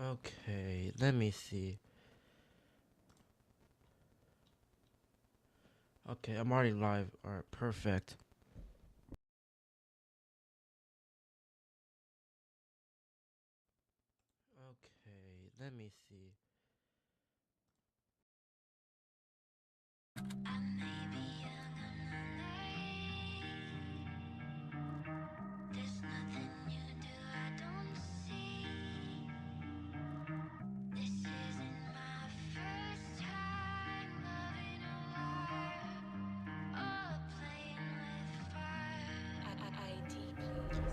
Okay, let me see. Okay, I'm already live. Alright, perfect. Okay, let me see.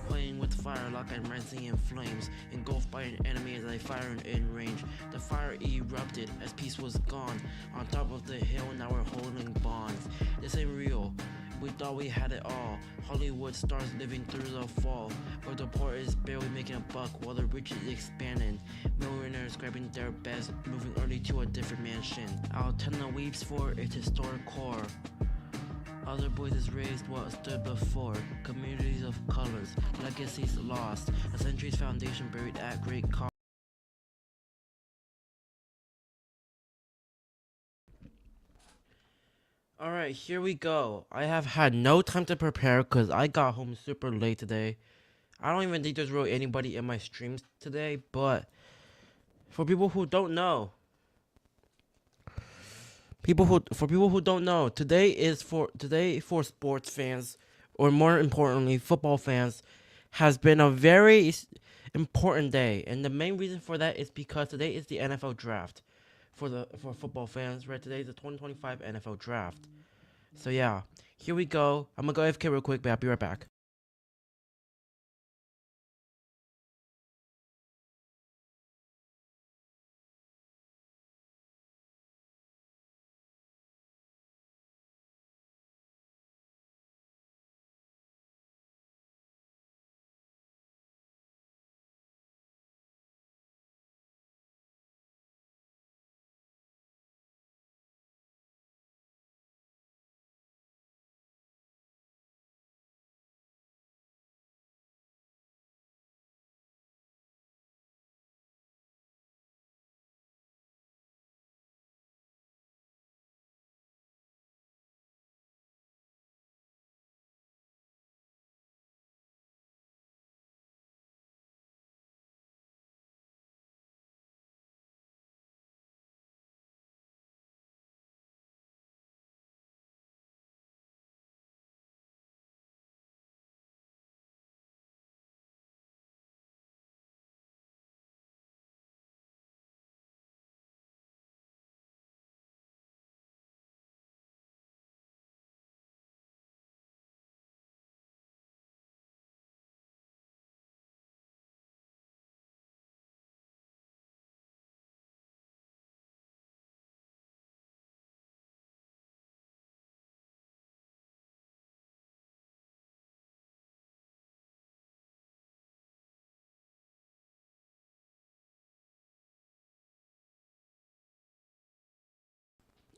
Playing with fire like I'm rising in flames, engulfed by an enemy as I fire in range. The fire erupted as peace was gone. On top of the hill, now we're holding bonds. This ain't real. We thought we had it all. Hollywood stars living through the fall, where the poor is barely making a buck while the rich is expanding. Millionaires grabbing their best, moving early to a different mansion. Our tenant weeps for its historic core. Other boys is raised what stood before. Communities of colors, legacies lost, a century's foundation buried at great cost. Alright, here we go. I have had no time to prepare because I got home super late today. I don't even think there's really anybody in my streams today, but for people who don't know, today for sports fans, or more importantly football fans, has been a very important day, and the main reason for that is because today is the NFL draft for football fans. Right, today is the 2025 NFL draft. So yeah, here we go. I'm gonna go AFK real quick, but I'll be right back.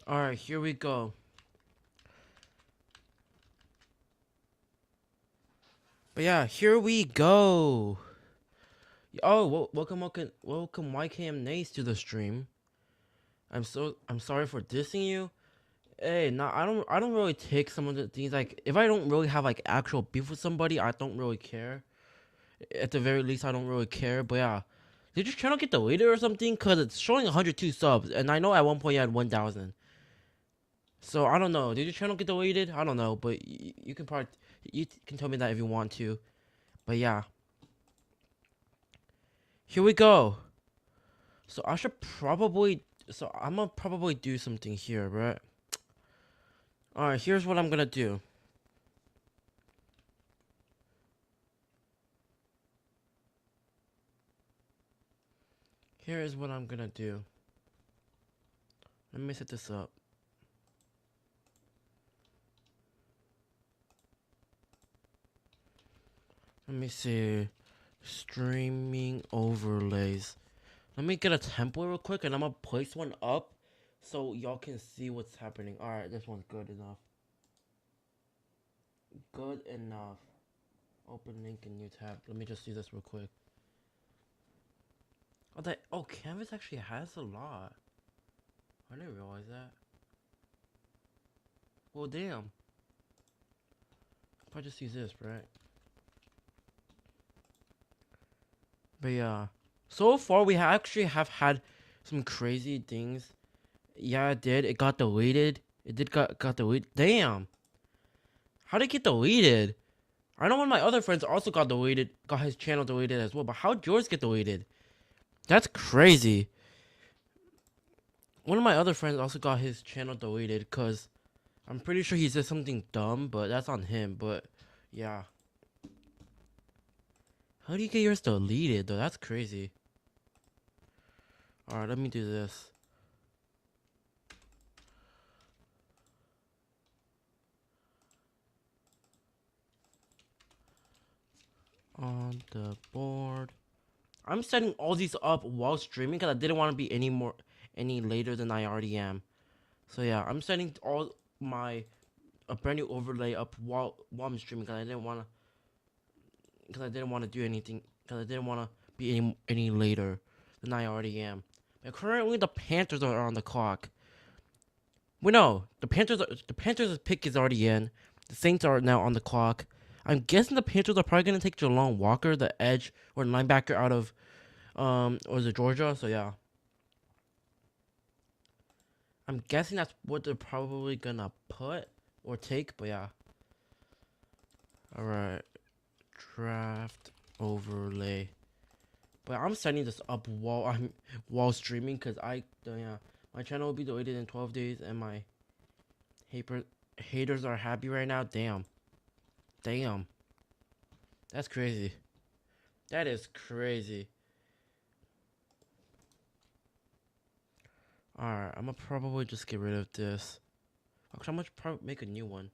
All right, here we go. But yeah, here we go. Oh, welcome, YKM Nace to the stream. I'm sorry for dissing you. Hey, nah, I don't really take some of the things, like, if I don't really have like actual beef with somebody, I don't really care. At the very least, I don't really care. But yeah, did your channel get deleted or something? Cause it's showing 102 subs, and I know at one point you had 1,000. So I don't know. Did your channel get deleted? I don't know, but you can probably can tell me that if you want to. But yeah, here we go. So I should probably, so I'm gonna probably do something here, right? All right, here's what I'm gonna do. Here is what I'm gonna do. Let me set this up. Let me see. Streaming overlays. Let me get a template real quick, and I'm gonna place one up so y'all can see what's happening. Alright, this one's good enough. Good enough. Open link in new tab. Let me just do this real quick. Oh, Canvas actually has a lot. I didn't realize that. Well, damn. If I just use this, right? But yeah, so far we actually have had some crazy things. Yeah, it did. It got deleted. It did got deleted. Damn. How did it get deleted? I know one of my other friends also got deleted, got his channel deleted as well. But how'd yours get deleted? That's crazy. One of my other friends also got his channel deleted because I'm pretty sure he said something dumb, but that's on him. But yeah. How do you get yours deleted though? That's crazy. Alright, let me do this. On the board. I'm setting all these up while streaming because I didn't want to be any later than I already am. So yeah, I'm setting all my a brand new overlay up while I'm streaming because I didn't want to do anything because I didn't want to be any later than I already am. But currently the Panthers are on the clock. Well, no, the Panthers' pick is already in. The Saints are now on the clock. I'm guessing the Panthers are probably gonna take Jalon Walker, the edge or linebacker out of or is it Georgia? So yeah. I'm guessing that's what they're probably gonna put or take, but yeah. Alright. Draft overlay. But I'm setting this up while streaming because yeah, my channel will be deleted in 12 days and my haters are happy right now. Damn. That's crazy. That is crazy. Alright, I'm gonna probably just get rid of this. Actually, I'm gonna probably make a new one.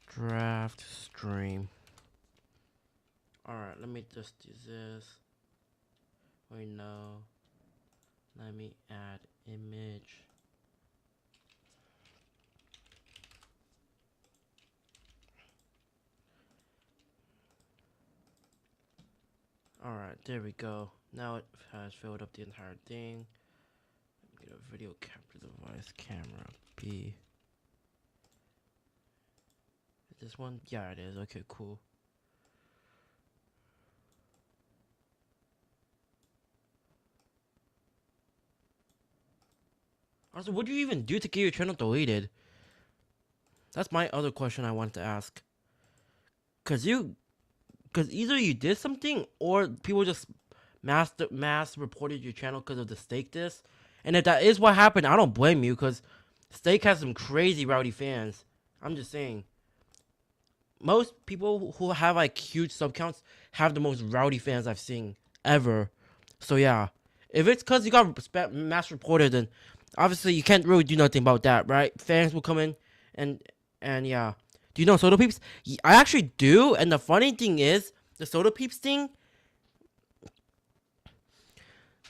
Draft stream. Alright, let me just do this. Wait, no. Let me add image. Alright, there we go. Now it has filled up the entire thing. Get a video capture device, camera B. Is this one? Yeah, it is. Okay, cool. Also, what do you even do to get your channel deleted? That's my other question I wanted to ask. Cause either you did something or people just mass reported your channel because of the Steak diss. And if that is what happened, I don't blame you because Steak has some crazy rowdy fans. I'm just saying. Most people who have like huge sub counts have the most rowdy fans I've seen ever. So yeah, if it's because you got mass reported, then obviously you can't really do nothing about that, right? Fans will come in and yeah. Do you know Soda Peeps? I actually do, and the funny thing is, the Soda Peeps thing.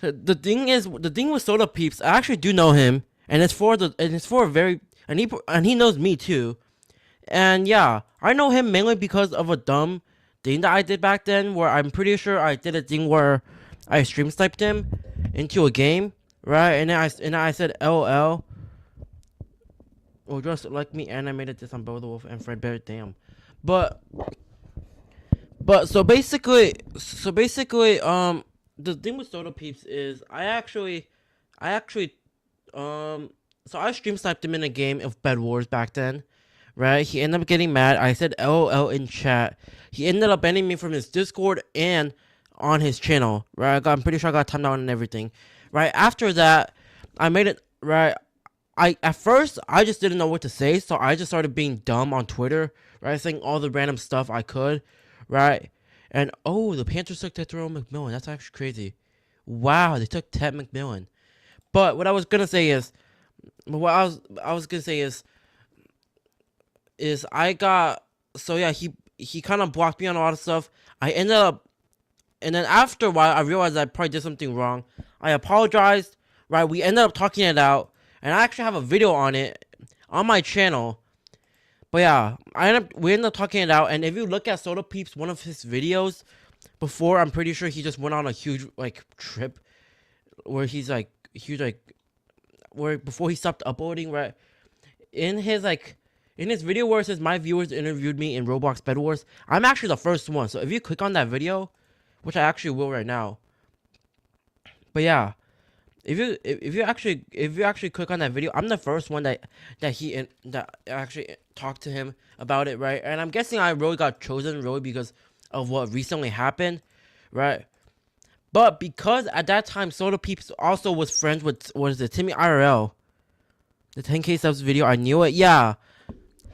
The thing with Soda Peeps, I actually do know him, and it's for a very and he knows me too. And yeah, I know him mainly because of a dumb thing that I did back then, where I'm pretty sure I did a thing where I stream sniped him into a game, right? And then I said LOL. Or just like me animated this on Bo the Wolf and Fredbear, damn. But so basically, the thing with Soda Peeps is so I stream sniped him in a game of BEDWARS back then, right? He ended up getting mad. I said LOL in chat. He ended up banning me from his Discord and on his channel, right? I'm pretty sure I got timed out and everything, right? After that, I made it, right? At first, I just didn't know what to say, so I just started being dumb on Twitter, right? Saying all the random stuff I could, right? And, oh, the Panthers took Tetro McMillan. That's actually crazy. Wow, they took Ted McMillan. But what I was going to say is, I got, so yeah, he kind of blocked me on a lot of stuff. I ended up, and then after a while, I realized I probably did something wrong. I apologized, right? We ended up talking it out. And I actually have a video on it on my channel. But yeah, we ended up talking it out. And if you look at Soda Peeps, one of his videos, before, I'm pretty sure he just went on a huge like trip where he's like huge like where before he stopped uploading, right? In his video where it says my viewers interviewed me in Roblox BEDWARS, I'm actually the first one. So if you click on that video, which I actually will right now, but yeah, if you actually click on that video, I'm the first one that actually talked to him about it, right? And I'm guessing I really got chosen really because of what recently happened, right? But because at that time Soda Peeps also was friends with Timmy IRL, the 10K subs video, I knew it. Yeah.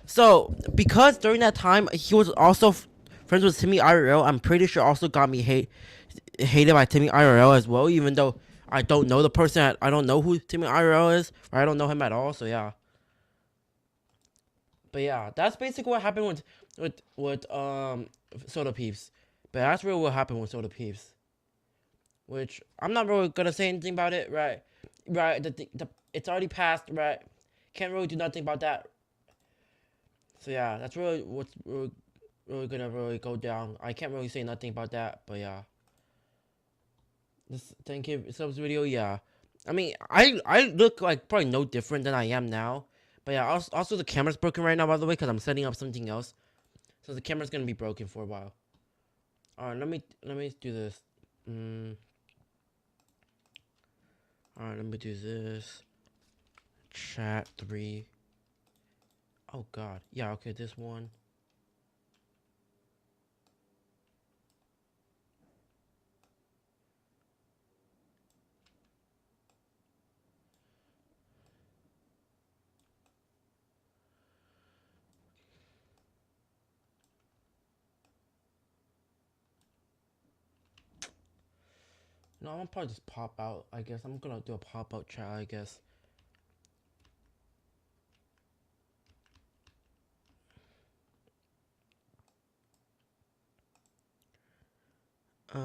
So because during that time he was also friends with Timmy IRL, I'm pretty sure also got me hated by Timmy IRL as well, even though I don't know the person. I don't know who Timmy IRL is, or I don't know him at all. So yeah. But yeah, that's basically what happened with Soda Peeps. But that's really what happened with Soda Peeps. Which I'm not really gonna say anything about it, right? Right, it's already passed, right? Can't really do nothing about that. So yeah, that's really what's really gonna really go down. I can't really say nothing about that, but yeah. This 10K subs video, yeah. I mean, I look like probably no different than I am now, but yeah. Also the camera's broken right now, by the way, because I'm setting up something else, so the camera's gonna be broken for a while. All right, let me do this. All right, let me do this. Chat 3. Oh God, yeah. Okay, this one. No, I'm gonna probably just pop out. I guess I'm gonna do a pop out chat. I guess. So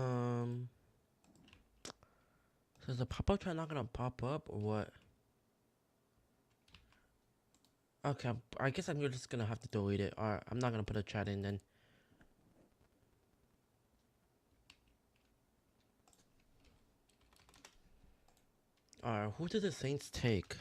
is the pop out chat not gonna pop up or what? Okay, I guess I'm just gonna have to delete it. Alright, I'm not gonna put a chat in then. Alright, who did the Saints take?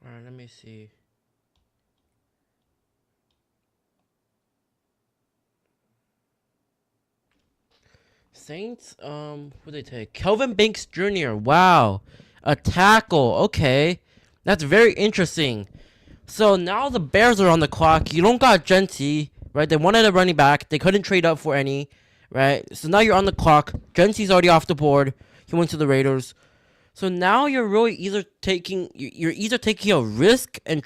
Alright, let me see. Saints, who they take? Kelvin Banks Jr. Wow. A tackle. Okay. That's very interesting. So now the Bears are on the clock. You don't got Genty, right? They wanted a running back. They couldn't trade up for any, right? So now you're on the clock. Genty's already off the board. He went to the Raiders. So now you're really either taking a risk and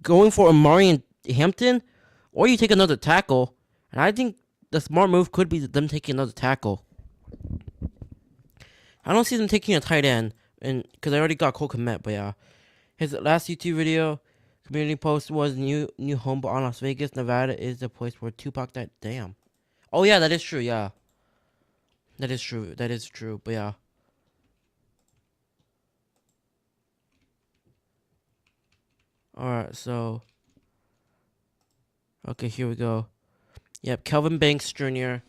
going for Amari and Hampton, or you take another tackle. And I think the smart move could be them taking another tackle. I don't see them taking a tight end, and because I already got Cole Kmet. But yeah, his last YouTube video, community post was new home on Las Vegas, Nevada is the place where Tupac died. Damn. Oh yeah, that is true. Yeah, that is true. That is true. But yeah. Alright, so okay, here we go. Yep, Kelvin Banks Jr.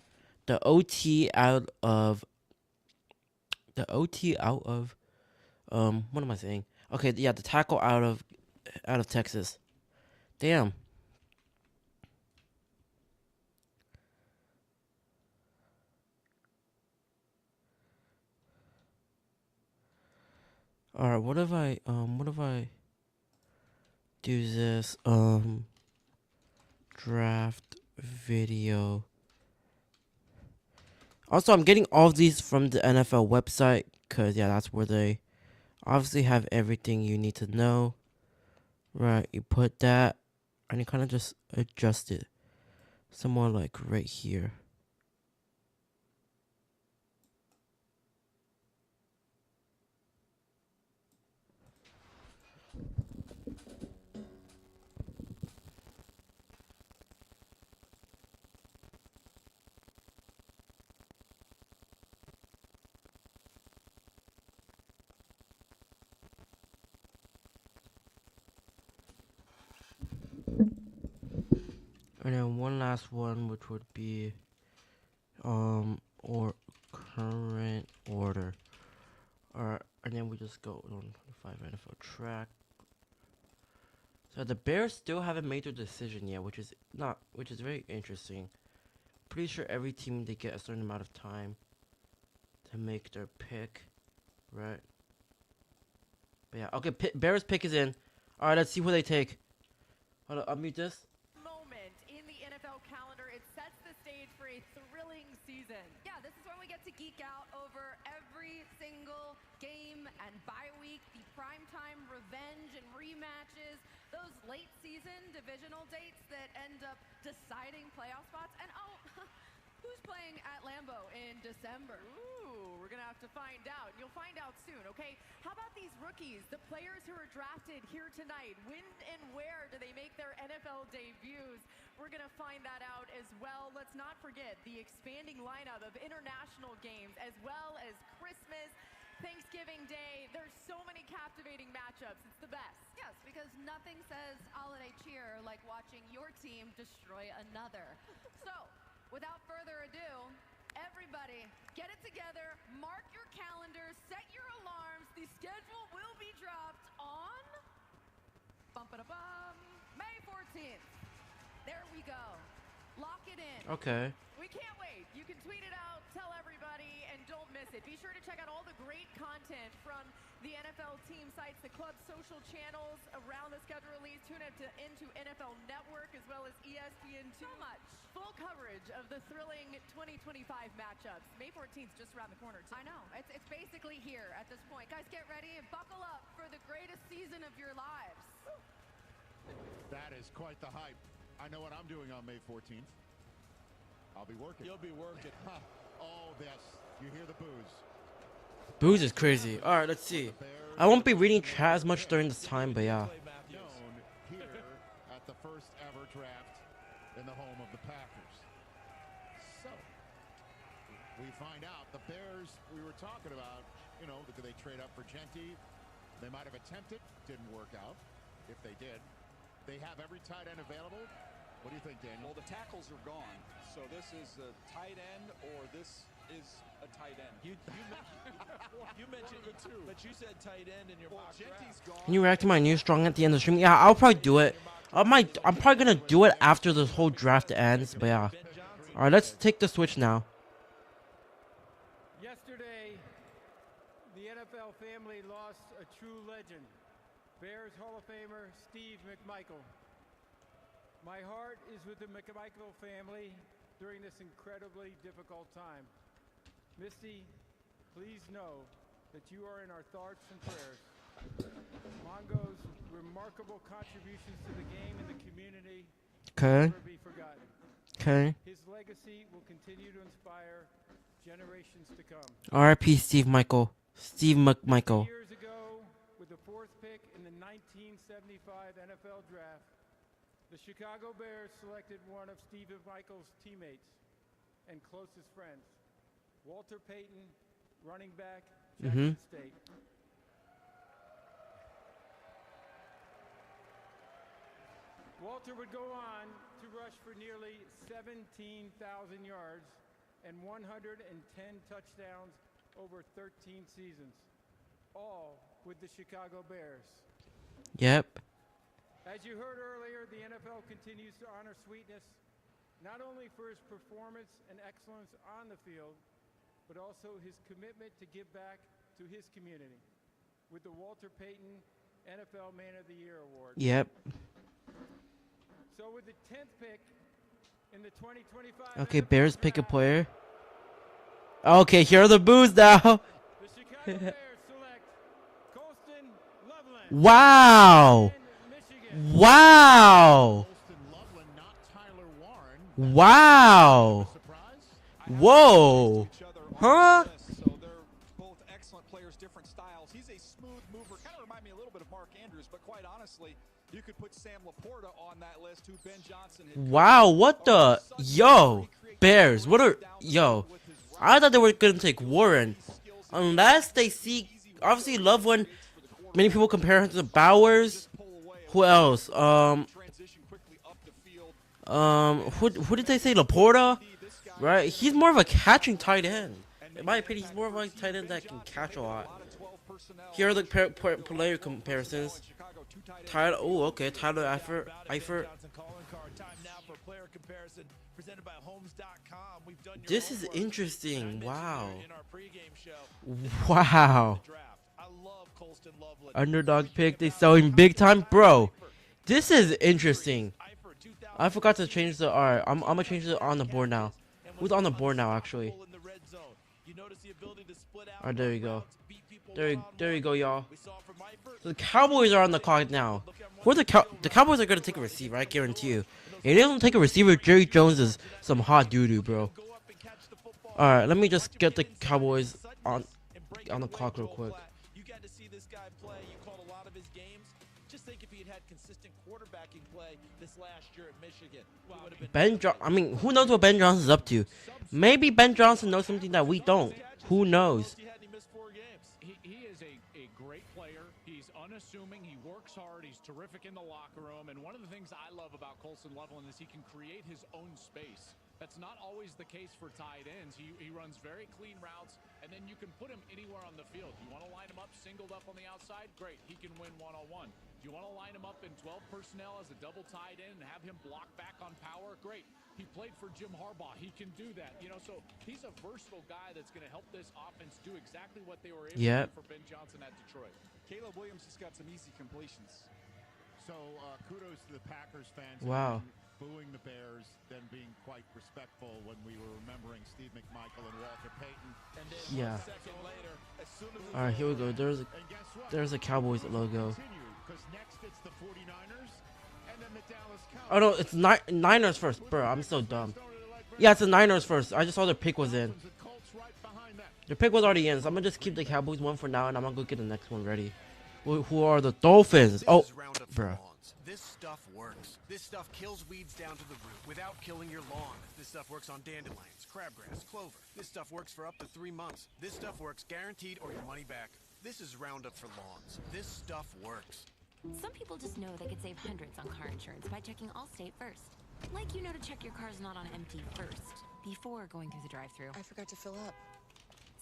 The OT out of what am I saying? Okay, yeah, the tackle out of Texas. Damn. Alright, what if I do this draft video Also, I'm getting all of these from the NFL website because, yeah, that's where they obviously have everything you need to know. Right, you put that and you kind of just adjust it somewhere like right here. And then one last one, which would be or current order. Alright, and then we just go on 5 NFL track. So the Bears still haven't made their decision yet, which is very interesting. Pretty sure every team, they get a certain amount of time to make their pick, right? But yeah, okay, Bears pick is in. Alright, let's see who they take. Hold on, unmute this. Moment in the NFL calendar, it sets the stage for a thrilling season. Yeah, this is when we get to geek out over every single game and bye week, the primetime revenge and rematches, those late season divisional dates that end up deciding playoff spots, and who's playing at Lambeau in December? Ooh, we're gonna have to find out. You'll find out soon, okay? How about these rookies, the players who are drafted here tonight? When and where do they make their NFL debuts? We're gonna find that out as well. Let's not forget the expanding lineup of international games as well as Christmas, Thanksgiving Day. There's so many captivating matchups. It's the best. Yes, because nothing says holiday cheer like watching your team destroy another. So, without further ado, everybody, get it together, mark your calendars, set your alarms. The schedule will be dropped on May 14th. There we go. Lock it in. Okay. We can't wait. You can tweet it out, tell everybody, and don't miss it. Be sure to check out all the great content from the NFL team sites, the club's social channels around the schedule release. Tune into NFL Network as well as ESPN2. So much. Full coverage of the thrilling 2025 matchups. May 14th just around the corner, too. I know. It's basically here at this point. Guys, get ready and buckle up for the greatest season of your lives. That is quite the hype. I know what I'm doing on May 14th. I'll be working. You'll be working. Oh, yes. You hear the booze. Booze is crazy. Alright, let's see. I won't be reading chat as much during this time, but yeah. Known here at the first ever draft in the home of the Packers. So, we find out the Bears we were talking about, you know, did they trade up for Genti? They might have attempted, didn't work out. If they did, they have every tight end available. What do you think, Daniel? Well, the tackles are gone, so this is a tight end or this is a tight end. You mentioned it too, but you said tight end in your mock draft. Can you react to my new strong at the end of the stream? Yeah, I'll probably do it. I'm probably gonna do it after this whole draft ends, but yeah. Alright, let's take the switch now. Yesterday, the NFL family lost a true legend, Bears Hall of Famer Steve McMichael. My heart is with the McMichael family during this incredibly difficult time. Misty, please know that you are in our thoughts and prayers. Mongo's remarkable contributions to the game and the community will never be forgotten. Okay. His legacy will continue to inspire generations to come. R.I.P. Steve Michael. Steve McMichael. Years ago, with the 4th pick in the 1975 NFL Draft, the Chicago Bears selected one of Steve McMichael's teammates and closest friends, Walter Payton, running back, Jackson State. Walter would go on to rush for nearly 17,000 yards and 110 touchdowns over 13 seasons, all with the Chicago Bears. Yep. As you heard earlier, the NFL continues to honor Sweetness, not only for his performance and excellence on the field, but also his commitment to give back to his community with the Walter Payton NFL Man of the Year Award. Yep. So with the 10th pick in the 2025 Okay, NFL Bears pick a Draft, player. Okay, here are the boos now. The Chicago Bears select Colston Loveland. Wow. Michigan. Wow. Colston Loveland, not Tyler Warren. Wow. Surprise? Whoa. Each other on Huh? the list, so they're both excellent players, different styles. He's a smooth mover, kind of remind me a little bit of Mark Andrews, but quite honestly, you could put Sam Laporta on that list, who Ben Johnson had. Wow, what the? Yo. Bears, what are. Yo. I thought they were going to take Warren. Unless they see. Obviously, Loveland. Many people compare him to Bowers. Who else? Who did they say? Laporta? Right? He's more of a catching tight end. In my opinion, he's more of a tight end that can catch a lot. Here are the player comparisons. Tyler, oh, okay. Tyler Eifert. This is interesting. Wow. Wow. Underdog pick. They selling big time, bro. This is interesting. I forgot to change the. Alright, I'm gonna change it on the board now. Who's on the board now, actually? Alright, there you go. There you go, y'all. So the Cowboys are on the clock now. Who the Cowboys are gonna take a receiver, I guarantee you. If they don't take a receiver, Jerry Jones is some hot doo-doo, bro. Alright, let me just get the Cowboys on the clock real quick. You got to see this guy play. You called a lot of his games. Just think if he had consistent quarterbacking play this last year at Michigan. I mean, who knows what Ben Johnson's up to? Maybe Ben Johnson knows something that we don't. Who knows? He is a great player. He's unassuming. He works hard. He's terrific in the locker room. And one of the things I love about Colston Loveland is he can create his own space. That's not always the case for tight ends. He runs very clean routes, and then you can put him anywhere on the field. You want to line him up singled up on the outside? Great. He can win one-on-one. Do you want to line him up in 12 personnel as a double tight end and have him block back on power? Great. He played for Jim Harbaugh. He can do that. You know, so he's a versatile guy that's going to help this offense do exactly what they were able to do for Ben Johnson at Detroit. Caleb Williams has got some easy completions. So kudos to the Packers fans. Wow. Booing the Bears, then being quite respectful when we were remembering Steve McMichael and Walter Payton. And then Yeah. 1 second later, as soon as All right, here we go. There's a Cowboys logo. Because next it's the 49ers and then the Dallas Cowboys. Oh no, it's Niners first, bro. I'm so dumb. Yeah, it's the Niners first. I just saw their pick was in. The pick was already in, so I'm gonna just keep the Cowboys one for now, and I'm gonna go get the next one ready. Who are the Dolphins? Oh, bro. This stuff works. This stuff kills weeds down to the root without killing your lawn. This stuff works on dandelions, crabgrass, clover. This stuff works for up to 3 months. This stuff works guaranteed or your money back. This is Roundup for lawns. This stuff works. Some people just know they could save hundreds on car insurance by checking Allstate first. Like you know to check your car's not on empty first, before going through the drive-thru. I forgot to fill up.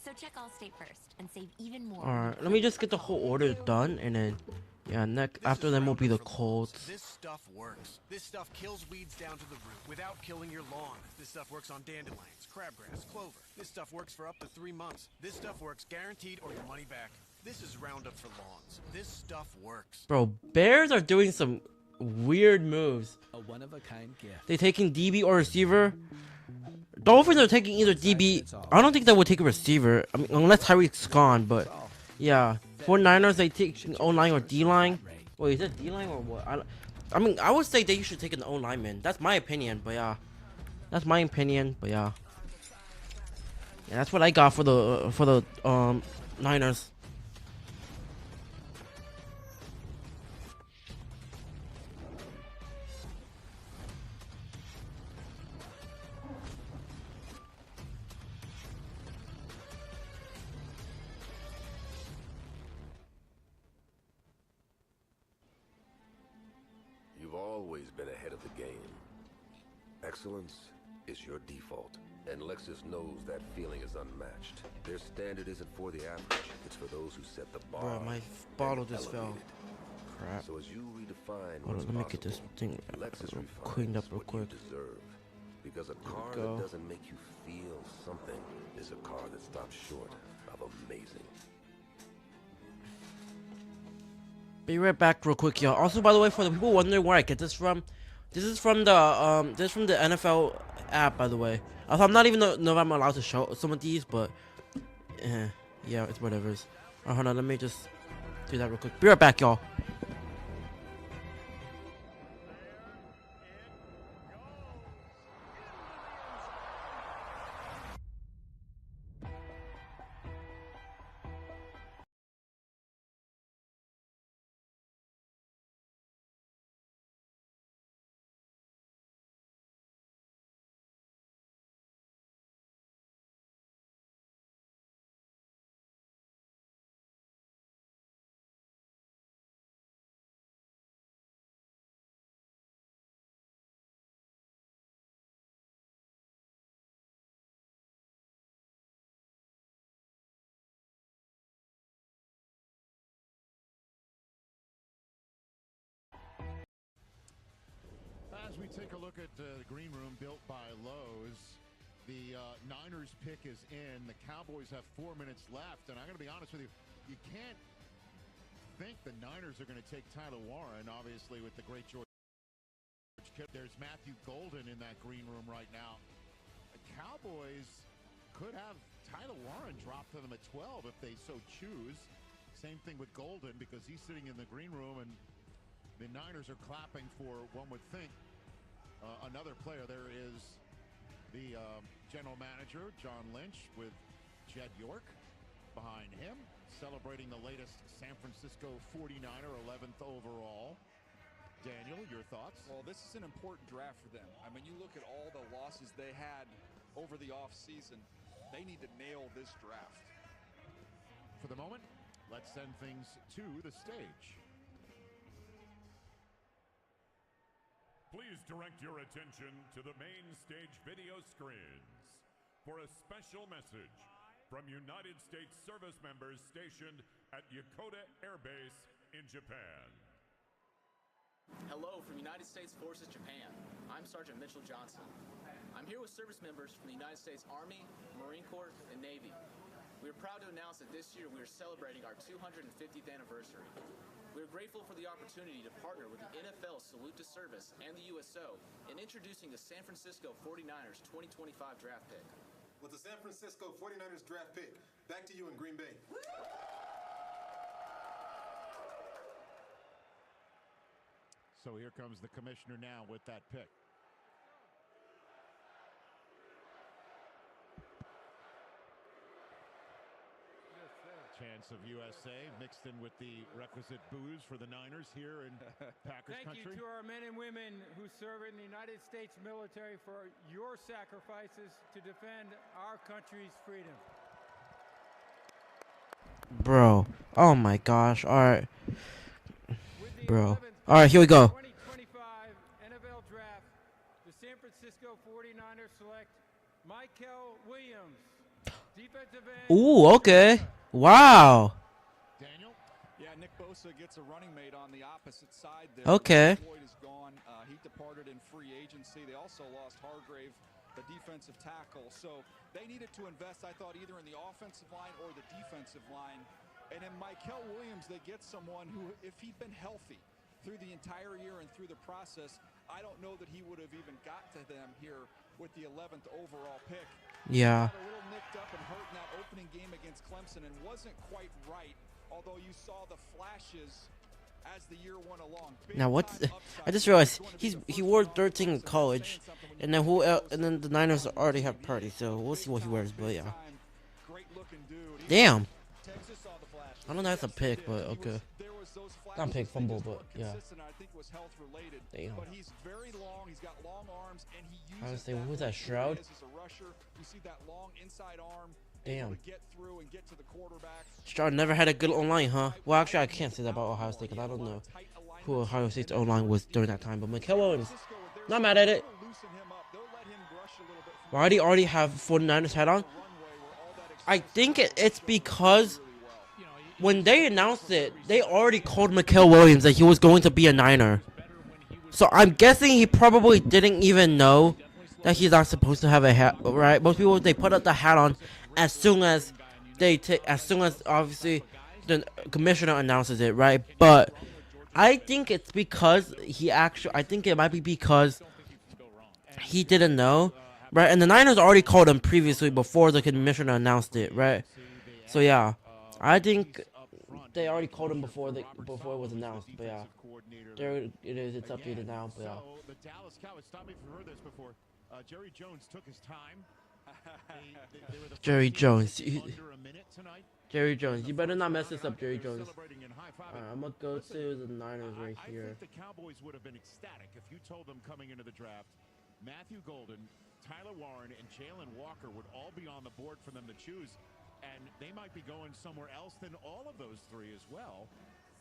So check Allstate first and save even more. Alright, let me just get the whole order done, and then, yeah, after them will be the Colts. This stuff works. This stuff kills weeds down to the root without killing your lawn. This stuff works on dandelions, crabgrass, clover. This stuff works for up to 3 months. This stuff works guaranteed or your money back. This is Roundup for lawns. This stuff works. Bro, Bears are doing some weird moves. A one-of-a-kind gift. They taking DB or receiver. Dolphins are taking either DB. I don't think they would take a receiver. I mean, unless Tyreek's gone, but yeah. 49ers, they take O-line or D-line. Wait, is it D-line or what? I mean, I would say they should take an O-lineman. That's my opinion, but yeah. That's my opinion, but yeah. Yeah, that's what I got for the Niners. You've always been ahead of the game. Excellence is your default, and Lexus knows that feeling is unmatched. Their standard isn't for the average, it's for those who set the bar. Bro, my bottle just fell. Crap. So as you redefine Hold what's on, let me get this possible, thing Lexus cleaned up refines real what quick. you deserve. Because a car go. that doesn't make you feel something is a car that stops short of amazing. Be right back real quick, y'all. Also, by the way, for the people wondering where I get this from, this is from the NFL app, by the way. Also, I'm not even know if I'm allowed to show some of these, but yeah, it's whatever. Hold on, let me just do that real quick. Be right back, y'all. As we take a look at the green room built by Lowe's, the Niners pick is in. The Cowboys have 4 minutes left, and I'm going to be honest with you, you can't think the Niners are going to take Tyler Warren, obviously, with the great George Kittle. There's Matthew Golden in that green room right now. The Cowboys could have Tyler Warren drop to them at 12 if they so choose. Same thing with Golden, because he's sitting in the green room, and the Niners are clapping for, one would think, another player. There is the general manager, John Lynch, with Jed York behind him, celebrating the latest San Francisco 49er, 11th overall. Daniel, your thoughts? Well, this is an important draft for them. I mean, you look at all the losses they had over the offseason. They need to nail this draft. For the moment, let's send things to the stage. Please direct your attention to the main stage video screens for a special message from United States service members stationed at Yokota Air Base in Japan. Hello from United States Forces Japan. I'm Sergeant Mitchell Johnson. I'm here with service members from the United States Army, Marine Corps, and Navy. We are proud to announce that this year we are celebrating our 250th anniversary. We are grateful for the opportunity to partner with the NFL Salute to Service and the USO in introducing the San Francisco 49ers 2025 draft pick. With the San Francisco 49ers draft pick, back to you in Green Bay. So here comes the commissioner now with that pick. Chance of USA mixed in with the requisite boos for the Niners here in Packers country. Thank you to our men and women who serve in the United States military for your sacrifices to defend our country's freedom. Bro, oh my gosh, alright. Bro, alright, here we go. 2025 NFL Draft, the San Francisco 49ers select Michael Williams, defensive end. Ooh, okay. Wow. Daniel? Yeah, Nick Bosa gets a running mate on the opposite side there. Okay. Floyd is gone. He departed in free agency. They also lost Hargrave, the defensive tackle. So they needed to invest, I thought, either in the offensive line or the defensive line. And in Michael Williams, they get someone who, if he'd been healthy through the entire year and through the process, I don't know that he would have even got to them here with the 11th overall pick. Yeah. Got a little nicked up and hurt in that opening game against Clemson and wasn't quite right, although you saw the flashes as the year went along. Now what's I just realized he wore 13 in college, and then and then the Niners already have Purdy, so we'll see what he wears. But yeah. Damn. I don't know if that's a pick, but okay. Not a pick, fumble, but yeah. Damn. But he's very long. He's got long arms, and he uses I was saying, who was that, Shroud? as a rusher. You see that long inside arm. Damn. Get through and get to the quarterback. Stroud never had a good O-line, huh? Well, actually, I can't say that about Ohio State because I don't know who Ohio State's O-line was during that time. But Michael Williams, not mad at it. Why do you already have 49ers hat on? I think it's because when they announced it, they already called Michael Williams that he was going to be a Niner. So I'm guessing he probably didn't even know that he's not supposed to have a hat, right? Most people, they put up the hat on as soon as obviously the commissioner announces it, right? But I think it's because I think it might be because he didn't know right? And the Niners already called him previously before the commissioner announced it, right? So yeah, I think they already called him before it was announced. But yeah, there it is. It's updated now. But yeah. So the Dallas Cowboys, stop me if you've heard this before. Jerry Jones took his time. They were the Jerry Jones. under a minute tonight. Jerry Jones, you better not mess this up, Jerry Jones. I'm gonna go to the Niners right here. I think the Cowboys would have been ecstatic if you told them coming into the draft, Matthew Golden, Tyler Warren, and Jalen Walker would all be on the board for them to choose, and they might be going somewhere else than all of those three as well.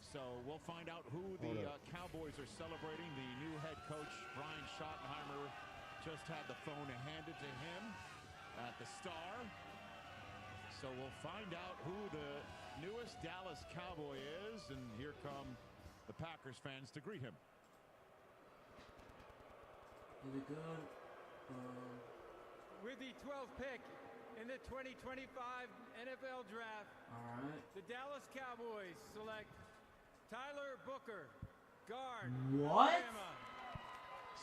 So we'll find out who the Cowboys are celebrating. The new head coach, Brian Schottenheimer, just had the phone handed to him at the Star. So we'll find out who the newest Dallas Cowboy is, and here come the Packers fans to greet him. Is it good? With the 12th pick in the 2025 NFL Draft, the Dallas Cowboys select Tyler Booker, guard. What? Alabama.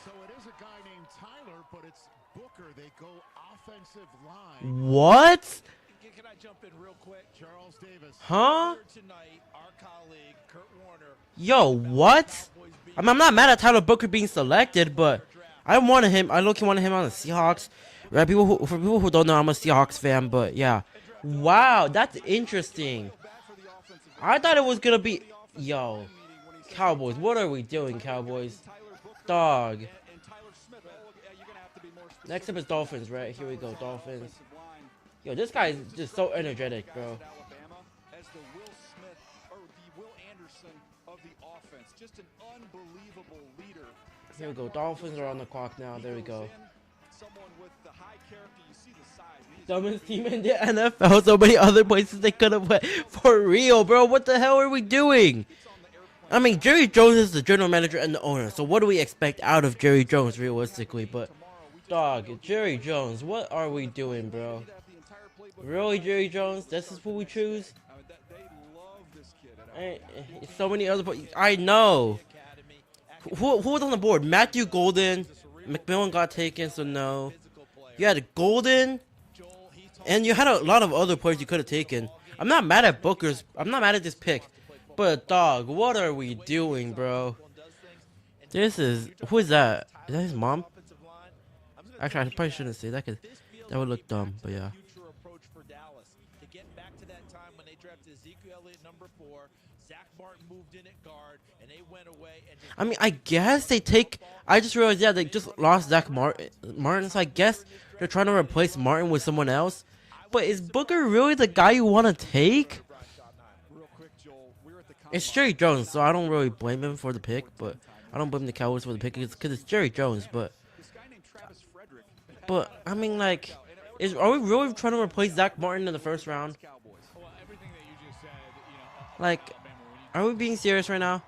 So it is a guy named Tyler, but it's Booker. They go offensive line. What? Can I jump in real quick? Charles Davis. Huh? Tonight, our colleague Kurt Warner. Yo, what? I mean, I'm not mad at Tyler Booker being selected, but I wanted him. I low-key wanted him on the Seahawks. Right? For people who don't know, I'm a Seahawks fan, but yeah. Wow, that's interesting. I thought it was gonna be, yo, Cowboys. What are we doing, Cowboys? Dog. Next up is Dolphins, right? Here we go, Dolphins. Yo, this guy is just so energetic, bro. As the Will Smith or the Will Anderson of the offense, just an unbelievable leader. Here we go, Dolphins are on the clock now. There we go. Someone with the high character, you see the size. Dumbest team in the NFL. So many other places they could have went. For real, bro. What the hell are we doing? I mean, Jerry Jones is the general manager and the owner. So what do we expect out of Jerry Jones, realistically? But, dog, Jerry Jones, what are we doing, bro? Really, Jerry Jones? This is who we choose? So many other. I know. Who was on the board? Matthew Golden. McMillan got taken, so no. You had Golden, and you had a lot of other players you could have taken. I'm not mad at Booker's. I'm not mad at this pick, but dog, what are we doing, bro? This is who is that? Is that his mom? Actually, I probably shouldn't say that because that would look dumb. But yeah. I mean, I guess they take. I just realized, yeah, they just lost Zach Martin, so I guess they're trying to replace Martin with someone else. But is Booker really the guy you want to take? It's Jerry Jones, so I don't really blame him for the pick, but I don't blame the Cowboys for the pick because it's Jerry Jones. But I mean, like, are we really trying to replace Zach Martin in the first round? Like, are we being serious right now?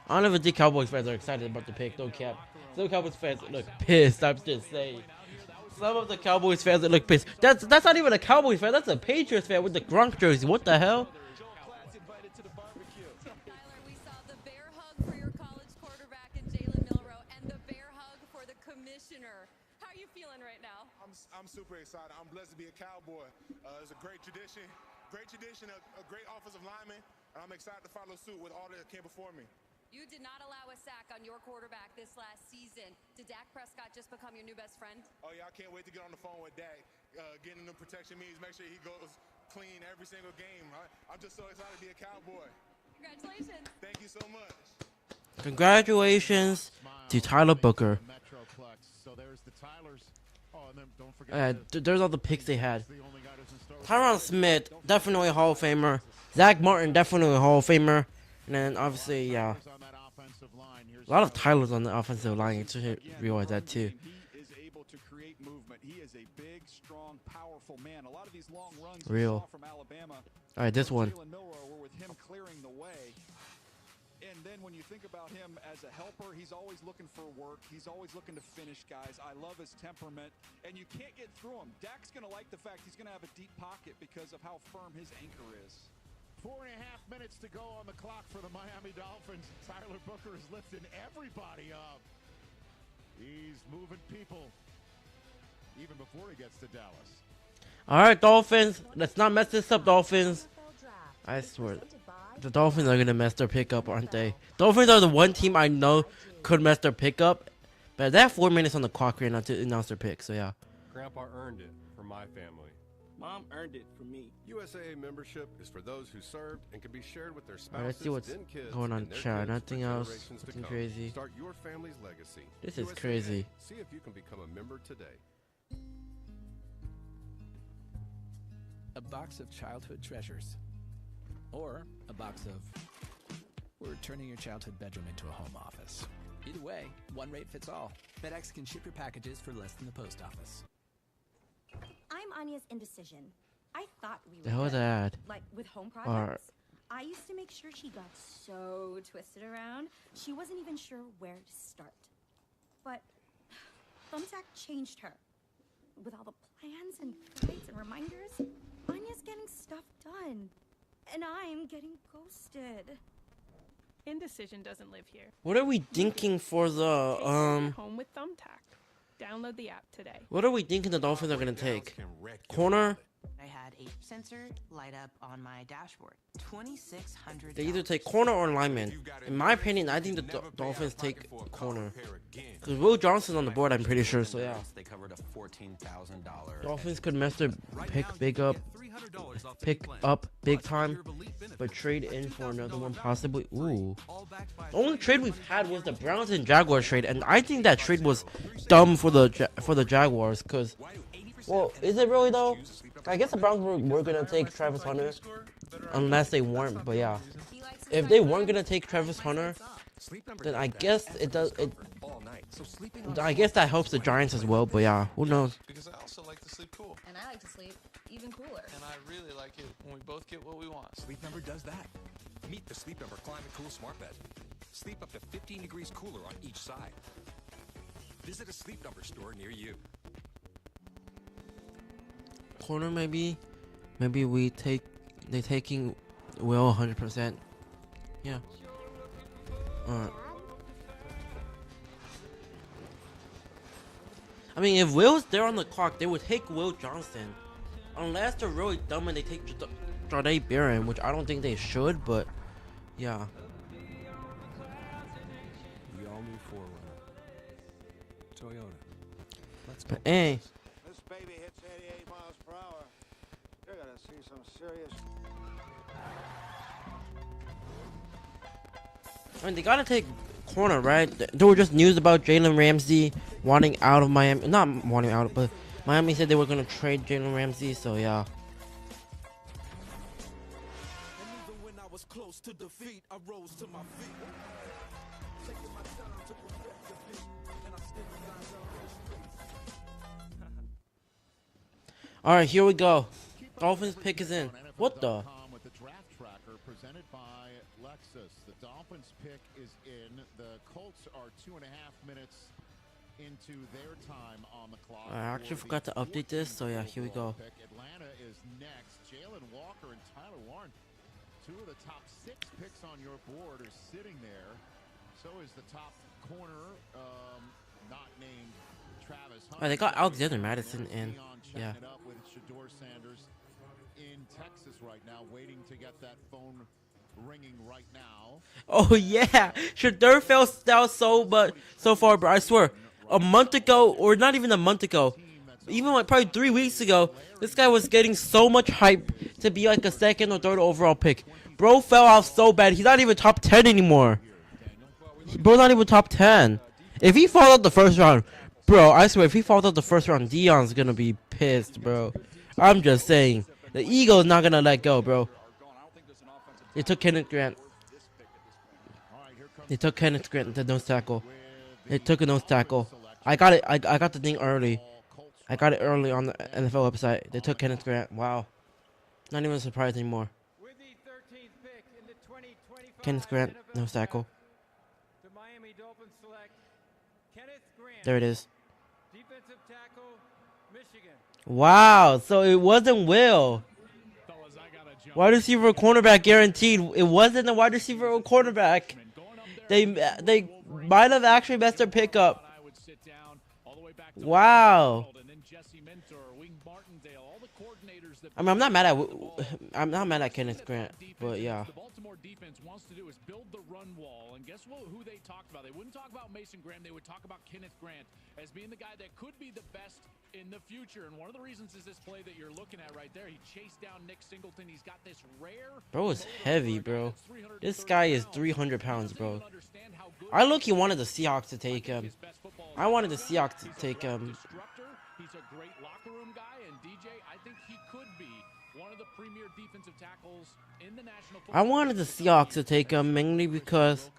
I don't know if the Cowboys fans are excited about the pick. No cap. Some Cowboys fans look pissed. I'm just saying. Some of the Cowboys fans that look pissed. That's not even a Cowboys fan. That's a Patriots fan with the Gronk jersey. What the hell? We saw the bear hug for your college quarterback in Jalen Milroe and the bear hug for the commissioner. How are you feeling right now? I'm super excited. I'm blessed to be a Cowboy. It's a great tradition, a great offensive lineman, and I'm excited to follow suit with all that came before me. You did not allow a sack on your quarterback this last season. Did Dak Prescott just become your new best friend? Oh, yeah, I can't wait to get on the phone with Dak. Getting the protection means make sure he goes clean every single game. I'm just so excited to be a Cowboy. Congratulations. Thank you so much. Congratulations to Tyler Booker. So there's the Tylers. Oh, and then don't forget there's all the picks they had. Tyron Smith, definitely a Hall of Famer. Zach Martin, definitely a Hall of Famer. And then obviously, yeah, a lot of Tylers on the offensive line. You should realize that too. He is able to create movement. He is a big, strong, powerful man. A lot of these long runs real. From Alabama. All right, this one. Jalen Milroe were with him clearing the way. And then when you think about him as a helper, he's always looking for work. He's always looking to finish guys. I love his temperament. And you can't get through him. Dak's going to like the fact he's going to have a deep pocket because of how firm his anchor is. 4.5 minutes to go on the clock for the Miami Dolphins. Tyler Booker is lifting everybody up. He's moving people even before he gets to Dallas. All right, Dolphins. Let's not mess this up, Dolphins. I swear. The Dolphins are going to mess their pickup, aren't they? Dolphins are the one team I know could mess their pickup. But they have 4 minutes on the clock right now to announce their pick, so yeah. Grandpa earned it for my family. Mom earned it for me. USAA membership is for those who served and can be shared with their spouses, Alright, let's see what's then kids, going on and their chat. kids Nothing for else. generations to Nothing come. crazy. Start your family's legacy. This is USAA. crazy. See if you can become a member today. A box of childhood treasures. Or a box of we're turning your childhood bedroom into a home office. Either way, one rate fits all. FedEx can ship your packages for less than the post office. I'm Anya's indecision. I thought we The were hell is good. that? Like with home Or- projects. I used to make sure she got so twisted around, she wasn't even sure where to start. But Thumbtack changed her. With all the plans and guides and reminders, Anya's getting stuff done. And I'm getting ghosted. Indecision doesn't live here. What are we thinking for the Home with Thumbtack. Download the app today. what are we thinking the Dolphins are gonna take? Corner? I had a sensor light up on my dashboard. 2,600. They either take corner or lineman. In my opinion, I think the Dolphins take corner. Because Will Johnson's on the board, I'm pretty sure, so yeah. They covered a $14,000. Dolphins could mess their pick up big time, but trade in for another one possibly. Ooh. The only trade we've had was the Browns and Jaguars trade, and I think that trade was dumb for the Jaguars, because, well, is it really though? I guess the Browns were gonna take Travis Hunter, unless they weren't, but yeah. If they weren't gonna take Travis Hunter, then I guess it does. I guess that helps the Giants as well, but yeah, who knows? Because I also like to sleep cool. And I like to sleep even cooler. And I really like it when we both get what we want. Sleep Number does that. Meet the Sleep Number Climate Cool Smart Bed. Sleep up to 15 degrees cooler on each side. Visit a Sleep Number store near you. Corner maybe they taking Will 100%. Yeah. Alright. I mean, if Will's there on the clock, they would take Will Johnson. Unless they're really dumb and they take Jardé Barron, which I don't think they should, but yeah. The all-new 4Runner. Toyota. Let's go. But hey. This baby hits 88 miles per hour. You're gonna see some serious. I mean, they gotta take corner, right? There were just news about Jalen Ramsey wanting out of Miami. Not wanting out, but Miami said they were gonna trade Jalen Ramsey, so yeah. Alright, here we go. Dolphins pick is in. What the? With the draft tracker presented by Lexus. The Dolphins pick is in. The Colts are 2.5 minutes into their time on the clock. I actually forgot to update this, so yeah, here we go. Atlanta is next. Jalen Walker and Tyler Warren, two of the top 6 picks on your board, are sitting there. So is the top corner, not named Travis Hunter. Oh, they got Alexander Madison in. Yeah. Up with Shador Sanders in Texas right now, waiting to get that phone ringing right now. Oh yeah, Shador fell down so far, bro. I swear, a month ago, or not even a month ago, even like probably 3 weeks ago, this guy was getting so much hype to be like a 2nd or 3rd overall pick. Bro fell off so bad. He's not even top 10 anymore. Bro, not even top 10. If he falls out the 1st round, bro, I swear, if he falls out the 1st round, Dion's gonna be pissed, bro. I'm just saying, the Eagles not gonna let go, bro. They took Kenneth Grant. The nose tackle. They took a nose tackle. I got it. I got the thing early. I got it early on the NFL website. They took Kenneth Grant. Wow. Not even surprised anymore. Kenneth Grant, nose tackle. There it is. Wow, so it wasn't Will. Wide receiver or cornerback guaranteed. It wasn't a wide receiver or cornerback. They might have actually messed their pickup. Wow. I mean, I'm not mad at Kenneth Grant, but yeah. The Baltimore defense wants to do is build the run wall, and guess what? Who they talked about? They wouldn't talk about Mason Graham. They would talk about Kenneth Grant as being the guy that could be the best in the future. And one of the reasons is this play that you're looking at right there. He chased down Nick Singleton. He's got this rare. Bro is heavy, bro. This guy is 300 pounds, bro. I look, he wanted the Seahawks to take him. I wanted the Seahawks to take him. He's a great locker room guy, and DJ, I think he could be one of the premier defensive tackles in the National Football I wanted the Seahawks to take him mainly because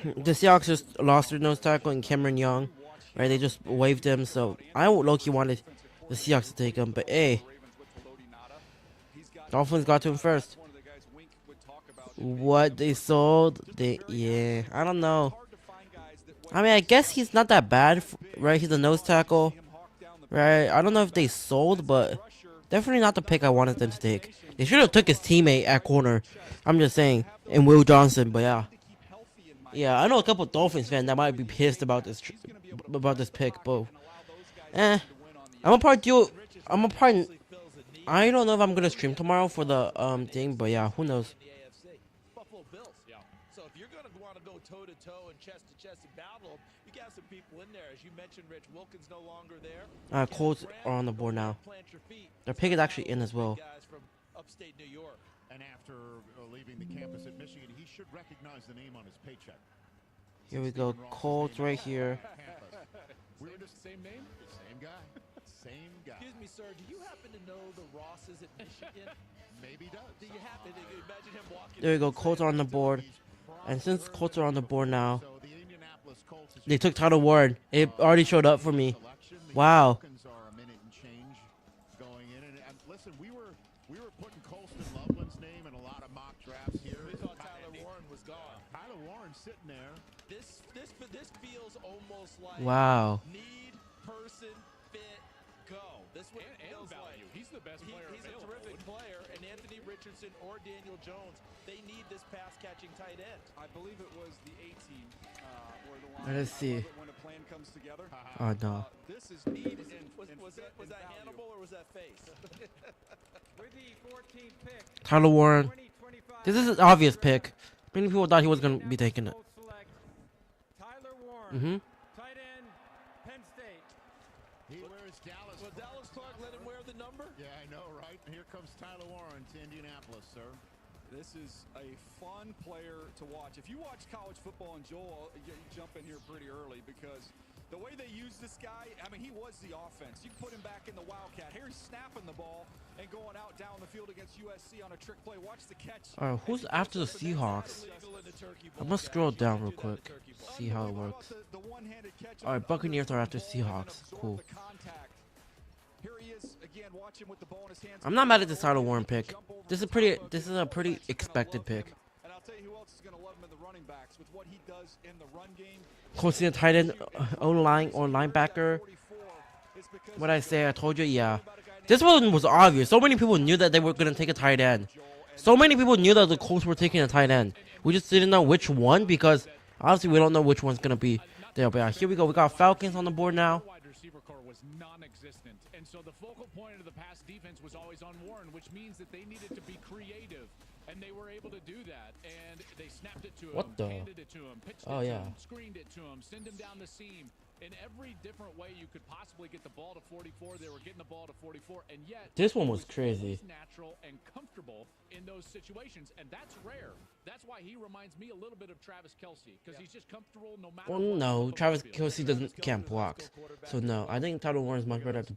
the Seahawks just lost their nose tackle in Cameron Young, right? They just waived him, so I low-key wanted the Seahawks to take him, but hey, Dolphins got to him first. What they sold, yeah, I don't know. I mean, I guess he's not that bad, right? He's a nose tackle, right? I don't know if they sold, but definitely not the pick I wanted them to take. They should have took his teammate at corner. I'm just saying, and Will Johnson, but yeah. Yeah, I know a couple Dolphins fans that might be pissed about this pick, but I'm gonna probably I don't know if I'm gonna stream tomorrow for the thing, but yeah, who knows. So if you're going to want to go toe-to-toe and chest-to-chest and battle, you got some people in there. As you mentioned, Rich Wilkins no longer there. Colts are on the board now. Their pick is actually in as well. From upstate New York. And after leaving the campus at Michigan, he should recognize the name on his paycheck. Here we go, Colts right here. We were just same name? Same guy. Same guy. Excuse me, sir. Do you happen to know the Rosses at Michigan? Maybe does. Do you happen to imagine him walking? There we go, Colts are on the board. And since Colts are on the board now, they took Tyler Warren. It already showed up for me. Wow. Listen, we were putting Colston Loveland's name in a lot of mock drafts here. We thought Tyler Warren was gone. Tyler Warren sitting there. This feels almost like wow. Need, person, fit, go. This one feels value. He's the best player. He's a terrific player, and Anthony Richardson or Daniel Jones, they need this pass-catching tight end. I believe it was the A team where the line. Let's see. When a plan comes together. Oh no. This is need and was that Hannibal or was that face? With the 14th pick, Tyler Warren. This is an obvious pick. Many people thought he was gonna be taking it. Tyler Warren, tight end, Penn State. He wears Dallas. Well, Dallas Clark let him wear the number? Yeah, I know, right? And here comes Tyler Warren to Indianapolis, sir. This is a fun player to watch. If you watch college football, and Joel, you jump in here pretty early because the way they use this guy, I mean, he was the offense. You put him back in the Wildcat. Here he's snapping the ball and going out down the field against USC on a trick play. Watch the catch. All right, who's after the Seahawks? I'm gonna scroll down real quick, see how it works. All right, Buccaneers are after Seahawks. Cool. Here he is again, watch him with the ball in his hands. I'm not mad at this Tyler Warren pick. This is a pretty expected pick. And I'll tell you who else is going to love him in the running backs with what he does in the run game. Coaching a tight end, O-line or linebacker. What I say, I told you, yeah. This one was obvious. So many people knew that they were gonna take a tight end. So many people knew that the Colts were taking a tight end. We just didn't know which one because obviously we don't know which one's gonna be there. But yeah, here we go. We got Falcons on the board now. Non-existent, and so the focal point of the pass defense was always on Warren, which means that they needed to be creative, and they were able to do that. And they snapped it to him, handed it to him, pitched it to him, screened it to him, send him down the seam. In every different way you could possibly get the ball to 44, they were getting the ball to 44, and yet this one was crazy. Natural and comfortable in those situations, and that's rare. That's why he reminds me a little bit of Travis Kelce, because he's just comfortable no matter. Well, no, Travis Kelce can't block, so no. I think Tyler Warren is much better at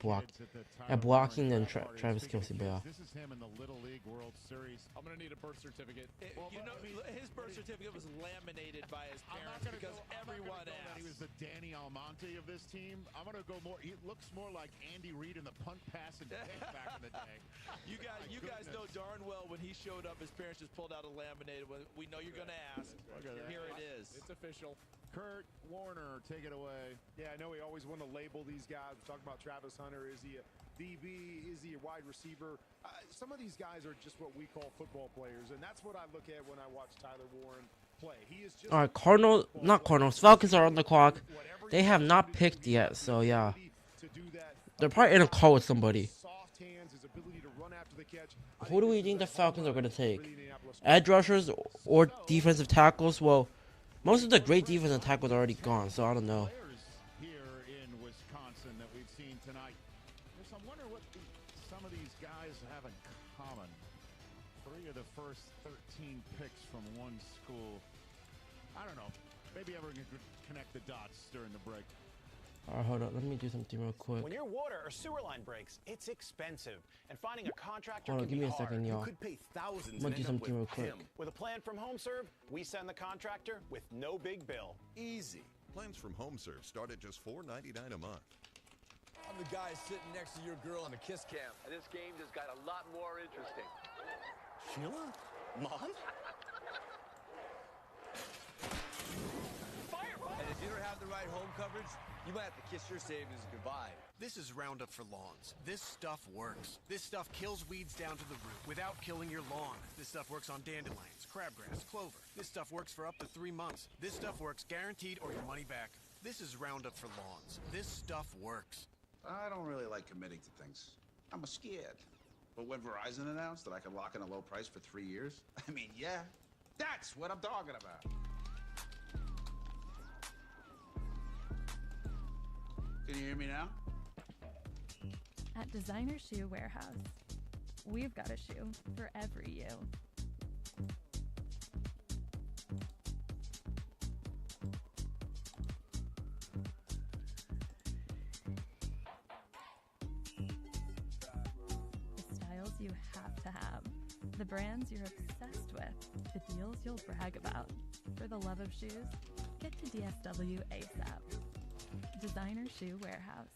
blocking than Travis Kelce. But yeah. This is him in the Little League World Series. I'm gonna need a birth certificate. You know, his birth certificate was laminated by his parents because everyone asked. He was the Danny Almonte of this team. I'm gonna go more. He looks more like Andy Reid in the punt, pass, and kick back in the day. You guys know darn well when he showed up, his parents just pulled out a laminated. We know you're gonna ask. Here it is. It's official. Kurt Warner, take it away. Yeah, I know we always want to label these guys. We're talking about Travis Hunter. Is he a DB? Is he a wide receiver? Some of these guys are just what we call football players, and that's what I look at when I watch Tyler Warren All right, Cardinals. Falcons are on the clock. They have not picked yet, so yeah. They're probably in a call with somebody. Who do we think the Falcons are going to take? Edge rushers or defensive tackles? Well, most of the great defensive tackles are already gone, so I don't know. Here in Wisconsin that we've seen tonight. I wonder what some of these guys have in common. 3 of the first 13 picks from one school. I don't know. Maybe everyone can connect the dots during the break. Alright, hold on. Let me do something real quick. When your water or sewer line breaks, it's expensive, and finding a contractor Hold on, can give me be a second, hard. y'all. You could pay thousands I'm gonna and do end up something real with quick. him. With a plan from HomeServe, we send the contractor with no big bill. Easy. Plans from HomeServe start at just $4.99 a month. I'm the guy sitting next to your girl on a kiss cam, and this game just got a lot more interesting. Sheila? Mom? And if you don't have the right home coverage, you might have to kiss your savings goodbye. This is Roundup for lawns. This stuff works. This stuff kills weeds down to the root without killing your lawn. This stuff works on dandelions, crabgrass, clover. This stuff works for up to 3 months. This stuff works guaranteed or your money back. This is Roundup for lawns. This stuff works. I don't really like committing to things. I'm scared. But when Verizon announced that I could lock in a low price for 3 years, I mean, yeah, that's what I'm talking about. Can you hear me now? At Designer Shoe Warehouse, we've got a shoe for every you. The styles you have to have, the brands you're obsessed with, the deals you'll brag about. For the love of shoes, get to DSW ASAP. Designer Shoe Warehouse.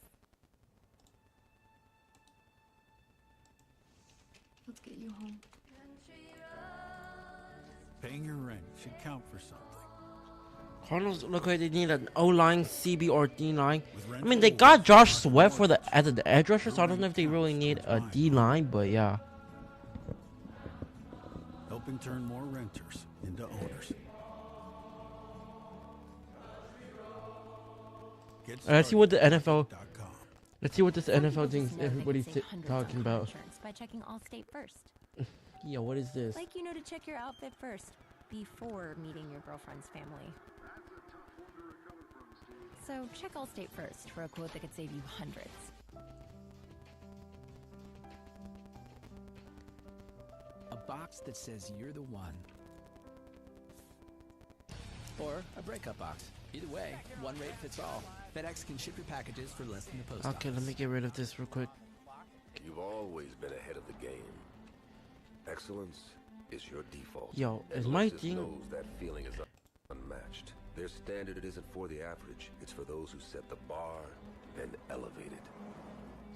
Let's get you home. Paying your rent should count for something. Cardinals look like they need an O-line, CB, or D-line. I mean, they got Josh Sweat for the edge rusher, so I don't know if they really need a D-line, but yeah. Helping turn more renters into owners. Let's see what the NFL. Let's see what this NFL thinks everybody's talking about. By checking Allstate first. Yeah, what is this? Like you know to check your outfit first before meeting your girlfriend's family. So check Allstate first for a quote that could save you hundreds. A box that says you're the one. Or a breakup box. Either way, one rate fits all. FedEx can ship your packages for less than the post Okay, let me get rid of this real quick. You've always been ahead of the game. Excellence is your default. Yo, is and my Lexus thing... knows that feeling is unmatched. Their standard isn't for the average. It's for those who set the bar and elevate it.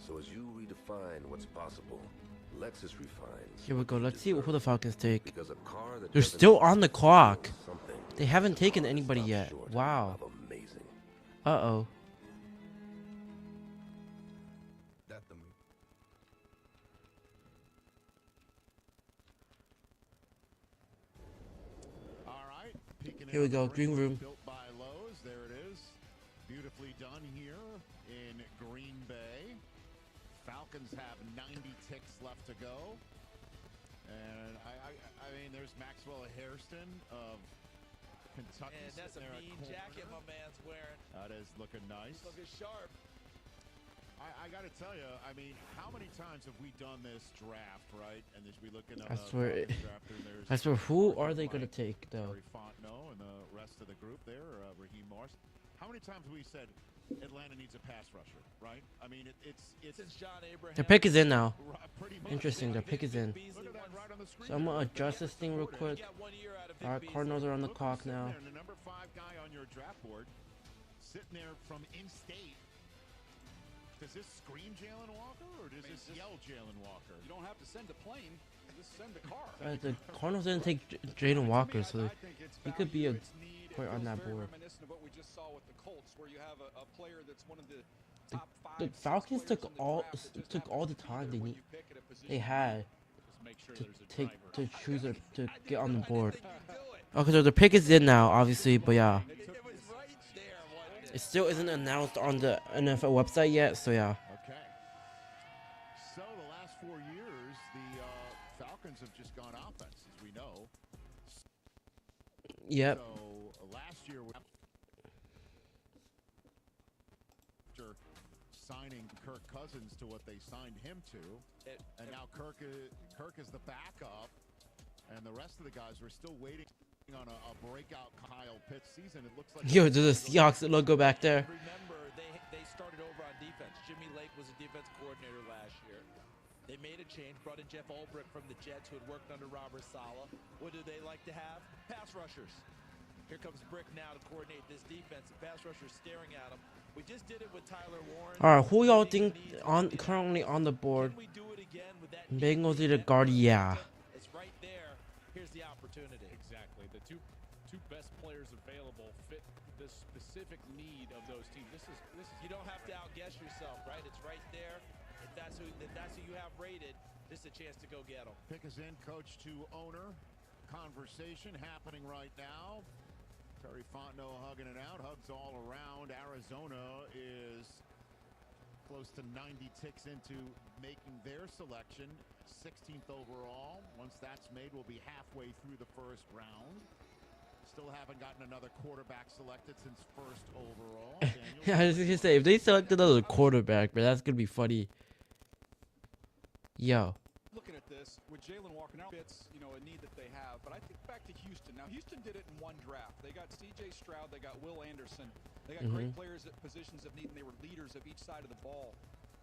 So as you redefine what's possible, Lexus refines. Here we go. Let's see who the Falcons take. Because a car that They're still on the clock. They haven't taken anybody yet. Wow. Uh-oh. Here we go, green room. Built by Lowe's. There it is. Beautifully done here in Green Bay. Falcons have 90 ticks left to go. And I mean, there's Maxwell Hairston of Kentucky. And that's a mean jacket my man's wearing. That is looking nice. He's looking sharp. I got to tell you, I mean, how many times have we done this draft, right? And as we look at I swear, who are they going to take, though? Terry Fontenot and the rest of the group there, Raheem Morris. How many times have we said Atlanta needs a pass rusher, right? I mean, it's since John Abraham. Their pick is in now. Interesting, their pick is in. So I'm going to adjust this thing real quick. Alright, Cardinals are on the clock now. The number 5 guy on your draft board, sitting there from in-state. Does this scream Jalen Walker, or does this yell Jalen Walker? You don't have to send a plane, just send a car. The Cardinals didn't take Jalen Walker, so he could be a point on that board. Reminiscent of what we just saw with the Colts, where you have a player that's one of the top 5. The Falcons took all the time they had to choose to get on the board. Okay, so the pick is in now, obviously, but yeah. It still isn't announced on the NFL website yet, so yeah. Okay. So the last 4 years, the Falcons have just gone offense, as we know. Yep. So last year, after signing Kirk Cousins to what they signed him to, and now Kirk is the backup, and the rest of the guys were still waiting on a breakout Kyle Pitts season. It looks like Yo, there's a Seahawks logo back there. Remember, they started over on defense. Jimmy Lake was a defense coordinator last year. They made a change, brought in Jeff Ulbrich from the Jets, who had worked under Robert Saleh. What do they like to have? Pass rushers. Here comes Brick now to coordinate this defense. The pass rushers staring at him. We just did it with Tyler Warren. All right, who y'all think currently on the board? Bengals either guard, yeah. It's right there. Here's the opportunity. Exactly. The two best players available fit the specific need of those teams. This is You don't have to outguess yourself, right? It's right there. If that's who you have rated, this is a chance to go get them. Pick is in, coach to owner. Conversation happening right now. Terry Fontenot hugging it out. Hugs all around. Arizona is close to 90 ticks into making their selection. 16th overall. Once that's made, we'll be halfway through the first round. Still haven't gotten another quarterback selected since first overall. Yeah, I was just gonna say, if they select another quarterback, man, that's gonna be funny. Yo. Looking at this, with Jalen Walker now, it's, a need that they have. But I think back to Houston. Now, Houston did it in one draft. They got C.J. Stroud. They got Will Anderson. They got great players at positions of need, and they were leaders of each side of the ball.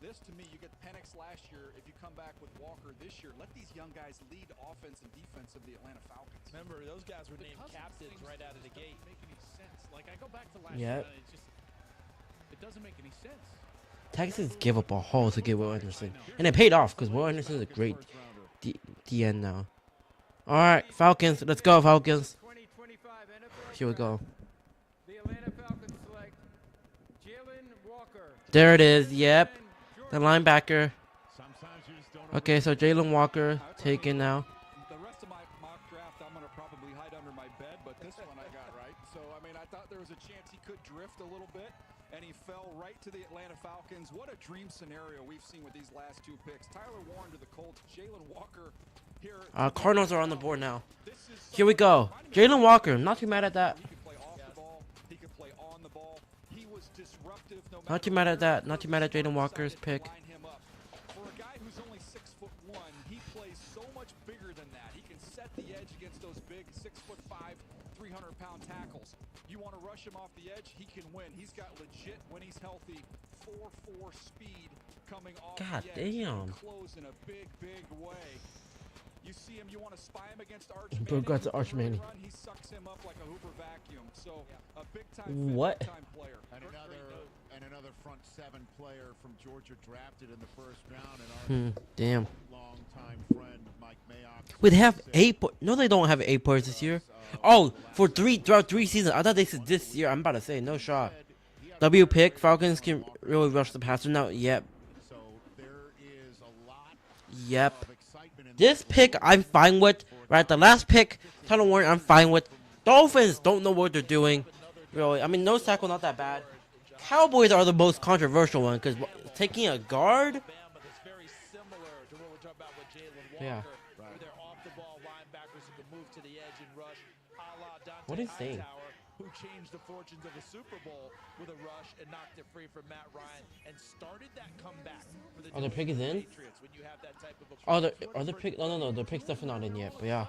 This, to me, you get Penix last year. If you come back with Walker this year, let these young guys lead offense and defense of the Atlanta Falcons. Remember, those guys were named captains right out of the gate. Doesn't make any sense. Like, I go back to last Yep. year, it doesn't make any sense. Texans give up a haul to get Will Anderson, and it paid off because Will Anderson is a great DN now. All right, Falcons, let's go, Falcons. Here we go. The Atlanta Falcons select Jalen Walker. There it is. Yep, the linebacker. Okay, so Jalen Walker taken now. The rest of my mock draft, I'm going to probably hide under my bed, but this one I got right. So, I thought there was a chance he could drift a little bit, and he fell right to the Atlanta Falcons. What a dream scenario we've seen with these last two picks. Tyler Warren to the Colts, Jalen Walker here. Cardinals are on the board now. Here we go. Jalen Walker, not too mad at that. He could play off the ball. He could play on the ball. He was disruptive. Not too mad at that. Not too mad at Jalen Walker's pick. For a guy who's only 6'1", he plays so much bigger than that. He can set the edge against those big 6'5", 300-pound tackles. You want to rush him off the edge, he can win. He's got legit, when he's healthy, 4.4 speed coming off God the edge. damn. Close in a big, big way. You see him, you want to spy him against Arch Manning. Bro, got to Arch Manning. He sucks him up like a Hoover vacuum. So a big-time What? big-time player. And another front seven player from Georgia drafted in the first round. And our Damn. longtime friend Mike Mayock. Wait, they have 8. No, they don't have 8 players this year. Oh, throughout 3 seasons. I thought they said this year. I'm about to say no shot. W pick. Falcons can really rush the passer now. Yep. So there is a lot. Yep. This pick I'm fine with. Right, the last pick, Tyler Warren, I'm fine with. Dolphins don't know what they're doing. Really, I mean, nose tackle not that bad. Cowboys are the most controversial one because taking a guard. Yeah. What is he saying? Who changed the fortunes of the Super Bowl with a rush and knocked it free from Matt Ryan and started that comeback for the Oh, the pick is in? Patriots when you have that type of a Oh, the pick. No, the pick's definitely not in yet. But yeah.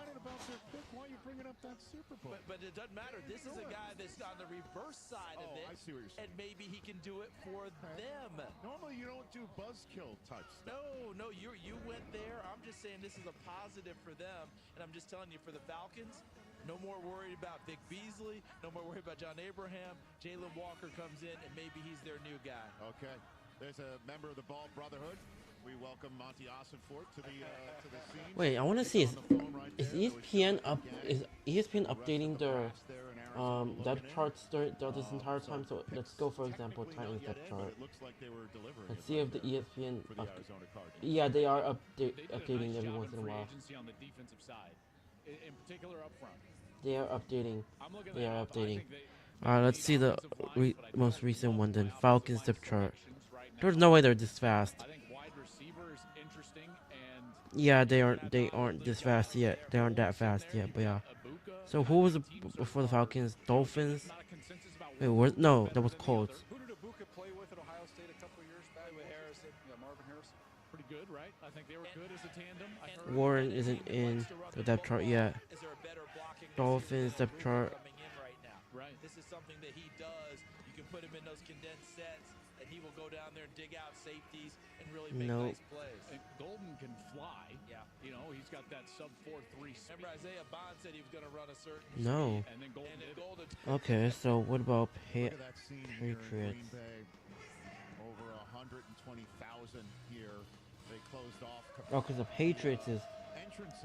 Why are you bringing up that Super Bowl? But it doesn't matter. This is a guy that's on the reverse side of it. I see what you're saying. And maybe he can do it for them. Normally you don't do buzzkill type stuff. No, you went there. I'm just saying this is a positive for them. And I'm just telling you, for the Falcons, no more worried about Vic Beasley. No more worried about John Abraham. Jalen Walker comes in, and maybe he's their new guy. Okay. There's a member of the Ball Brotherhood. We welcome Monty Ossenfort to the scene. Wait, I want to see is ESPN updating their depth charts throughout this entire time? So let's go, for example, Titans depth chart. Let's see if the ESPN. Yeah, they are updating every once in a while. On the defensive side, in particular up front. They are updating. They are updating. Alright, let's see the most recent one then. Falcons depth chart. There's no way they're this fast. Yeah, they aren't this fast yet. They aren't that fast yet, but yeah. So who was before the Falcons? Dolphins? Wait, what? No, that was Colts. Who did Ibuka play with at Ohio State a couple years back? With Harrison. Yeah, Marvin Harrison. Pretty good, right? I think they were good as a tandem. Warren isn't in the depth chart yet. Dolphins depth chart. Right. This is something that he does. You can put him in those condensed sets, and he will go down there and dig out safeties and really make nice plays. And Golden can fly. Yeah. You know, he's got that sub 4.3 speed. Remember, Isaiah Bond said he was going to run a certain No. speed, and then Golden Okay, so what about Look at that scene here in Green Patriots? Bay. Over 120,000 here. They closed off. Oh, because the Patriots'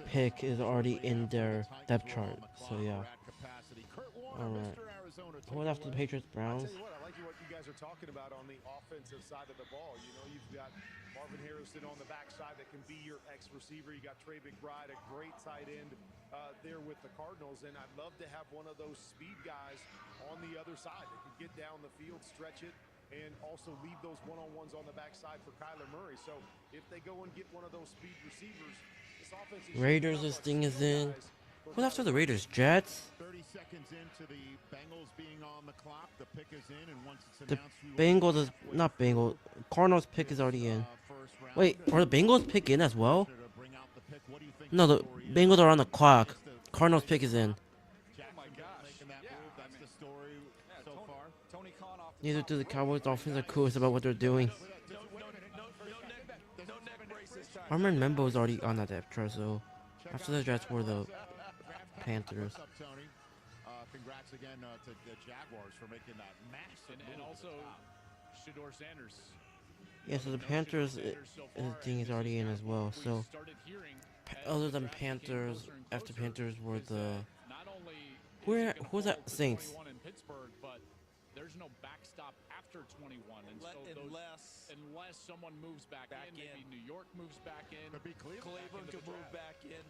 pick is already in their depth chart. So yeah. Alright. What after the Patriots? Browns? I like what you guys are talking about on the offensive side of the ball. You know, you've got Marvin Harrison on the backside that can be your X receiver. You got Trey McBride, a great tight end there with the Cardinals. And I'd love to have one of those speed guys on the other side that can get down the field, stretch it, and also leave those one-on-ones on the backside for Kyler Murray. So if they go and get one of those speed receivers, this offense is Raiders, this thing is in. Who's after the Raiders? Jets? 30 seconds into the Bengals being on the clock, the pick is in, and once it's The announced, Bengals is not Bengals. Cardinals pick is already in. Wait, are the Bengals pick in as well? No, the Bengals are on the clock. Cardinals pick is in. Neither do the Cowboys. Dolphins are cool about what they're doing. Armand Membo was already on that depth chart, so after the Jets were the Panthers. Congrats again to the Jaguars for making that massive and also Shedeur Sanders. Yeah, so the Panthers thing is already in as well. So other than Panthers, after Panthers were the who was that? Saints. In Pittsburgh, but there's no backstop after 21, and so unless someone moves back in, maybe New York moves back in. Could be Cleveland could move back in.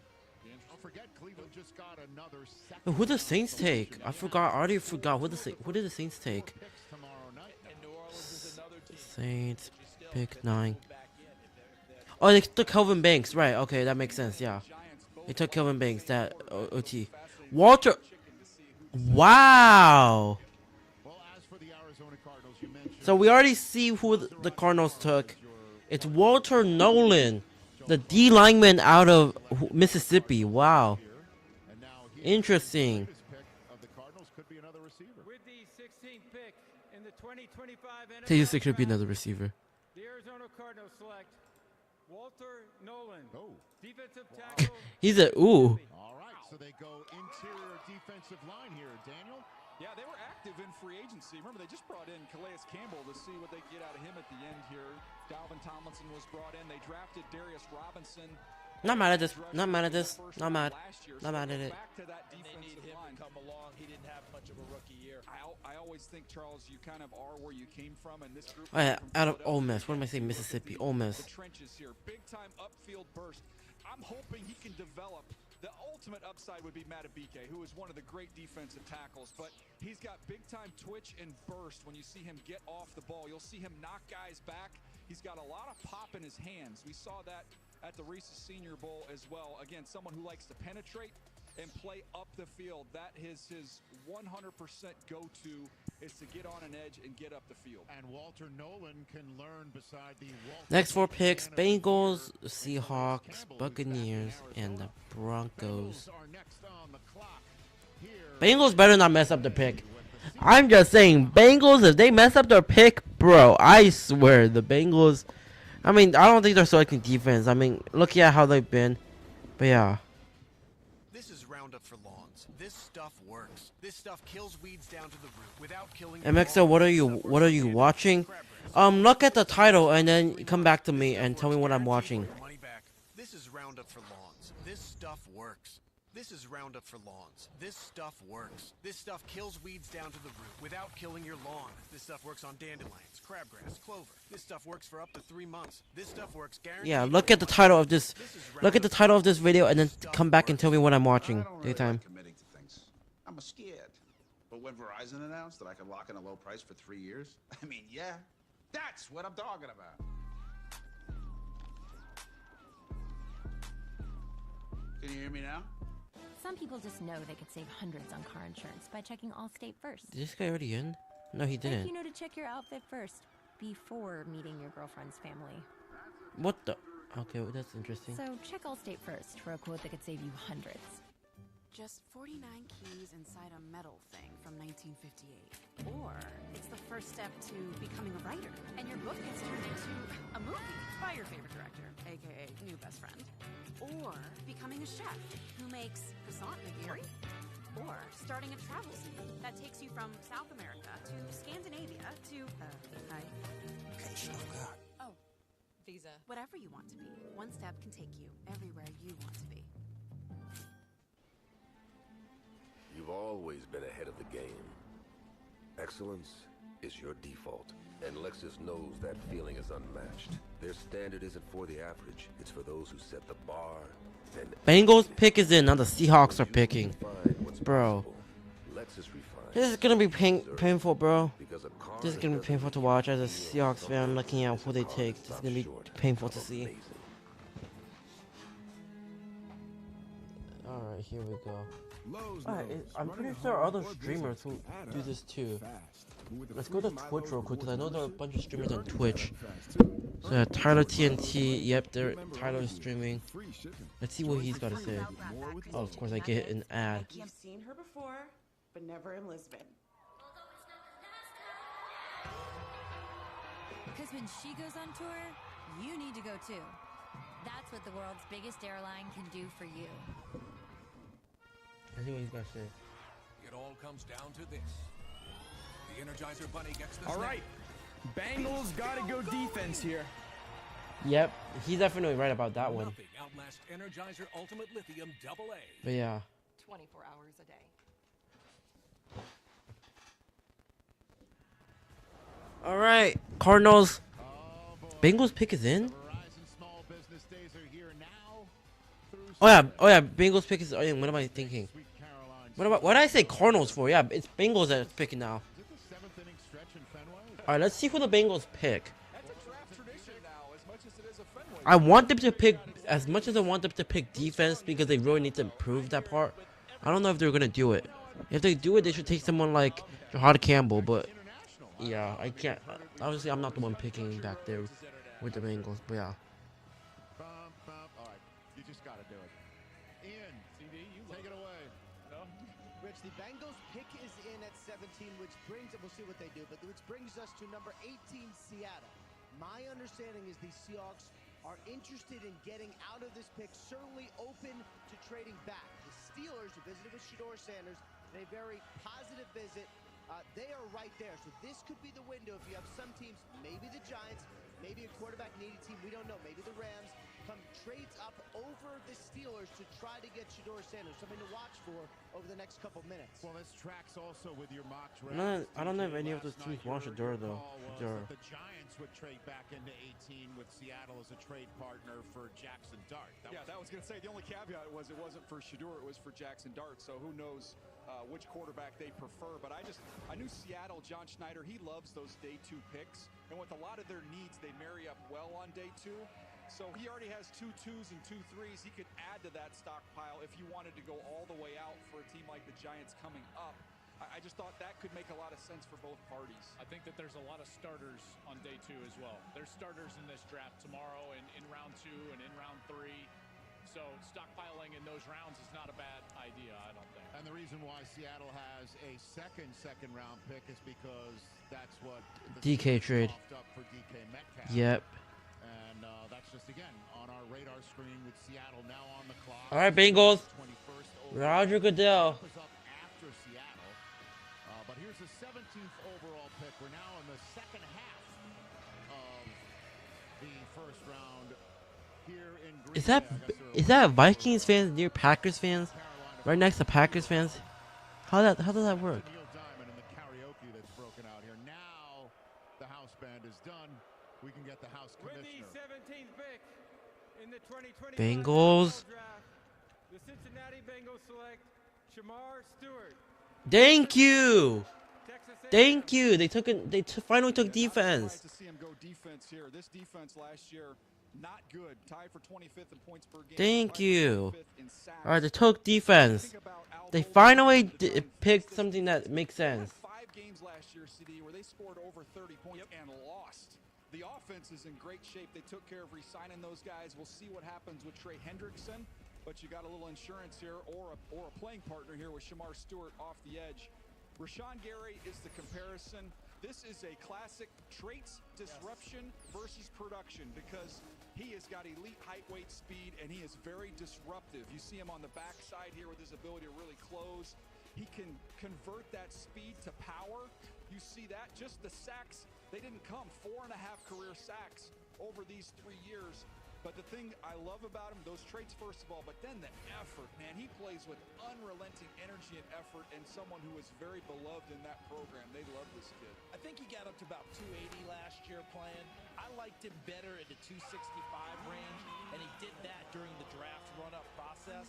Don't forget, Cleveland just got another second. Who did the Saints take? I forgot. I already forgot. Who did the Saints take? Saints pick 9. Oh, they took Kelvin Banks. Right. Okay, that makes sense. Yeah, they took Kelvin Banks. That OT. Walter. Wow. So we already see who the Cardinals took. It's Walter Nolan, the D lineman out of Mississippi. Wow. Interesting. With the 16th pick in the 2025 NFL Taylor could be another receiver. The Arizona Cardinals select Walter Nolan, defensive tackle. He's a ooh. All right, so they go interior defensive line here, Daniel. Yeah, they were active in free agency. Remember, they just brought in Calais Campbell to see what they get out of him at the end here. Dalvin Tomlinson was brought in. They drafted Darius Robinson. Not mad at this. Not mad at this. Not mad. Not mad at it. Back to that defensive line. Come along. He didn't have much of a rookie year. I always think, Charles, you kind of are where you came from, and this group. Oh, yeah, out of Ole Miss. What am I saying? Mississippi. Ole Miss. The trenches here, big time upfield burst. I'm hoping he can develop. The ultimate upside would be Matabike, who is one of the great defensive tackles, but he's got big-time twitch and burst when you see him get off the ball. You'll see him knock guys back. He's got a lot of pop in his hands. We saw that at the Reese's Senior Bowl as well. Again, someone who likes to penetrate and play up the field. That is his 100% go-to, is to get on an edge and get up the field. And Walter Nolan can learn beside the Next 4 picks: Bengals, Seahawks, Buccaneers, and the Broncos. Bengals better not mess up the pick. I'm just saying, Bengals, if they mess up their pick, bro, I swear, the Bengals, I mean, I don't think they're selecting defense. I mean, look at how they've been. But yeah. This is Roundup for lawns. This stuff works. This stuff kills weeds down to the root without killing. MXO, what are you watching? Look at the title and then come back to me and tell me what I'm watching. Money back. This is Roundup for lawns. This stuff works. This is Roundup for lawns. This stuff works. This stuff kills weeds down to the root without killing your lawn. This stuff works on dandelions, crabgrass, clover. This stuff works for up to 3 months. This stuff works guaranteed. Yeah, look at the title of this. Look at the title of this video and then come back and tell me what I'm watching. Daytime. I'm scared. But when Verizon announced that I could lock in a low price for 3 years, I mean, yeah, that's what I'm talking about. Can you hear me now? Some people just know they could save hundreds on car insurance by checking Allstate first. Did this guy already in? No, he If didn't. you know to check your outfit first before meeting your girlfriend's family. What the? Okay, well, that's interesting. So check Allstate first for a quote that could save you hundreds. Just 49 keys inside a metal thing from 1958. Or it's the first step to becoming a writer, and your book gets turned into a movie by your favorite director, aka new best friend. Or becoming a chef who makes croissant nigiri. Or starting a travel scene that takes you from South America to Scandinavia to hi. Oh, visa. Whatever you want to be, one step can take you everywhere you want to be. You've always been ahead of the game. Excellence is your default, and Lexus knows that feeling is unmatched. Their standard isn't for the average, it's for those who set the bar and Bengals pick is in, now the Seahawks are picking. Bro. This is gonna be painful, bro. This is gonna be painful to watch as a Seahawks fan looking at who they take. This is gonna be painful to see. Alright, here we go. Alright, I'm pretty sure there are other streamers who do this too. Let's go to Twitch real quick because I know there are a bunch of streamers on Twitch. So Tyler TNT, yep, Tyler's streaming. Let's see what he's got to say. Oh, of course I get an ad. I've seen her before, but never in Lisbon. Because when she goes on tour, you need to go too. That's what the world's biggest airline can do for you. I see what he's got to say. It all comes down to this. The Energizer Bunny gets the All right. Bengals gotta go defense here. Yep, he's definitely right about that one. Outlast Energizer Ultimate Lithium AA. But yeah. 24 hours a day. Alright, Cardinals. Bengals pick is in? Oh yeah, Bengals pick is in. What am I thinking? What did I say Cardinals for? Yeah, it's Bengals that's picking now. Alright, let's see who the Bengals pick. I want them to pick, as much as I want them to pick defense because they really need to improve that part. I don't know if they're going to do it. If they do it, they should take someone like Jahad Campbell, but yeah, I can't. Obviously, I'm not the one picking back there with the Bengals, but yeah. Alright, you just got to do it. Ian, CD, you take it away. No? Rich, the Bengals pick is in at 17, which brings, we'll see what they do, but which brings us to number 18, Seattle. My understanding is the Seahawks are interested in getting out of this pick, certainly open to trading back. The Steelers, who visited with Shedeur Sanders, in a very positive visit, they are right there. So this could be the window if you have some teams, maybe the Giants, maybe a quarterback-needy team, we don't know, maybe the Rams, come trades up over the Steelers to try to get Shedeur Sanders, something to watch for over the next couple minutes. Well, this tracks also with your mock draft. I don't know if any of those teams want Shedeur though. The Giants would trade back into 18 with Seattle as a trade partner for Jackson Dart. That was going to say the only caveat was it wasn't for Shedeur, it was for Jackson Dart. So who knows which quarterback they prefer. But I knew Seattle, John Schneider, he loves those day 2 picks. And with a lot of their needs, they marry up well on day 2. So he already has 2 2s and 2 3s. He could add to that stockpile if he wanted to go all the way out for a team like the Giants coming up. I just thought that could make a lot of sense for both parties. I think that there's a lot of starters on day 2 as well. There's starters in this draft tomorrow and in round 2 and in round 3. So stockpiling in those rounds is not a bad idea, I don't think. And the reason why Seattle has a second round pick is because that's what the DK trade. Up for DK Metcalf. Yep. And that's just, again, on our radar screen with Seattle now on the clock. All right, Bengals. Roger Goodell. After Seattle. But here's the 17th overall pick. We're now in the second half of the first round here in Green Is that Vikings fans near Packers fans? Right next to Packers fans? How does that work? Karaoke that's broken out here. Now the house band is done. We can get the house commissioner. With the 17th pick in the 2020 Bengals. draft, the Cincinnati Bengals select Shamar Stewart, Thank you. Thank you. They took it. They finally took defense. To see him go defense here. This defense last year, not good. Tied for 25th in points per game. Thank you. All right, they took defense. They finally picked something that makes sense. 5 games last year, CD, where they scored over 30 points and lost. The offense is in great shape. They took care of re-signing those guys. We'll see what happens with Trey Hendrickson, but you got a little insurance here or a playing partner here with Shamar Stewart off the edge. Rashawn Gary is the comparison. This is a classic traits, disruption versus production because he has got elite height, weight, speed, and he is very disruptive. You see him on the backside here with his ability to really close. He can convert that speed to power. You see that. Just the sacks, they didn't come. 4.5 career sacks over these 3 years. But the thing I love about him, those traits first of all, but then the effort, man. He plays with unrelenting energy and effort and someone who is very beloved in that program. They love this kid. I think he got up to about 280 last year playing. I liked him better in the 265 range, and he did that during the draft run-up process.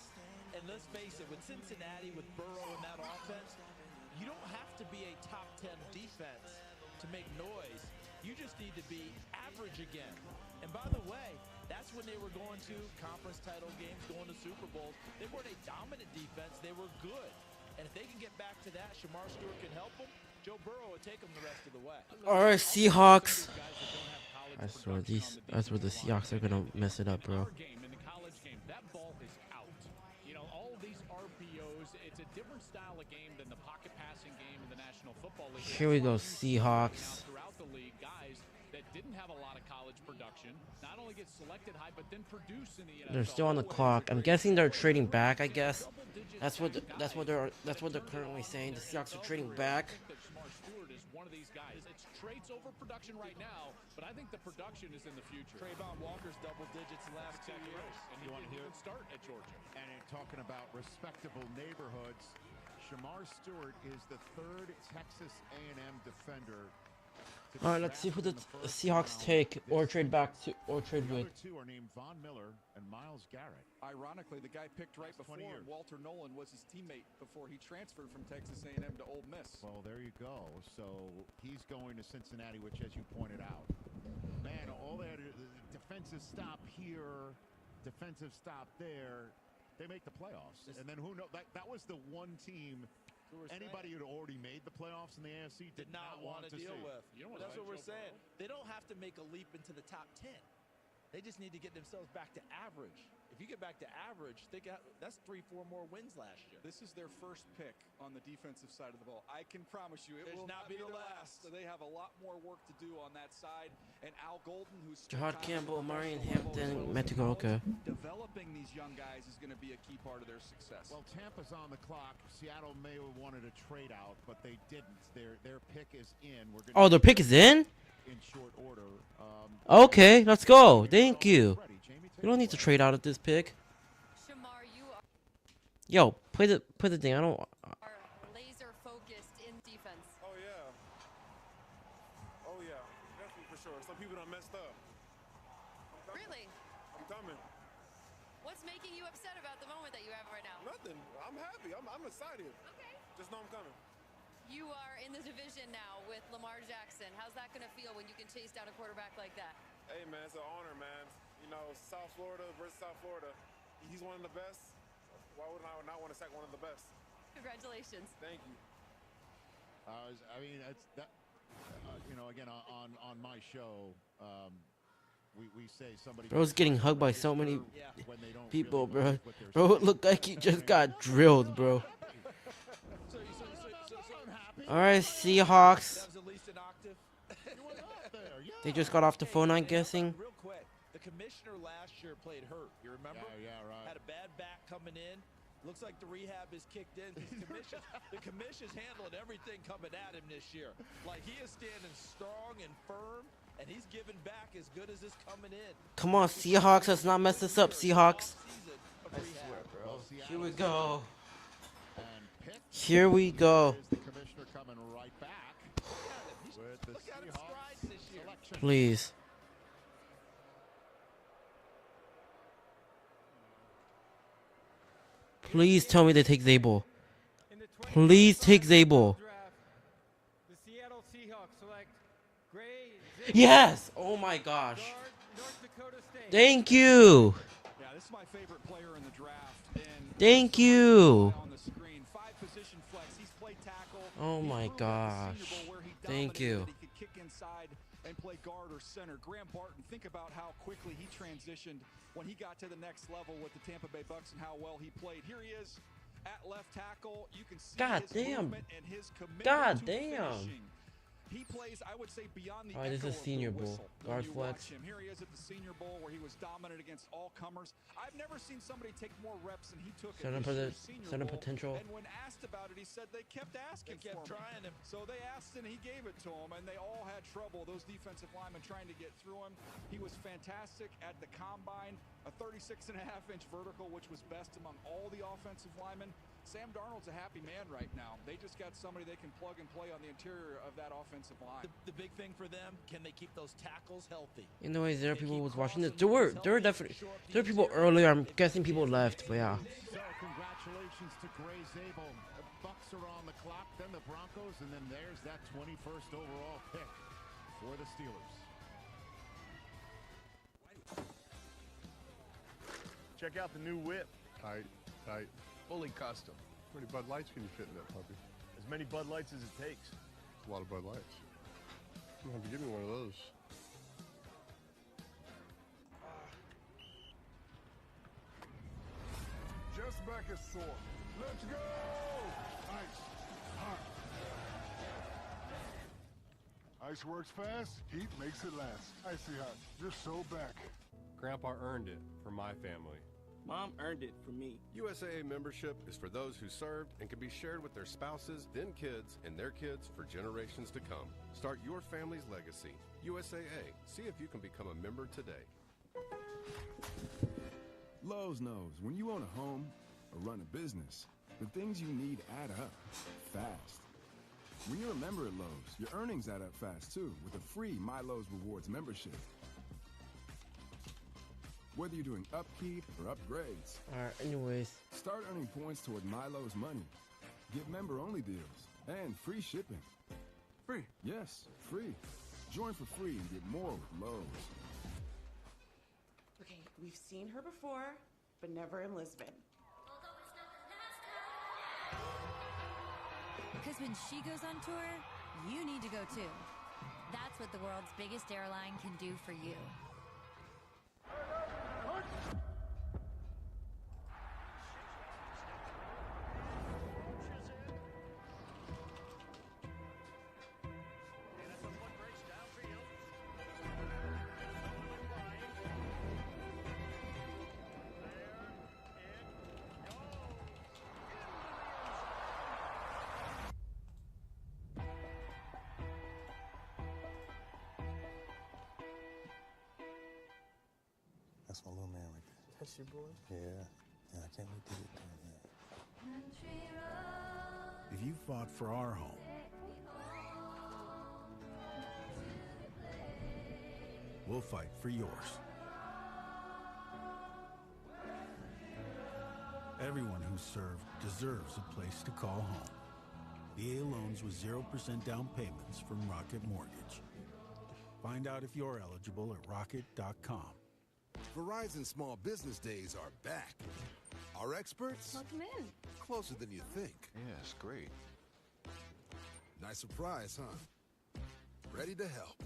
And let's face it, with Cincinnati, with Burrow in that offense, you don't have to be a top 10 defense to make noise. You just need to be average again. And by the way, that's when they were going to conference title games, going to Super Bowls. They weren't a dominant defense. They were good. And if they can get back to that, Shamar Stewart can help them. Joe Burrow will take them the rest of the way. All right, Seahawks. I swear the Seahawks are gonna mess it up, bro. In the college game, that ball is out. You know, all of these RPOs, it's a different style of game than the pocket passing game in the National Football League. Here we go, Seahawks. Throughout the league, guys that didn't have a lot of college production, not only get selected high, but then produce in the NFL. They're still on the clock. I'm guessing they're trading back. I guess that's what they're currently saying. The Seahawks are trading back. Shamar Stewart is one of these guys. It's traits over production right now, but I think the production is in the future. Trayvon Walker's double digits the last 2 years. And he didn't even start at Georgia. And in talking about respectable neighborhoods, Shamar Stewart is the 3rd Texas A&M defender. All right, let's see who the Seahawks take or trade back to or trade with. The other 2 are named Von Miller and Myles Garrett. Ironically, the guy picked right before him, Walter Nolan, was his teammate before he transferred from Texas A&M to Ole Miss. Well, there you go. So he's going to Cincinnati, which, as you pointed out, man, all that defensive stop here, defensive stop there, they make the playoffs. And then who knows? That was the one team. Anybody who'd already made the playoffs in the AFC did not want to deal with. That's what we're saying. They don't have to make a leap into the top 10. They just need to get themselves back to average. If you get back to average, that's 3-4 more wins last year. This is their first pick on the defensive side of the ball. I can promise you it will not be the last. So they have a lot more work to do on that side. And Al Golden, who's Jahad Campbell, Marion Hampton, Metagoka. Developing these young guys is going to be a key part of their success. Well, Tampa's on the clock. Seattle may have wanted to trade out, but they didn't. Their pick is in. Oh, their pick is in? In short order. Okay, let's go. Thank you. You don't need to trade out of this pick. Yo, play the thing. I don't. Laser focused in defense. Oh yeah, definitely for sure. Some people done messed up. Really? I'm coming. What's making you upset about the moment that you have right now? Nothing. I'm happy. I'm excited. Okay. Just know I'm coming. You are in the division now with Lamar Jackson. How's that going to feel when you can chase down a quarterback like that? Hey, man, it's an honor, man. You know, South Florida versus South Florida. He's one of the best. Why would I not want to sack one of the best? Congratulations. Thank you. I mean, it's that. You know, again, on my show, we say somebody. Bro's getting hugged by so many people, bro. Bro, it looked like he just got drilled, bro. All right, Seahawks. They just got off the phone, I'm guessing. Real quick, the commissioner last year played hurt. You remember? Yeah, right. Had a bad back coming in. Looks like the rehab is kicked in. The commission's handling everything coming at him this year. Like, he is standing strong and firm, and he's giving back as good as is coming in. Come on, Seahawks. Let's not mess this up, Seahawks. I swear, bro. Here we go. Here we go. The commissioner coming right back with the Seahawks selection. Please. Please tell me they take Zabel. Please take Zabel. The Seattle Seahawks select Gray. Yes! Oh my gosh. North Dakota State. Thank you. Yeah, this is my favorite player in the draft. And Thank you. on the screen, 5-position flex. He's played tackle. Oh my gosh. Thank you. He could kick inside and play guard or center. Graham Barton, think about how quickly he transitioned when he got to the next level with the Tampa Bay Bucks and how well he played. Here he is at left tackle. You can see his movement and his commitment to finishing. He plays, I would say, beyond the this echo is of Senior the Bowl. whistle Guard when you flex. watch him. Here he is at the Senior Bowl where he was dominant against all comers. I've never seen somebody take more reps than he took at this Senior Bowl. Potential. And when asked about it, he said they kept asking They kept for trying him. So they asked and he gave it to him, and they all had trouble, those defensive linemen trying to get through him. He was fantastic at the combine, a 36.5-inch vertical, which was best among all the offensive linemen. Sam Darnold's a happy man right now. They just got somebody they can plug and play on the interior of that offensive line. The big thing for them, can they keep those tackles healthy? Anyways, there are people who was watching this. There were definitely there were people earlier. I'm guessing people left, but yeah. So congratulations to Gray Zabel. The Bucks are on the clock, then the Broncos, and then there's that 21st overall pick for the Steelers. Check out the new whip. Tight, tight. Fully custom. How many Bud Lights can you fit in that puppy? As many Bud Lights as it takes. That's a lot of Bud Lights. You have to give me one of those. Just back is sore. Let's go! Ice. Hot. Ice works fast, heat makes it last. Icy hot. Just so back. Grandpa earned it for my family. Mom earned it for me. USAA membership is for those who served and can be shared with their spouses, then kids, and their kids for generations to come. Start your family's legacy. USAA. See if you can become a member today. Lowe's knows when you own a home or run a business, the things you need add up fast. When you're a member at Lowe's, your earnings add up fast too with a free My Lowe's Rewards membership. Whether you're doing upkeep or upgrades. Alright, anyways. Start earning points toward Milo's money. Get member-only deals and free shipping. Free? Yes, free. Join for free and get more with Lowe's. Okay, we've seen her before, but never in Lisbon. Because when she goes on tour, you need to go too. That's what the world's biggest airline can do for you. That's my little man right there. That's your boy? Yeah. I can't wait to get to him, man. If you fought for our home, we'll fight for yours. Everyone who served deserves a place to call home. VA loans with 0% down payments from Rocket Mortgage. Find out if you're eligible at rocket.com. Verizon Small Business Days are back. Our experts? Welcome in. Closer than you think. Yes, great. Nice surprise, huh? Ready to help.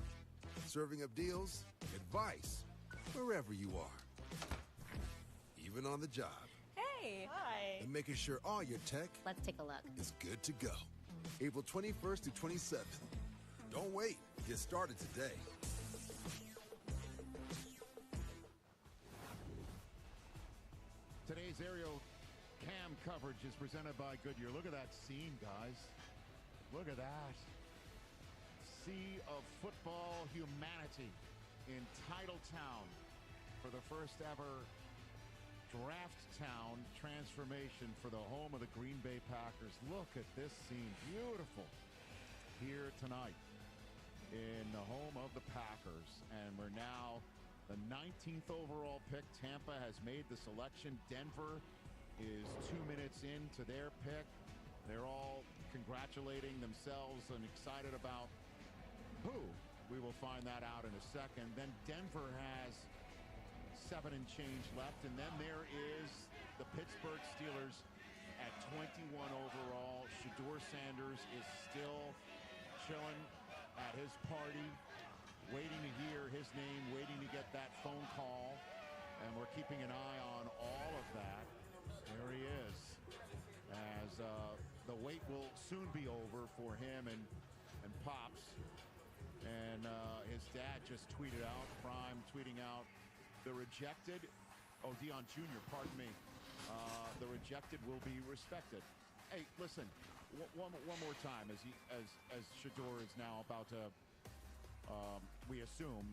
Serving up deals, advice, wherever you are. Even on the job. Hey. Hi. And making sure all your tech Let's take a look. is good to go. April 21st to 27th. Don't wait. Get started today. Today's aerial cam coverage is presented by Goodyear. Look at that scene, guys. Look at that. Sea of football humanity in Titletown for the first ever draft town transformation for the home of the Green Bay Packers. Look at this scene. Beautiful. Here tonight in the home of the Packers. And we're now the 19th overall pick. Tampa has made the selection. Denver is 2 minutes into their pick. They're all congratulating themselves and excited about who. We will find that out in a second. Then Denver has 7 and change left, and then there is the Pittsburgh Steelers at 21 overall. Shedeur Sanders is still chilling at his party, waiting to hear his name, waiting to get that phone call, and we're keeping an eye on all of that. There he is, as the wait will soon be over for him and Pops. And his dad just tweeted out, Prime tweeting out, the rejected, Dion Jr., pardon me, the rejected will be respected. Hey, listen, one more time, as Shedeur is now about to, we assume,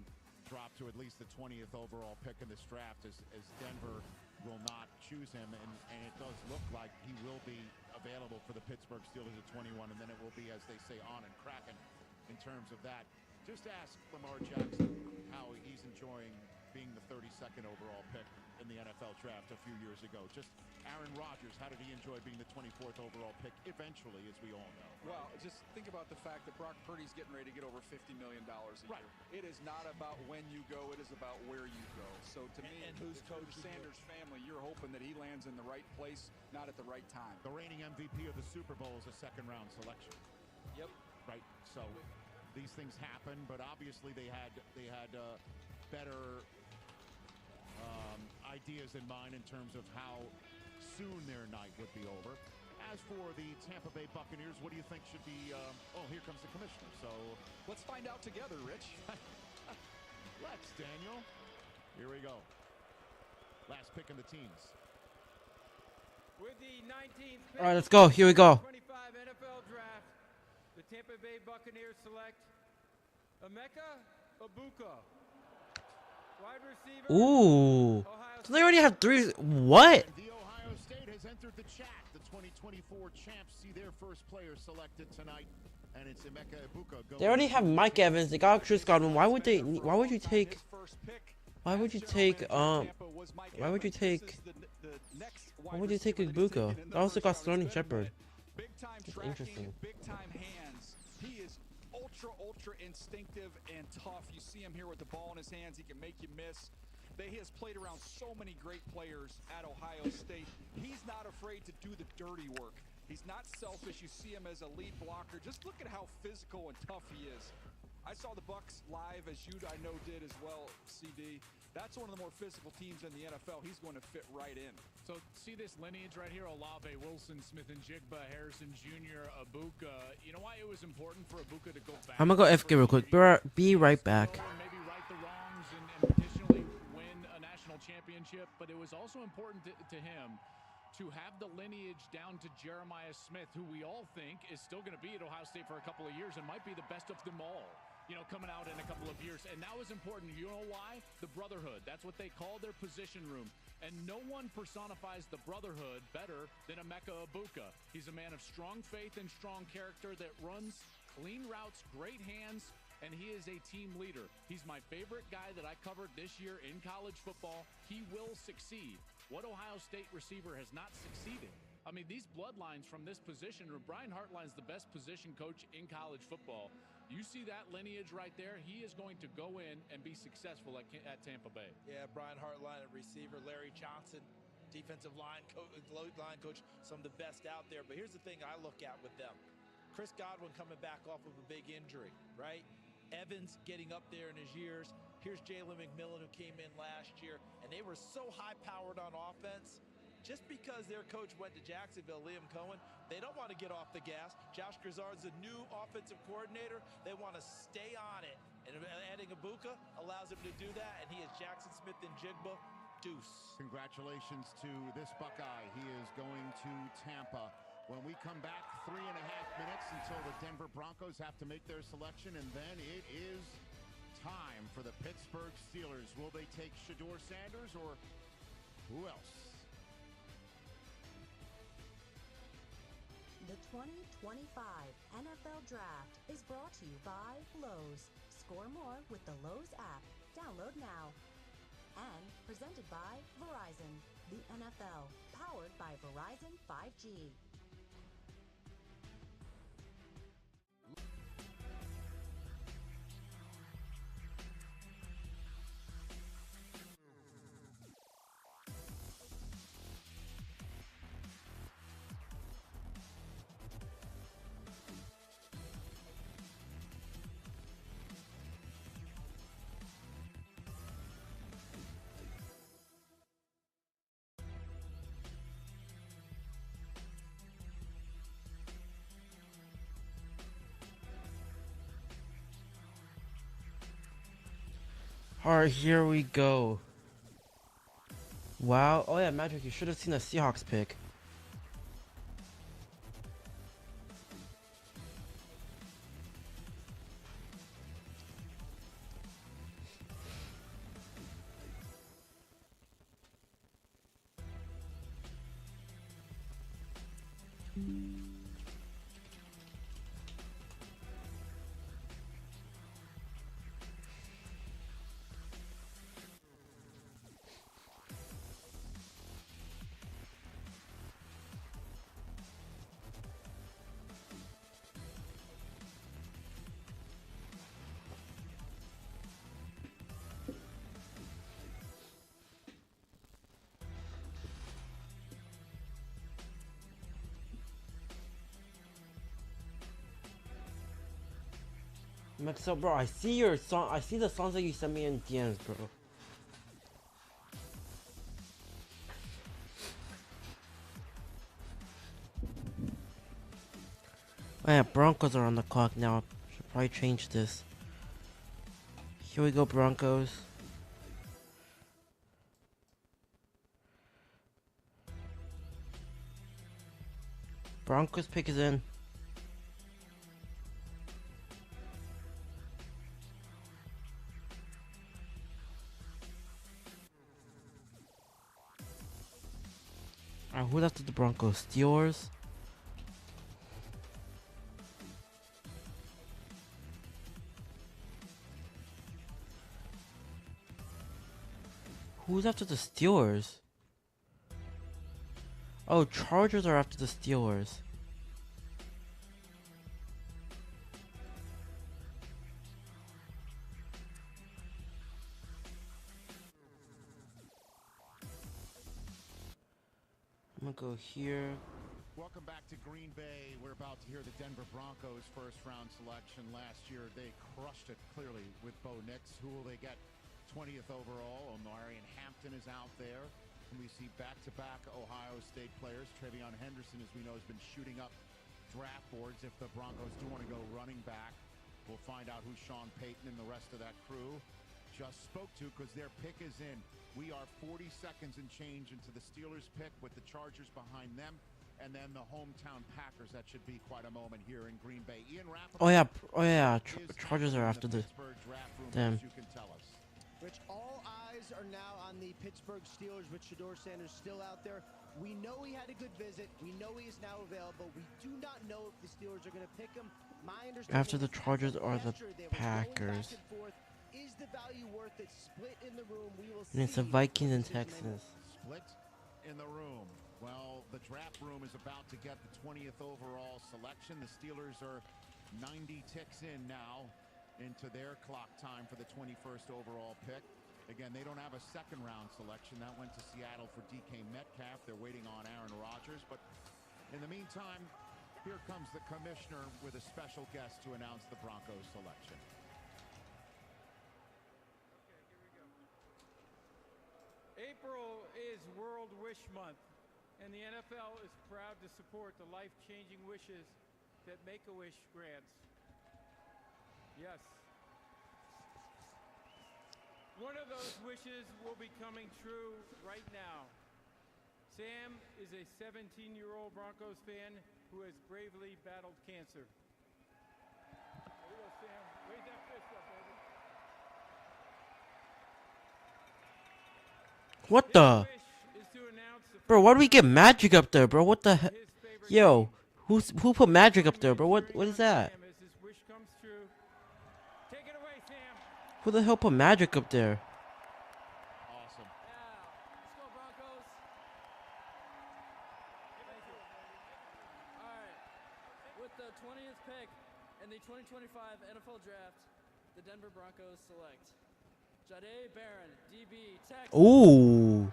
drop to at least the 20th overall pick in this draft, as Denver will not choose him, and it does look like he will be available for the Pittsburgh Steelers at 21, and then it will be, as they say, on and cracking in terms of that. Just ask Lamar Jackson how he's enjoying being the 32nd overall pick in the NFL draft a few years ago. Just Aaron Rodgers, how did he enjoy being the 24th overall pick eventually, as we all know? Well, just think about the fact that Brock Purdy's getting ready to get over $50 million a year. It is not about when you go, it is about where you go. So to me, and who's coaching the Sanders family, you're hoping that he lands in the right place, not at the right time. The reigning MVP of the Super Bowl is a second-round selection. Yep. Right, so these things happen, but obviously they had better ideas in mind in terms of how soon their night would be over. As for the Tampa Bay Buccaneers, what do you think should be, here comes the commissioner, so let's find out together, Rich. Let's, Daniel. Here we go. Last pick in the teams. With the 19th pick, All right, let's go. Here we go. 25 NFL draft, the Tampa Bay Buccaneers select Emeka Egbuka, wide receiver. Ooh. So they already have 3. What? The Ohio State has entered the chat. The 2024 champs see their first player selected tonight, and it's Emeka Egbuka. They already have Mike Evans. They got Chris Godwin. Why would they? Why would you take? Why would you take? Why would you take? Why would you take Egbuka? They also got Sterling Shepard. That's interesting. Big time hands. He is ultra instinctive and tough. You see him here with the ball in his hands. He can make you miss. He has played around so many great players at Ohio State. He's not afraid to do the dirty work. He's not selfish. You see him as a lead blocker. Just look at how physical and tough he is. I saw the Bucs live, as you I know did as well, CD. That's one of the more physical teams in the NFL. He's going to fit right in. So see this lineage right here: Olave, Wilson, Smith-Njigba, Harrison Jr., Egbuka. You know why it was important for Egbuka to go back? I'm gonna go FK real quick. Be right back. Maybe right the wrongs and potentially win a national championship, but it was also important to him to have the lineage down to Jeremiah Smith, who we all think is still going to be at Ohio State for a couple of years and might be the best of them all, coming out in a couple of years. And that was important. You know why? The brotherhood. That's what they call their position room. And no one personifies the brotherhood better than Emeka Egbuka. He's a man of strong faith and strong character that runs clean routes, great hands, and he is a team leader. He's my favorite guy that I covered this year in college football. He will succeed. What Ohio State receiver has not succeeded? I mean, these bloodlines from this position, Brian Hartline's the best position coach in college football. You see that lineage right there? He is going to go in and be successful at Tampa Bay. Yeah, Brian Hartline at receiver, Larry Johnson, defensive line coach, some of the best out there. But here's the thing I look at with them. Chris Godwin coming back off of a big injury, right? Evans getting up there in his years. Here's Jalen McMillan, who came in last year, and they were so high-powered on offense. Just because their coach went to Jacksonville, Liam Cohen, they don't want to get off the gas. Josh Grizzard's a new offensive coordinator. They want to stay on it. And adding Egbuka allows him to do that, and he is Jackson Smith-Njigba. Deuce. Congratulations to this Buckeye. He is going to Tampa. When we come back, 3.5 minutes until the Denver Broncos have to make their selection, and then it is time for the Pittsburgh Steelers. Will they take Shedeur Sanders or who else? The 2025 NFL Draft is brought to you by Lowe's. Score more with the Lowe's app. Download now. And presented by Verizon. The NFL, powered by Verizon 5G. Alright, here we go. Wow. Oh yeah, Magic, you should have seen the Seahawks pick. So bro, I see your song. I see the songs that you sent me in DMs, bro. Oh yeah, Broncos are on the clock now. Should probably change this. Here we go, Broncos. Broncos pick is in. Alright, who's after the Broncos? Steelers? Who's after the Steelers? Oh, Chargers are after the Steelers. I'm gonna go here. Welcome back to Green Bay. We're about to hear the Denver Broncos first round selection. Last year they crushed it clearly with Bo Nix. Who will they get 20th overall? Omarion Hampton is out there. And we see back-to-back Ohio State players. Travion Henderson, as we know, has been shooting up draft boards. If the Broncos do want to go running back, we'll find out who Sean Payton and the rest of that crew just spoke to, because their pick is in. We are 40 seconds and change into the Steelers pick with the Chargers behind them, and then the hometown Packers. That should be quite a moment here in Green Bay. Ian Rappaport. Oh yeah, Chargers are after them. You can tell us. Rich, all eyes are now on the Pittsburgh Steelers with Shedeur Sanders still out there. We know he had a good visit. We know he is now available. We do not know if the Steelers are going to pick him. My understanding after the Chargers are the Packers. Is the value worth it? Split in the room. We will and it's the Vikings and Texans. Split in the room. Well, the draft room is about to get the 20th overall selection. The Steelers are 90 ticks in now into their clock time for the 21st overall pick. Again, they don't have a second round selection. That went to Seattle for DK Metcalf. They're waiting on Aaron Rodgers. But in the meantime, here comes the commissioner with a special guest to announce the Broncos selection. April is World Wish Month, and the NFL is proud to support the life-changing wishes that Make-A-Wish grants. Yes. One of those wishes will be coming true right now. Sam is a 17-year-old Broncos fan who has bravely battled cancer. There you go, Sam. Raise that fist up, baby. What the? Bro, why do we get Magic up there, bro? What the heck? Yo, who put Magic up there, bro? What is that? Who the hell put Magic up there? Awesome. Let's go, Broncos. Thank you. All right. With the 20th pick in the 2025 NFL Draft, the Denver Broncos select Jahdae Barron, DB, Texas. Ooh.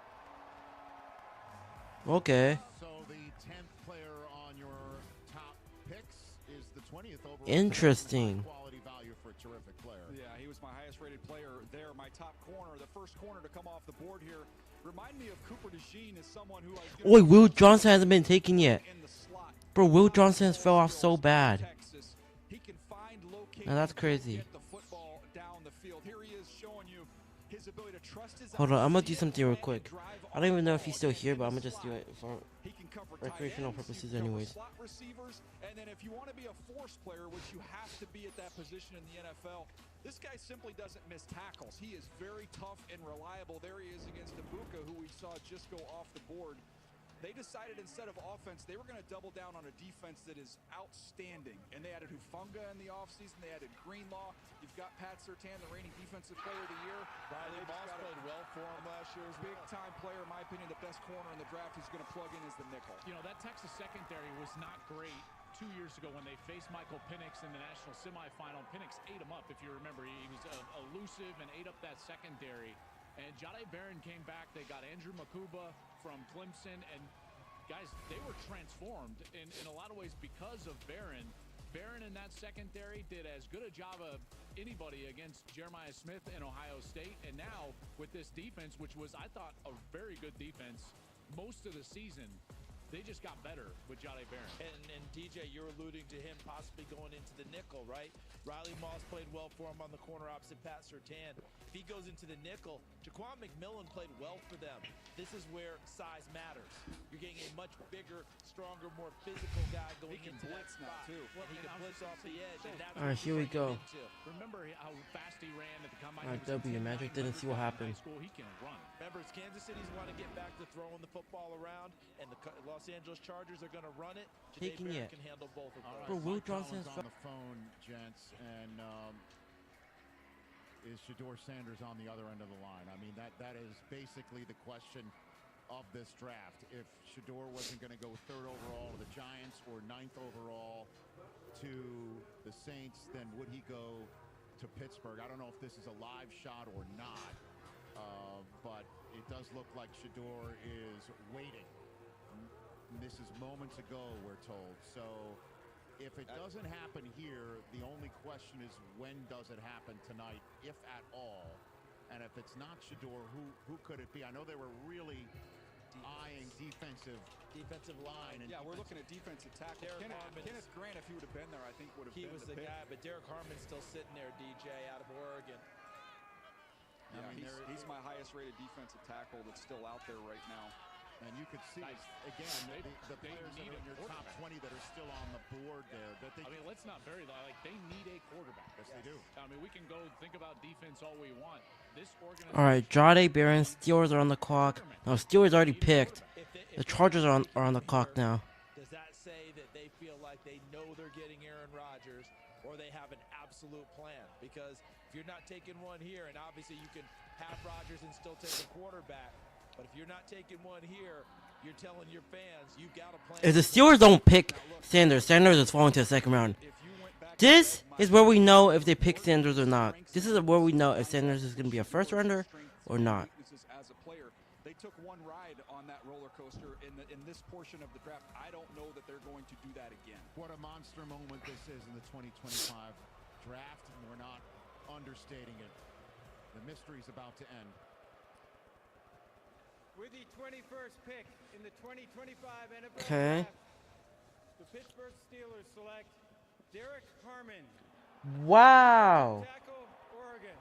Okay. So the 10th player on your top picks is the 20th overall. Interesting. Quality value for a terrific player. Yeah, he was my highest rated player there. My top corner, the first corner to come off the board here. Remind me of Cooper DeJean as someone who Oi, Will Johnson hasn't been taken yet. Bro, Will Johnson has fell off so bad. He can find Now that's crazy. get the football down the field. Here he is showing you his ability to trust his Hold on, I'm gonna eyes, do something real quick. I don't even know if he's still here, but I'm gonna just do it for recreational purposes anyways. Slot receivers, and then if you want to be a force player, which you have to be at that position in the NFL, this guy simply doesn't miss tackles. He is very tough and reliable. There he is against Ibuka, who we saw just go off the board. They decided instead of offense, they were going to double down on a defense that is outstanding. And they added Hufanga in the offseason. They added Greenlaw. You've got Pat Surtain, the reigning defensive player of the year. Riley Moss played well for him last year. Big-time player, in my opinion, the best corner in the draft who's going to plug in as the nickel. You know, that Texas secondary was not great 2 years ago when they faced Michael Penix in the national semifinal. Penix ate him up, if you remember. He was elusive and ate up that secondary. And Jahdae Barron came back. They got Andrew Makuba from Clemson. And, guys, they were transformed in a lot of ways because of Barron. Barron in that secondary did as good a job of anybody against Jeremiah Smith in Ohio State. And now with this defense, which was, I thought, a very good defense most of the season, they just got better with Jahdae Barron. And DJ, you're alluding to him possibly going into the nickel, right? Riley Moss played well for him on the corner opposite Pat Surtain. If he goes into the nickel, Jaquan McMillan played well for them. This is where size matters. You're getting a much bigger, stronger, more physical guy going into that spot. Too. Well, he can blitz off the edge. And that's All right, here we go. Remember how fast he ran at the combine? All right, W. Magic didn't see what happened. He can run. Remember, it's Kansas City's want to get back to throwing the football around, and the Los Angeles Chargers are going to run it. Taking Jahdae it. Barron can handle both of them. Bro, Will Johnson's on the phone, gents, and is Shedeur Sanders on the other end of the line? I mean, that is basically the question of this draft. If Shedeur wasn't going to go 3rd overall to the Giants or 9th overall to the Saints, then would he go to Pittsburgh? I don't know if this is a live shot or not, but it does look like Shedeur is waiting. And this is moments ago, we're told. So if it doesn't happen here, the only question is when does it happen tonight, if at all? And if it's not Shedeur, who could it be? I know they were really eyeing defensive line. And yeah, we're looking at defensive tackle. Kenneth Grant, if he would have been there, I think would have been the guy. But Derek Harmon's still sitting there, DJ, out of Oregon. Yeah, I mean, he's my highest-rated defensive tackle that's still out there right now. And you could see, again, the players that are in your top 20 that are still on the board there. I mean, let's not bury that. Like, they need a quarterback. Yes, they do. I mean, we can go think about defense all we want. This organization... All right, Jahdae Barron, Steelers are on the clock. No, Steelers already picked. The Chargers are on the clock now. Does that say that they feel like they know they're getting Aaron Rodgers, or they have an absolute plan? Because if you're not taking one here, and obviously you can have Rodgers and still take a quarterback, but if you're not taking one here, you're telling your fans you've got a plan. If the Steelers don't pick Sanders is falling to the 2nd round. This is where we know if they pick Sanders or not. This is where we know if Sanders is going to be a 1st rounder or not. As a player, they took one ride on that roller coaster in this portion of the draft. I don't know that they're going to do that again. What a monster moment this is in the 2025 draft, and we're not understating it. The mystery's about to end. With the 21st pick in the 2025 NFL Okay. Draft, the Pittsburgh Steelers select Derek Harmon. Wow. Tackle, Oregon.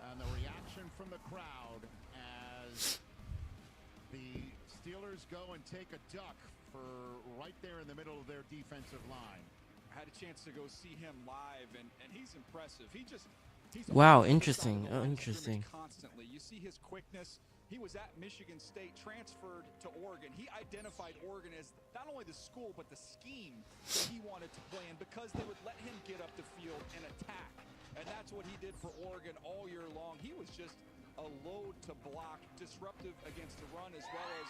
And the reaction from the crowd as the Steelers go and take a duck for right there in the middle of their defensive line. I had a chance to go see him live, and he's impressive. He's Wow, interesting. Interesting. Constantly, you see his quickness. He was at Michigan State, transferred to Oregon. He identified Oregon as not only the school, but the scheme that he wanted to play in, because they would let him get up the field and attack. And that's what he did for Oregon all year long. He was just a load to block, disruptive against the run as well as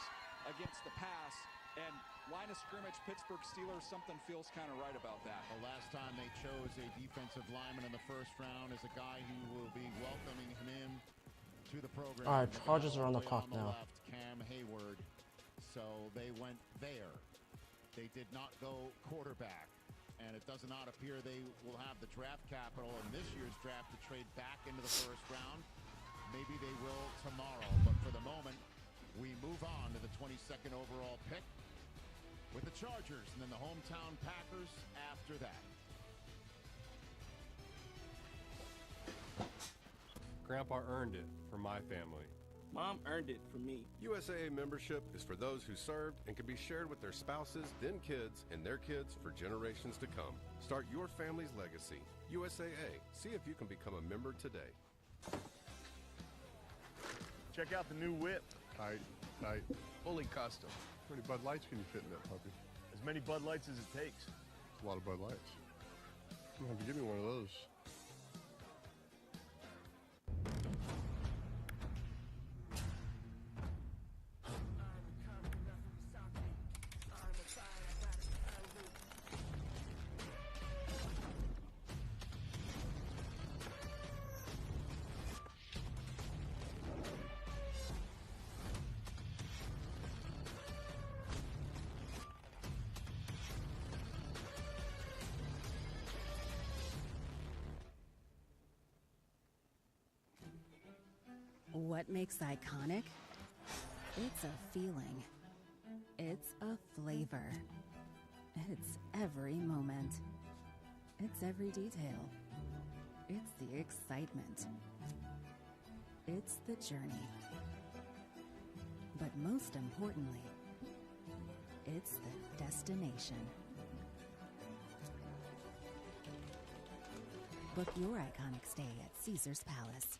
against the pass. And line of scrimmage, Pittsburgh Steelers, something feels kind of right about that. The last time they chose a defensive lineman in the 1st round is a guy who will be welcoming him in to the program. All right, Chargers are on the clock now. Left, Cam Hayward. So they went there. They did not go quarterback. And it does not appear they will have the draft capital in this year's draft to trade back into the 1st round. Maybe they will tomorrow. But for the moment, we move on to the 22nd overall pick with the Chargers and then the hometown Packers after that. Grandpa earned it for my family. Mom earned it for me. USAA membership is for those who served and can be shared with their spouses, then kids, and their kids for generations to come. Start your family's legacy. USAA. See if you can become a member today. Check out the new whip. Tight, tight. Fully custom. How many Bud Lights can you fit in that puppy? As many Bud Lights as it takes. That's a lot of Bud Lights. I'm gonna have to give me one of those. What makes iconic? It's a feeling. It's a flavor. It's every moment. It's every detail. It's the excitement. It's the journey. But most importantly, it's the destination. Book your iconic stay at Caesar's Palace.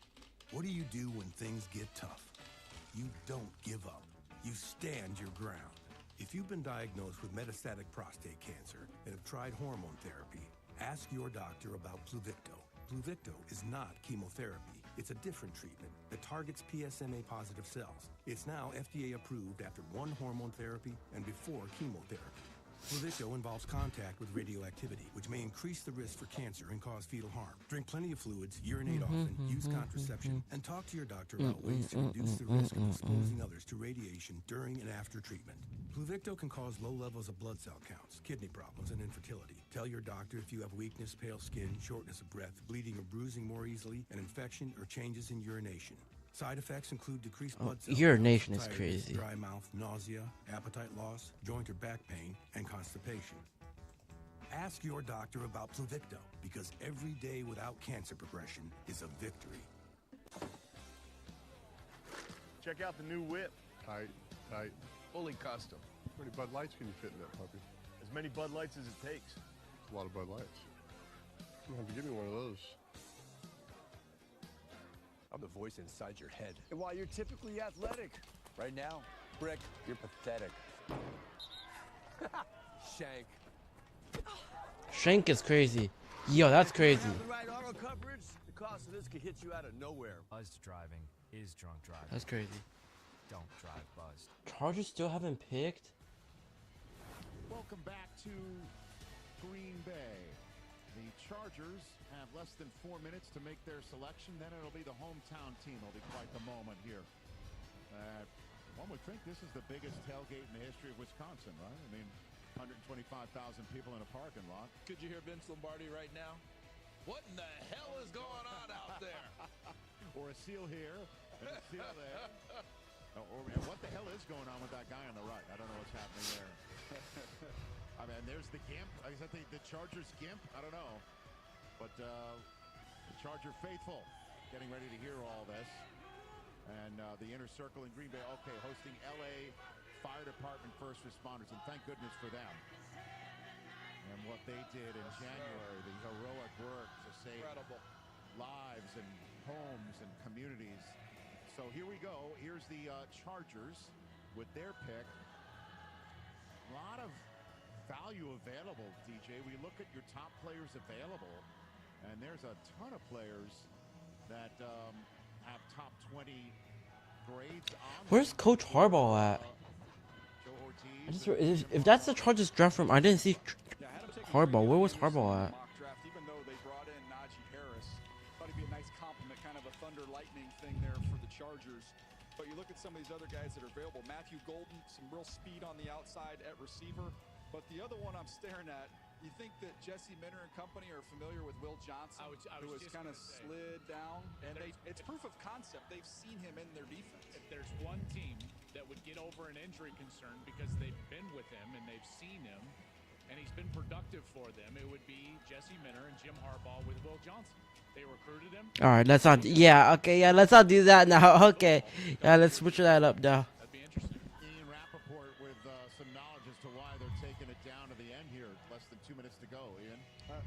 What do you do when things get tough? You don't give up. You stand your ground. If you've been diagnosed with metastatic prostate cancer and have tried hormone therapy, ask your doctor about Pluvicto. Pluvicto is not chemotherapy. It's a different treatment that targets PSMA-positive cells. It's now FDA approved after 1 hormone therapy and before chemotherapy. Pluvicto involves contact with radioactivity, which may increase the risk for cancer and cause fetal harm. Drink plenty of fluids, urinate often, use contraception, and talk to your doctor about ways to reduce the risk of exposing others to radiation during and after treatment. Pluvicto can cause low levels of blood cell counts, kidney problems, and infertility. Tell your doctor if you have weakness, pale skin, shortness of breath, bleeding or bruising more easily, an infection, or changes in urination. Side effects include decreased blood cell urination counts, is tiredness, crazy. dry mouth, nausea, appetite loss, joint or back pain, and constipation. Ask your doctor about Pluvicto, because every day without cancer progression is a victory. Check out the new whip. Tight, tight. Fully custom. How many Bud Lights can you fit in that puppy? As many Bud Lights as it takes. That's a lot of Bud Lights. I'm gonna have to give me one of those. I'm the voice inside your head. And while you're typically athletic. Right now, Brick, you're pathetic. Shank. Shank is crazy. Yo, that's crazy. Have the right auto coverage, the cost of this could hit you out of nowhere. Buzzed driving is drunk driving. That's crazy. Don't drive buzzed. Chargers still haven't picked? Welcome back to Green Bay. The Chargers have less than 4 minutes to make their selection. Then it'll be the hometown team. It'll be quite the moment here. One would think this is the biggest tailgate in the history of Wisconsin, right? I mean, 125,000 people in a parking lot. Could you hear Vince Lombardi right now? What in the hell is going on out there? Or a seal here and a seal there. Or what the hell is going on with that guy on the right? I don't know what's happening there. I mean, there's the Gimp. Is that the Chargers Gimp? I don't know. But the Charger faithful getting ready to hear all this. And the inner circle in Green Bay, okay, hosting LA Fire Department first responders. And thank goodness for them. And what they did in January, the heroic work to save lives and homes and communities. So here we go. Here's the Chargers with their pick. A lot of value available, DJ. We look at your top players available, and there's a ton of players that have top 20 grades on. Where's Coach Harbaugh at? If that's the Chargers draft room, I didn't see Harbaugh. Where was Harbaugh at? Even though they brought in Najee Harris, thought he'd be a nice compliment, kind of a thunder lightning thing there for the Chargers. But you look at some of these other guys that are available. Matthew Golden, some real speed on the outside at receiver. But the other one I'm staring at, you think that Jesse Minter and company are familiar with Will Johnson, who has kind of slid down? And it's proof of concept. They've seen him in their defense. If there's one team that would get over an injury concern because they've been with him and they've seen him and he's been productive for them, it would be Jesse Minter and Jim Harbaugh with Will Johnson. They recruited him. All right, let's not. Yeah, okay, yeah, let's not do that now. Okay, yeah, let's switch that up now. That'd be interesting. Ian Rappaport with some knowledge as to why they're taking it down to the end here. Less than 2 minutes to go, Ian.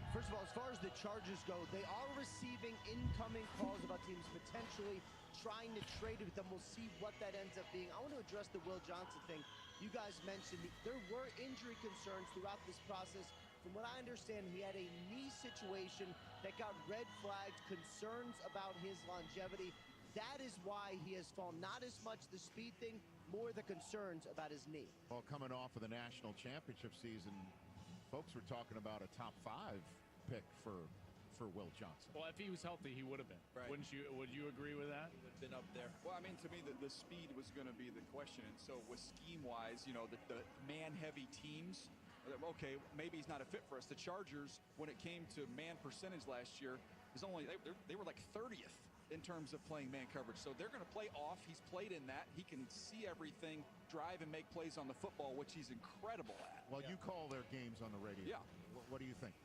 First of all, as far as the Chargers go, they are receiving incoming calls about teams potentially trying to trade with them. We'll see what that ends up being. I want to address the Will Johnson thing. You guys mentioned there were injury concerns throughout this process. From what I understand, he had a knee situation that got red flagged, concerns about his longevity. That is why he has fallen. Not as much the speed thing, more the concerns about his knee. Well, coming off of the national championship season, folks were talking about a top 5 pick for Will Johnson. Well, if he was healthy, he would have been. Right. Wouldn't you? Would you agree with that? Would have been up there. Well, I mean, to me, the speed was going to be the question. And so with scheme-wise, you know, the man-heavy teams, okay, maybe he's not a fit for us. The Chargers, when it came to man percentage last year, is only they were like 30th in terms of playing man coverage. So they're going to play off. He's played in that. He can see everything, drive and make plays on the football, which he's incredible at. Well, you call their games on the radio. Yeah. What do you think?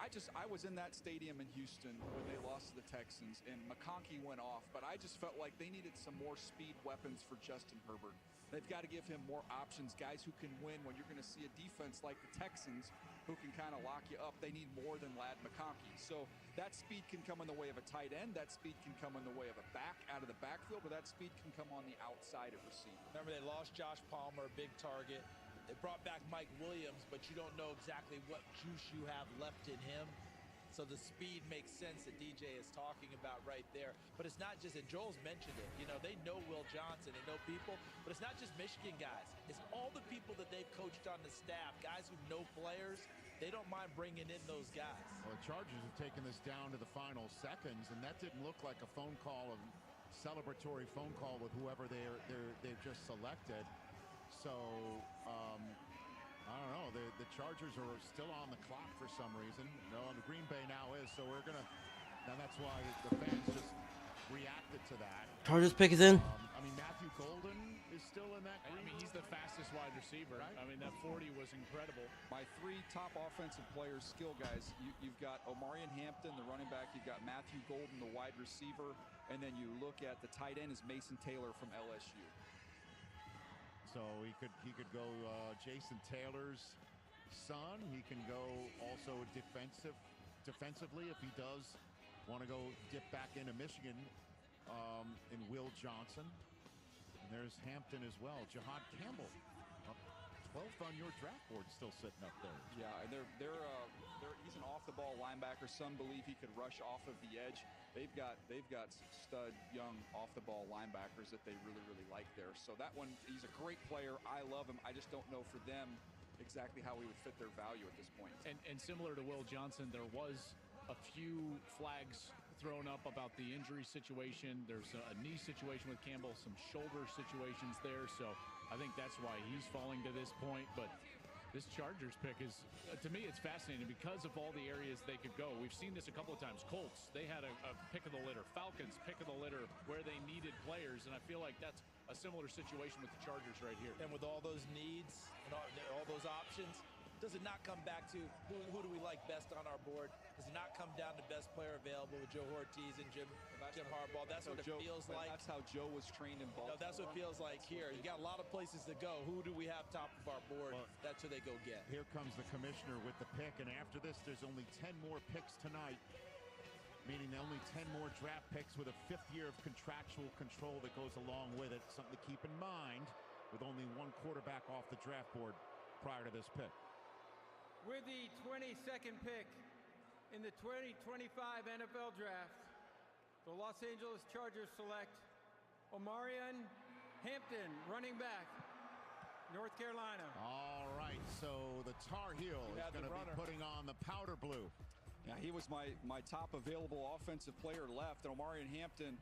I was in that stadium in Houston when they lost to the Texans, and McConkey went off, but I just felt like they needed some more speed weapons for Justin Herbert. They've got to give him more options, guys who can win when you're going to see a defense like the Texans who can kind of lock you up. They need more than Lad McConkey. So that speed can come in the way of a tight end. That speed can come in the way of a back out of the backfield, but that speed can come on the outside of receiver. Remember, they lost Josh Palmer, a big target. They brought back Mike Williams, but you don't know exactly what juice you have left in him. So the speed makes sense that DJ is talking about right there. But it's not just, and Joel's mentioned it, you know, they know Will Johnson, they know people, but it's not just Michigan guys. It's all the people that they've coached on the staff, guys who know players. They don't mind bringing in those guys. Well, the Chargers have taken this down to the final seconds, and that didn't look like a phone call, a celebratory phone call with whoever they've just selected. So, I don't know. The Chargers are still on the clock for some reason. No, the Green Bay now is. So we're gonna. Now that's why the fans just reacted to that. Chargers pick is in. I mean, Matthew Golden is still in that. I mean, he's the fastest wide receiver. Right? I mean, that 40 was incredible. My 3 top offensive players, skill guys. You've got Omarion Hampton, the running back. You've got Matthew Golden, the wide receiver, and then you look at the tight end is Mason Taylor from LSU. So he could go Jason Taylor's son. He can go also defensively if he does want to go dip back into Michigan in Will Johnson. And there's Hampton as well. Jahad Campbell, 12th on your draft board, still sitting up there. Yeah, and he's an off-the-ball linebacker. Some believe he could rush off of the edge. They've got stud young off-the-ball linebackers that they really, really like there. So that one, he's a great player. I love him. I just don't know for them exactly how he would fit their value at this point. And similar to Will Johnson, there was a few flags thrown up about the injury situation. There's a knee situation with Campbell, some shoulder situations there. So I think that's why he's falling to this point. But this Chargers pick is, to me, it's fascinating because of all the areas they could go. We've seen this a couple of times. Colts, they had a pick of the litter. Falcons, pick of the litter where they needed players. And I feel like that's a similar situation with the Chargers right here. And with all those needs and all those options, does it not come back to who do we like best on our board? Does it not come down to best player available with Joe Ortiz and Jim Harbaugh? That's what it feels like. That's how Joe was trained in Baltimore. No, that's what it feels like here. You got a lot of places to go. Who do we have top of our board? Well, that's who they go get. Here comes the commissioner with the pick, and after this, there's only 10 more picks tonight, meaning only 10 more draft picks with a 5th year of contractual control that goes along with it. Something to keep in mind with only one quarterback off the draft board prior to this pick. With the 22nd pick in the 2025 NFL Draft, the Los Angeles Chargers select Omarion Hampton, running back, North Carolina. All right, so the Tar Heel is going to be putting on the powder blue. Yeah, he was my top available offensive player left. And Omarion Hampton,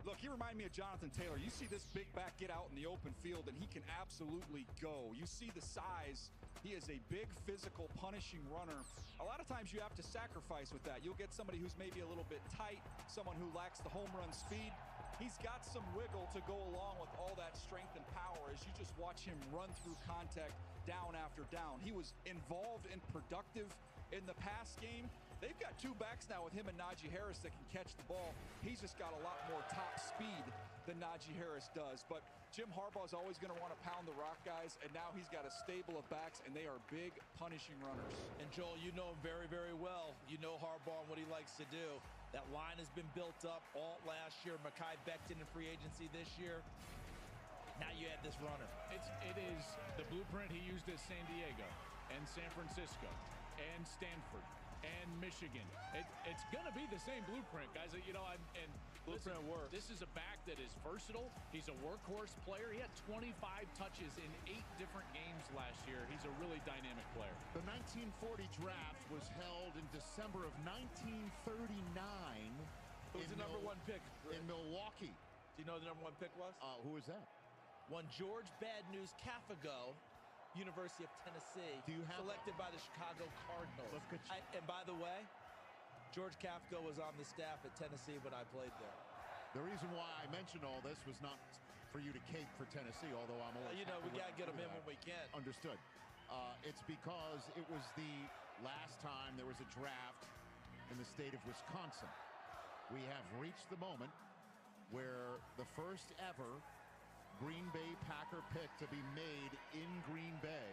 Look, he reminded me of Jonathan Taylor. You see this big back get out in the open field, and he can absolutely go. You see the size. He is a big, physical, punishing runner. A lot of times you have to sacrifice with that. You'll get somebody who's maybe a little bit tight, someone who lacks the home run speed. He's got some wiggle to go along with all that strength and power as you just watch him run through contact down after down. He was involved and productive in the pass game. They've got two backs now with him and Najee Harris that can catch the ball. He's just got a lot more top speed than Najee Harris does. But Jim Harbaugh is always going to want to pound the rock, guys, and now he's got a stable of backs, and they are big, punishing runners. And Joel, you know him very, very well. You know Harbaugh and what he likes to do. That line has been built up all last year. Mekhi Becton in free agency this year. Now you add this runner. It is the blueprint he used at San Diego and San Francisco and Stanford and Michigan. It's going to be the same blueprint, guys. You know, and blueprint works. This is a back that is versatile. He's a workhorse player. He had 25 touches in 8 different games last year. He's a really dynamic player. The 1940 draft was held in December of 1939. Who was the number 1 pick? In Milwaukee. Do you know who the number 1 pick was? Who was that? One George Bad News Cafago, University of Tennessee, selected by the Chicago Cardinals. And by the way, George Kafka was on the staff at Tennessee when I played there. The reason why I mentioned all this was not for you to cape for Tennessee, although I'm always you know, we got to get them in when we can. Understood. It's because it was the last time there was a draft in the state of Wisconsin. We have reached the moment where the first ever Green Bay Packer pick to be made in Green Bay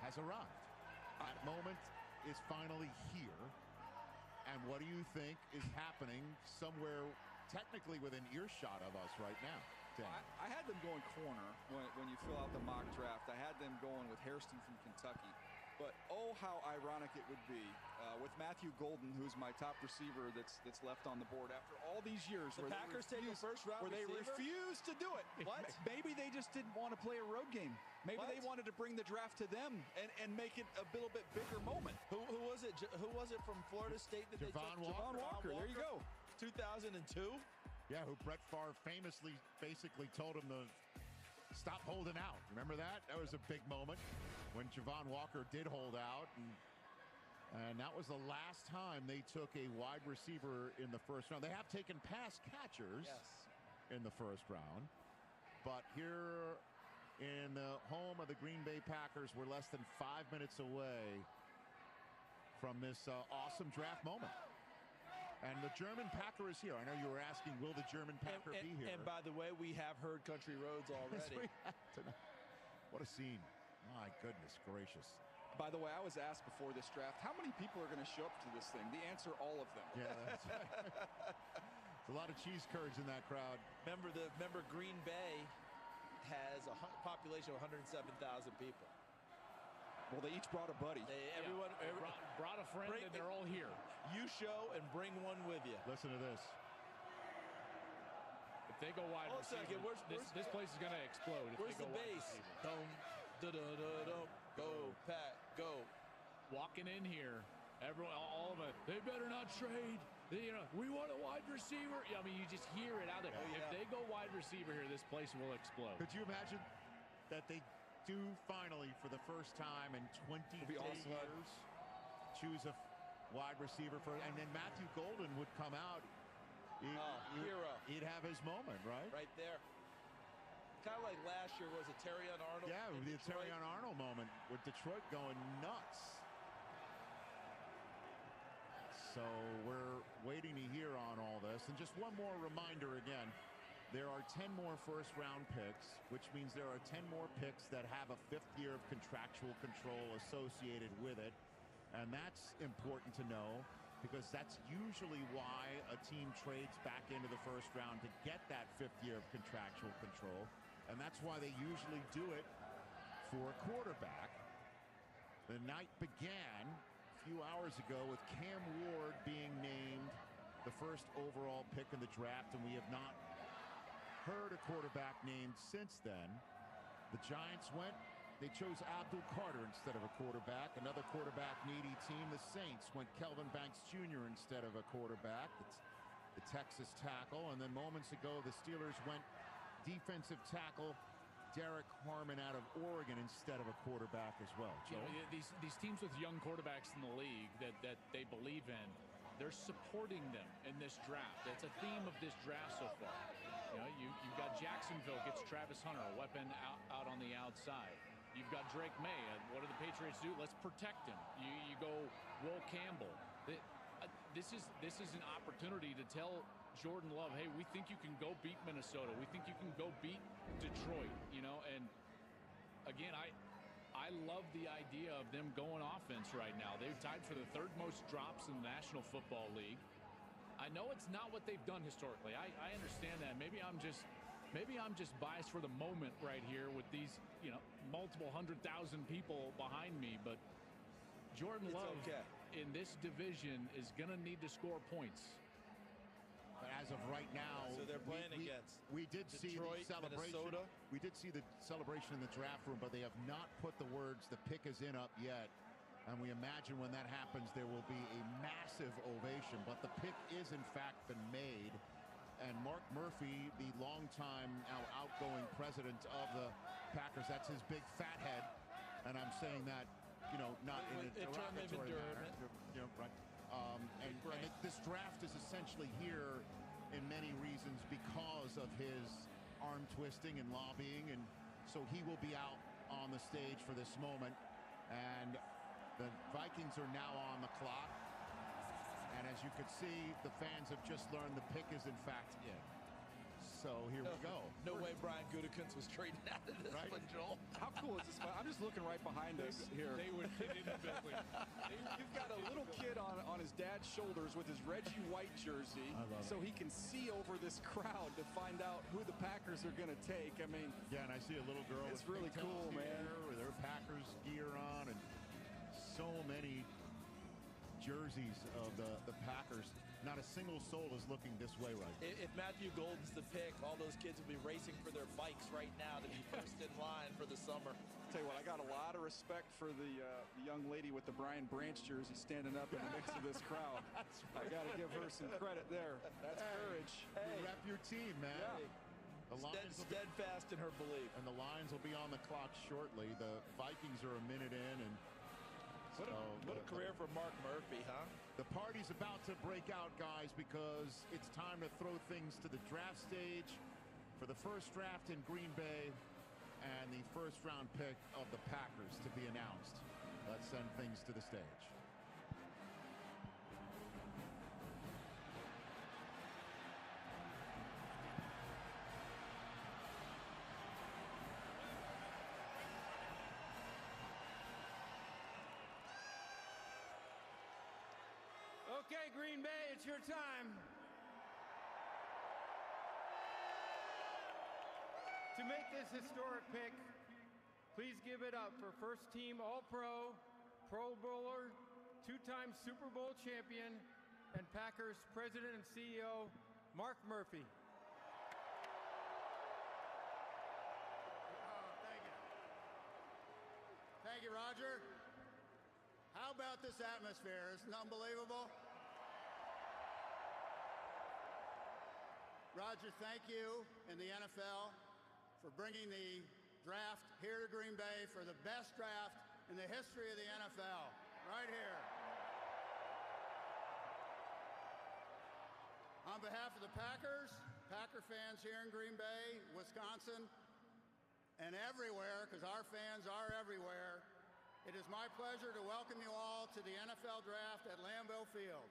has arrived. That moment is finally here. And what do you think is happening somewhere technically within earshot of us right now? I had them going corner when you fill out the mock draft. I had them going with Hairston from Kentucky. But oh, how ironic it would be with Matthew Golden, who's my top receiver that's left on the board after all these years. The Packers take a first-round receiver? They refused to do it. What? Maybe they just didn't want to play a road game. Maybe they wanted to bring the draft to them and make it a little bit bigger moment. Who was it? Who was it from Florida State that they took? Javon Walker. There you go. 2002? Yeah, who Brett Favre famously basically told him to stop holding out. Remember that? That was a big moment when Javon Walker did hold out. And that was the last time they took a wide receiver in the first round. They have taken pass catchers in the first round. But here in the home of the Green Bay Packers, we're less than 5 minutes away from this awesome draft moment. And the German Packer is here. I know you were asking, will the German Packer be here? And by the way, we have heard Country Roads already. What a scene. My goodness gracious. By the way, I was asked before this draft, how many people are going to show up to this thing? The answer, all of them. Yeah, that's There's a lot of cheese curds in that crowd. Remember Green Bay has a population of 107,000 people. Well, they each brought a buddy. Everyone brought a friend, and they're all here. You show and bring one with you. Listen to this. If they go wide receiver, this place is going to explode. Where's the base? Go, Pat, go. Walking in here, everyone, all of it, they better not trade. We want a wide receiver. I mean, you just hear it out there. If they go wide receiver here, this place will explode. Could you imagine that they do finally, for the first time in 20 years, choose a wide receiver and then Matthew Golden would come out. Hero. He'd have his moment, right? Right there. Kind of like last year was a Terrion Arnold. Yeah, the Terrion Arnold moment with Detroit going nuts. So we're waiting to hear on all this. And just one more reminder again, there are 10 more first-round picks, which means there are 10 more picks that have a 5th year of contractual control associated with it. And that's important to know because that's usually why a team trades back into the first round to get that 5th year of contractual control. And that's why they usually do it for a quarterback. The night began a few hours ago with Cam Ward being named the first overall pick in the draft, and we have not heard a quarterback named since then. The Giants they chose Abdul Carter instead of a quarterback. Another quarterback needy team, the Saints, went Kelvin Banks Jr. instead of a quarterback. the Texas tackle. And then moments ago, the Steelers went defensive tackle Derek Harmon out of Oregon instead of a quarterback as well. You know, these teams with young quarterbacks in the league that they believe in, they're supporting them in this draft. That's a theme of this draft so far. You know, you've got Jacksonville gets Travis Hunter, a weapon out on the outside. You've got Drake May. What do the Patriots do? Let's protect him. You go Will Campbell. This is an opportunity to tell Jordan Love, hey, we think you can go beat Minnesota. We think you can go beat Detroit, you know. And again, I love the idea of them going offense right now. They've tied for the third most drops in the National Football League. I know it's not what they've done historically. I understand that. Maybe I'm just biased for the moment right here with these, you know, multiple 100,000 people behind me, but Jordan Love in this division is going to need to score points. But as of right now, so they're playing against we did Detroit, see the celebration. Minnesota. We did see the celebration in the draft room, but they have not put the words "the pick is in" up yet. And we imagine when that happens, there will be a massive ovation. But the pick is in fact been made, and Mark Murphy, the longtime now outgoing president of the Packers, that's his big fat head, and I'm saying that, you know, not in a derogatory manner. You know, right. And this draft is essentially here in many reasons because of his arm twisting and lobbying, and so he will be out on the stage for this moment. And the Vikings are now on the clock, and as you can see, the fans have just learned the pick is in fact in. So here we go. No way Brian Gutekunst was traded out of this one, Joel. How cool is this? I'm just looking right behind us here. They would fit in the building. You've got a little kid on his dad's shoulders with his Reggie White jersey, so he can see over this crowd to find out who the Packers are going to take. I mean, yeah, and I see a little girl. It's really cool, man. With her Packers gear on, and so many jerseys of the Packers. Not a single soul is looking this way right now. If Matthew Golden's the pick, all those kids will be racing for their bikes right now to be first in line for the summer. Tell you what, I got a lot of respect for the young lady with the Brian Branch jersey standing up in the midst of this crowd. I got to give her some credit there. That's courage. You rep your team, man. Yeah. The Lions steadfast in her belief. And the Lions will be on the clock shortly. The Vikings are a minute in, and what a career for Mark Murphy, huh? The party's about to break out, guys, because it's time to throw things to the draft stage for the first draft in Green Bay and the first round pick of the Packers to be announced. Let's send things to the stage. Okay, Green Bay, it's your time. To make this historic pick, please give it up for first-team All-Pro, Pro Bowler, two-time Super Bowl champion, and Packers President and CEO, Mark Murphy. Thank you. Thank you, Roger. How about this atmosphere? Isn't it unbelievable? Roger, thank you and the NFL for bringing the draft here to Green Bay for the best draft in the history of the NFL. Right here. On behalf of the Packers, Packer fans here in Green Bay, Wisconsin, and everywhere, because our fans are everywhere, it is my pleasure to welcome you all to the NFL Draft at Lambeau Field.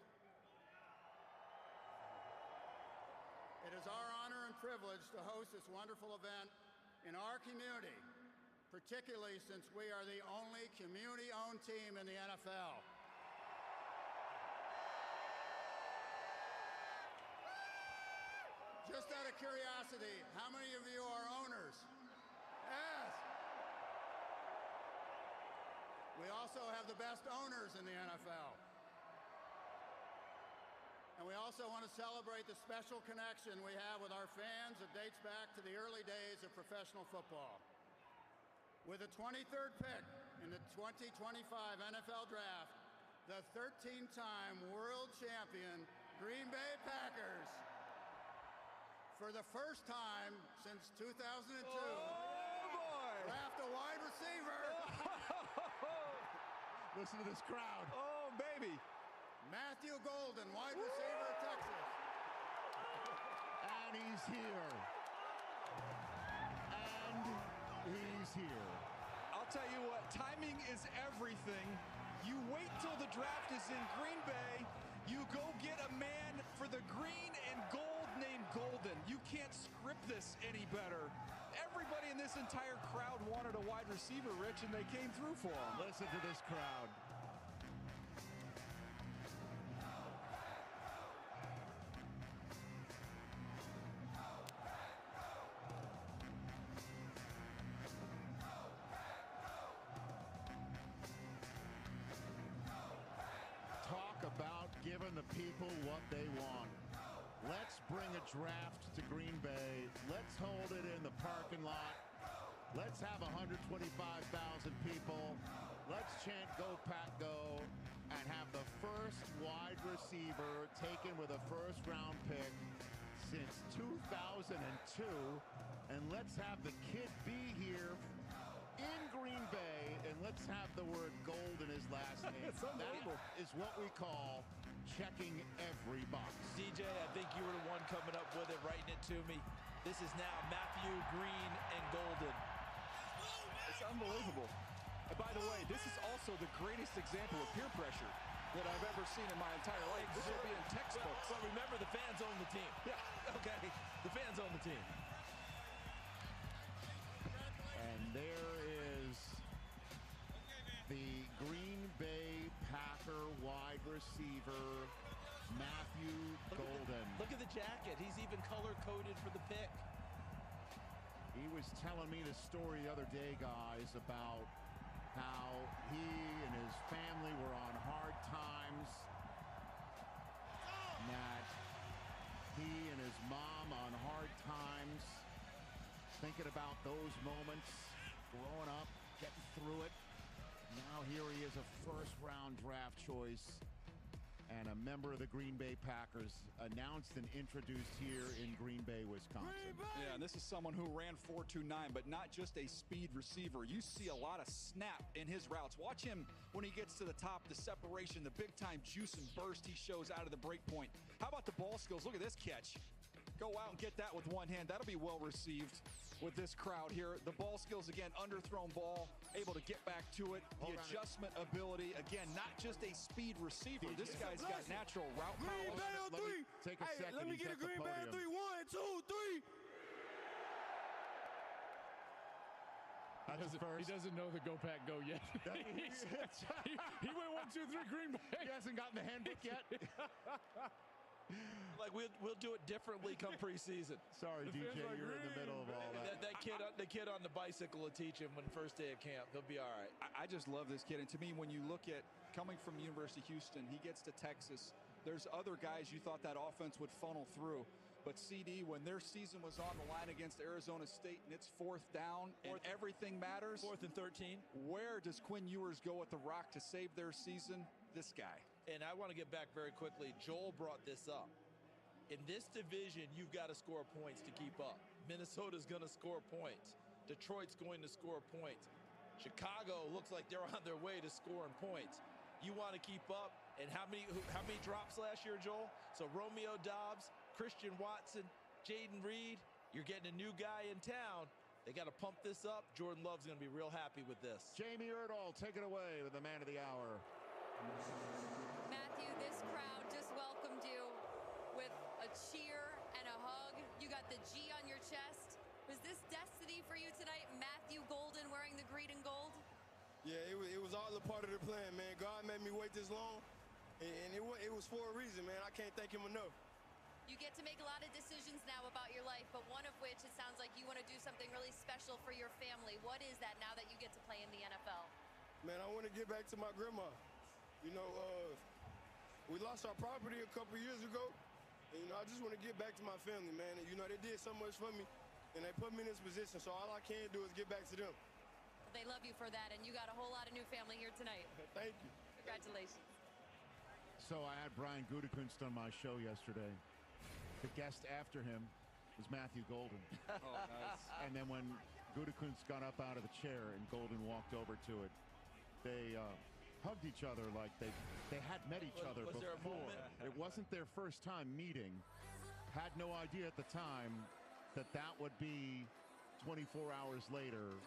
It is our honor and privilege to host this wonderful event in our community, particularly since we are the only community-owned team in the NFL. Just out of curiosity, how many of you are owners? Yes. We also have the best owners in the NFL. And we also want to celebrate the special connection we have with our fans that dates back to the early days of professional football. With the 23rd pick in the 2025 NFL Draft, the 13-time world champion Green Bay Packers, for the first time since 2002, draft a wide receiver. Listen to this crowd. Oh, baby. Matthew Golden, wide receiver, Texas. And he's here. And he's here. I'll tell you what, timing is everything. You wait till the draft is in Green Bay. You go get a man for the green and gold named Golden. You can't script this any better. Everybody in this entire crowd wanted a wide receiver, Rich, and they came through for him. Listen to this crowd. Talk about giving the people what they want. Let's bring a draft to Green Bay. Let's hold it in the parking lot. Let's have 125,000 people. Let's chant "Go Pack Go" and have the first wide receiver taken with a first-round pick since 2002. And let's have the kid be here in Green Bay, and let's have the word gold in his last name. That is what we call checking every box. DJ, I think you were the one coming up with it, writing it to me. This is now Matthew Green and Golden. It's unbelievable. And by the way, this is also the greatest example of peer pressure that I've ever seen in my entire life. This will be in textbooks. But remember, the fans own the team. Yeah. Okay, the fans own the team. And there is the Green Bay Packer wide receiver, Matthew Golden. Look at the jacket. He's even color-coded for the pick. He was telling me the story the other day, guys, about how he and his family were on hard times, and that he and his mom on hard times, thinking about those moments, growing up, getting through it. Now here he is, a first-round draft choice and a member of the Green Bay Packers, announced and introduced here in Green Bay, Wisconsin. Yeah, and this is someone who ran 4.29, but not just a speed receiver. You see a lot of snap in his routes. Watch him when he gets to the top, the separation, the big-time juice and burst he shows out of the break point. How about the ball skills? Look at this catch. Go out and get that with one hand. That'll be well received with this crowd here. The ball skills, again, underthrown ball, able to get back to it. The adjustment ability, again, not just a speed receiver. This guy's got natural route power. Green Bay on three. Take a second. Let me get a Green Bay on 3. 1, 2, 3. He doesn't know the Go Pack Go yet. he went 1, 2, 3 Green Bay. He hasn't gotten the handbook yet. Like we'll do it differently come preseason. Sorry, DJ, you're in the middle of all that. The kid on the bicycle will teach him when first day of camp. He'll be all right. I just love this kid. And to me, when you look at coming from University of Houston, he gets to Texas. There's other guys you thought that offense would funnel through. But CD, when their season was on the line against Arizona State and it's 4th down and everything matters. 4th and 13. Where does Quinn Ewers go at the rock to save their season? This guy. And I want to get back very quickly. Joel brought this up. In this division, you've got to score points to keep up. Minnesota's going to score points. Detroit's going to score points. Chicago looks like they're on their way to scoring points. You want to keep up. And how many drops last year, Joel? So Romeo Dobbs, Christian Watson, Jaden Reed. You're getting a new guy in town. They got to pump this up. Jordan Love's going to be real happy with this. Jamie Erdahl, take it away with the man of the hour. Matthew, this crowd just welcomed you with a cheer and a hug. You got the G on your chest. Was this destiny for you tonight? Matthew Golden wearing the green and gold? Yeah, it was all a part of the plan, man. God made me wait this long, and it was for a reason, man. I can't thank him enough. You get to make a lot of decisions now about your life, but one of which it sounds like you want to do something really special for your family. What is that now that you get to play in the NFL? Man, I want to get back to my grandma. You know, we lost our property a couple years ago. And, you know, I just want to get back to my family, man. And, you know, they did so much for me, and they put me in this position. So all I can do is get back to them. Well, they love you for that, and you got a whole lot of new family here tonight. Thank you. Congratulations. So I had Brian Gutekunst on my show yesterday. The guest after him was Matthew Golden. Oh, nice. And then when Gutekunst got up out of the chair and Golden walked over to it, they hugged each other like they had met each other Was there a before. moment? It wasn't their first time meeting. Had no idea at the time that would be 24 hours later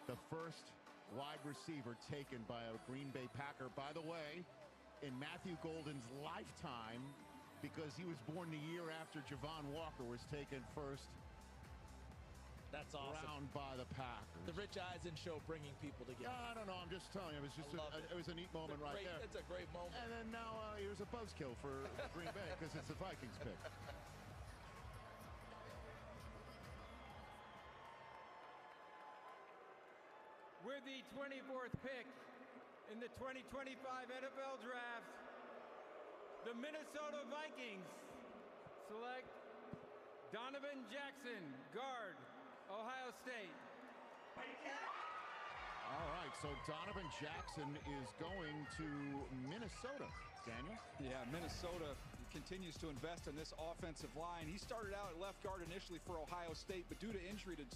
the first wide receiver taken by a Green Bay Packer. By the way, in Matthew Golden's lifetime, because he was born the year after Javon Walker was taken first. That's awesome. Round by the Packers. The Rich Eisen show bringing people together. I don't know. I'm just telling you. It was just it was a neat moment right there. It's a great moment. And then now here's a buzzkill for Green Bay because it's the Vikings pick. With the 24th pick in the 2025 NFL Draft, the Minnesota Vikings select Donovan Jackson, guard, Ohio State. All right, so Donovan Jackson is going to Minnesota. Daniel? Yeah, Minnesota continues to invest in this offensive line. He started out at left guard initially for Ohio State, but due to injury to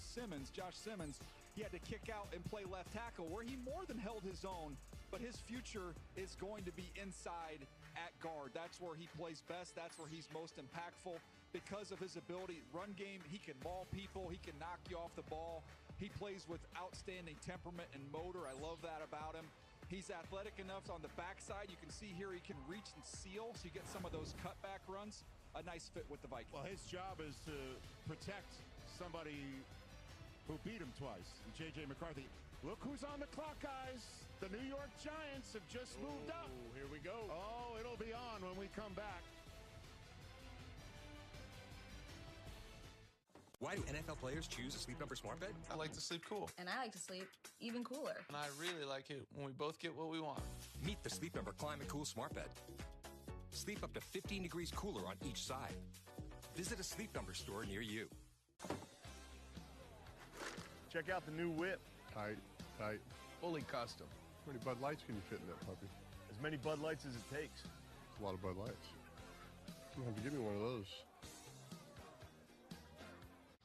Josh Simmons, he had to kick out and play left tackle, where he more than held his own, but his future is going to be inside at guard. That's where he plays best. That's where he's most impactful because of his ability. Run game, he can maul people. He can knock you off the ball. He plays with outstanding temperament and motor. I love that about him. He's athletic enough on the backside. You can see here he can reach and seal, so you get some of those cutback runs. A nice fit with the Vikings. Well, his job is to protect somebody who beat him twice, J.J. McCarthy. Look who's on the clock, guys. The New York Giants have just moved up. Here we go. Oh, it'll be on when we come back. Why do NFL players choose a Sleep Number smart bed? I like to sleep cool. And I like to sleep even cooler. And I really like it when we both get what we want. Meet the Sleep Number Climate Cool smart bed. Sleep up to 15 degrees cooler on each side. Visit a Sleep Number store near you. Check out the new whip. Tight, tight. Fully custom. How many Bud Lights can you fit in that puppy? As many Bud Lights as it takes. That's a lot of Bud Lights. I'm gonna have to give me one of those.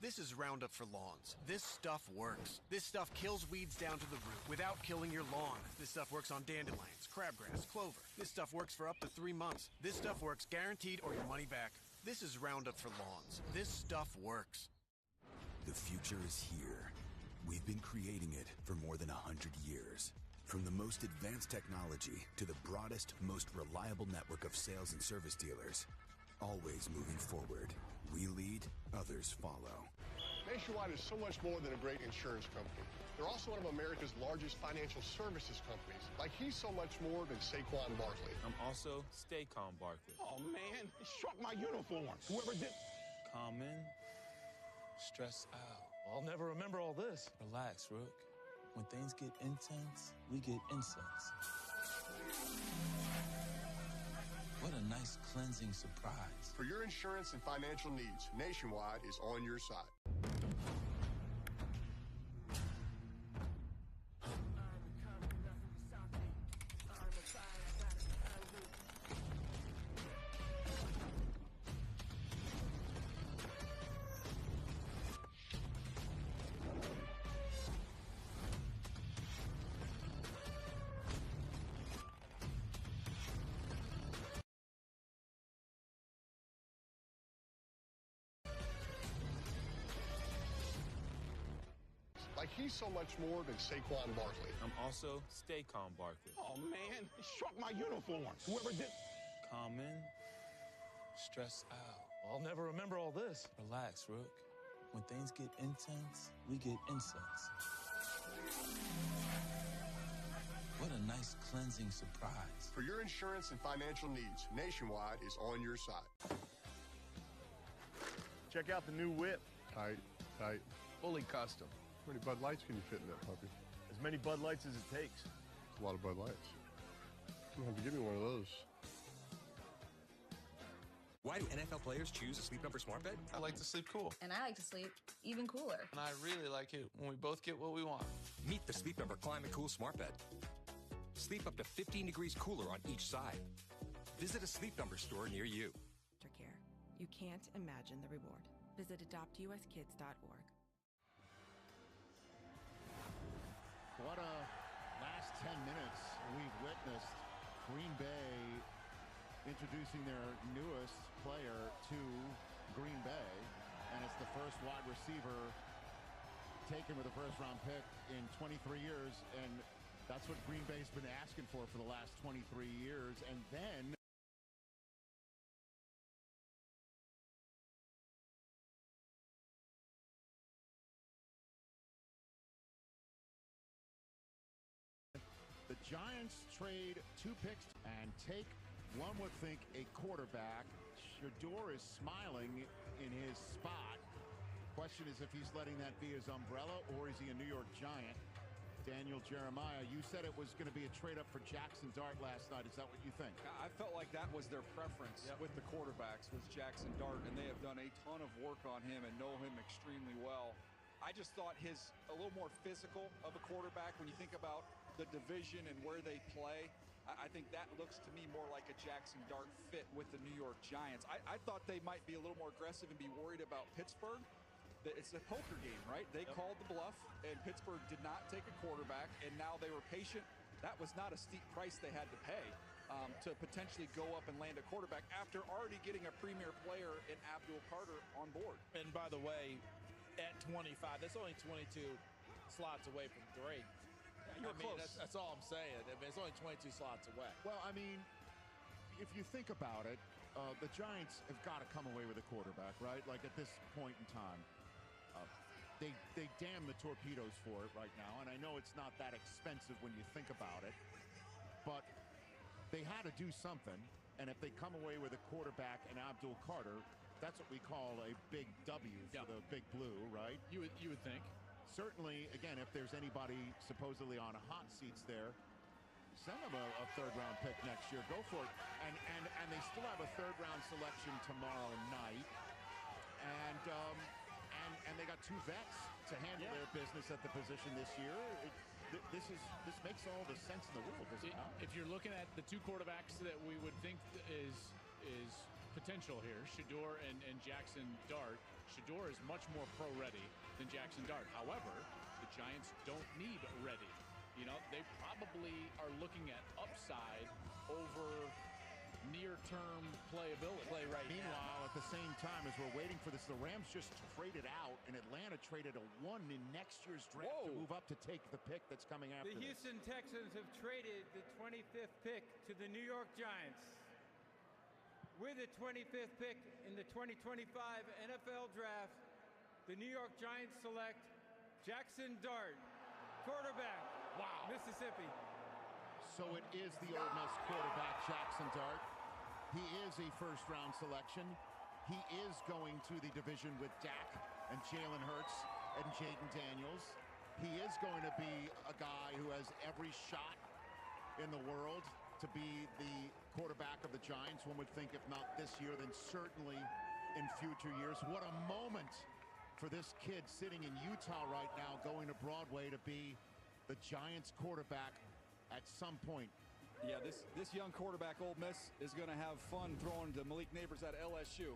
This is Roundup for lawns. This stuff works. This stuff kills weeds down to the root without killing your lawn. This stuff works on dandelions, crabgrass, clover. This stuff works for up to 3 months. This stuff works guaranteed or your money back. This is Roundup for lawns. This stuff works. The future is here. We've been creating it for more than 100 years. From the most advanced technology to the broadest, most reliable network of sales and service dealers. Always moving forward. We lead, others follow. Nationwide is so much more than a great insurance company. They're also one of America's largest financial services companies. Like he's so much more than Saquon Barkley. I'm also Stay Calm Barkley. Oh, man, he struck my uniform. Whoever did... Calm in, stress out. I'll never remember all this. Relax, Rook. When things get intense, we get incense. What a nice cleansing surprise. For your insurance and financial needs, Nationwide is on your side. Like he's so much more than Saquon Barkley. I'm also Stay Calm Barkley. Oh, man, he struck my uniform. Whoever did... Calm in, stress out. I'll never remember all this. Relax, Rook. When things get intense, we get incense. What a nice cleansing surprise. For your insurance and financial needs, Nationwide is on your side. Check out the new whip. Tight, tight. Fully custom. How many Bud Lights can you fit in that puppy? As many Bud Lights as it takes. That's a lot of Bud Lights. I'm gonna have to give me one of those. Why do NFL players choose a Sleep Number smart bed? I like to sleep cool. And I like to sleep even cooler. And I really like it when we both get what we want. Meet the Sleep Number Climate Cool smart bed. Sleep up to 15 degrees cooler on each side. Visit a Sleep Number store near you. Care. You can't imagine the reward. Visit adoptuskids.org. What a last 10 minutes we've witnessed. Green Bay introducing their newest player to Green Bay, and it's the first wide receiver taken with a first-round pick in 23 years, and that's what Green Bay's been asking for the last 23 years. And then the Giants trade 2 picks and take, one would think, a quarterback. Shador is smiling in his spot. Question is if he's letting that be his umbrella, or is he a New York Giant? Daniel Jeremiah, you said it was going to be a trade up for Jackson Dart last night. Is that what you think? I felt like that was their preference with the quarterbacks, was Jackson Dart, and they have done a ton of work on him and know him extremely well. I just thought his a little more physical of a quarterback. When you think about the division and where they play, I think that looks to me more like a Jackson Dart fit with the New York Giants. I thought they might be a little more aggressive and be worried about Pittsburgh. It's a poker game, right? They called the bluff, and Pittsburgh did not take a quarterback, and now they were patient. That was not a steep price they had to pay to potentially go up and land a quarterback after already getting a premier player in Abdul Carter on board. And by the way, at 25, that's only 22 slots away from Drake. You're close. That's all I'm saying. I mean, it's only 22 slots away. Well, I mean, if you think about it, the Giants have got to come away with a quarterback, right? Like at this point in time, they damn the torpedoes for it right now, and I know it's not that expensive when you think about it, but they had to do something, and if they come away with a quarterback and Abdul Carter, that's what we call a big W for the Big Blue, right? You would think. Certainly, again, if there's anybody supposedly on hot seats there, send them a third-round pick next year. Go for it. And they still have a third-round selection tomorrow night. And they got 2 vets to handle their business at the position this year. This makes all the sense in the world, does it not? If you're looking at the 2 quarterbacks that we would think is potential here, Shador and Jackson Dart, Shador is much more pro-ready than Jackson Dart. However, the Giants don't need ready. You know, they probably are looking at upside over near-term playability. Meanwhile, at the same time as we're waiting for this, the Rams just traded out, and Atlanta traded a 1 in next year's draft to move up to take the pick that's coming after The Houston Texans have traded the 25th pick to the New York Giants. With the 25th pick in the 2025 NFL Draft, the New York Giants select Jackson Dart, quarterback, Mississippi. So it is the Ole Miss quarterback, Jackson Dart. He is a first-round selection. He is going to the division with Dak and Jalen Hurts and Jaden Daniels. He is going to be a guy who has every shot in the world to be the quarterback of the Giants. One would think if not this year, then certainly in future years. What a moment for this kid sitting in Utah right now, going to Broadway to be the Giants quarterback at some point. Yeah, this young quarterback, Ole Miss, is going to have fun throwing to Malik Neighbors at LSU.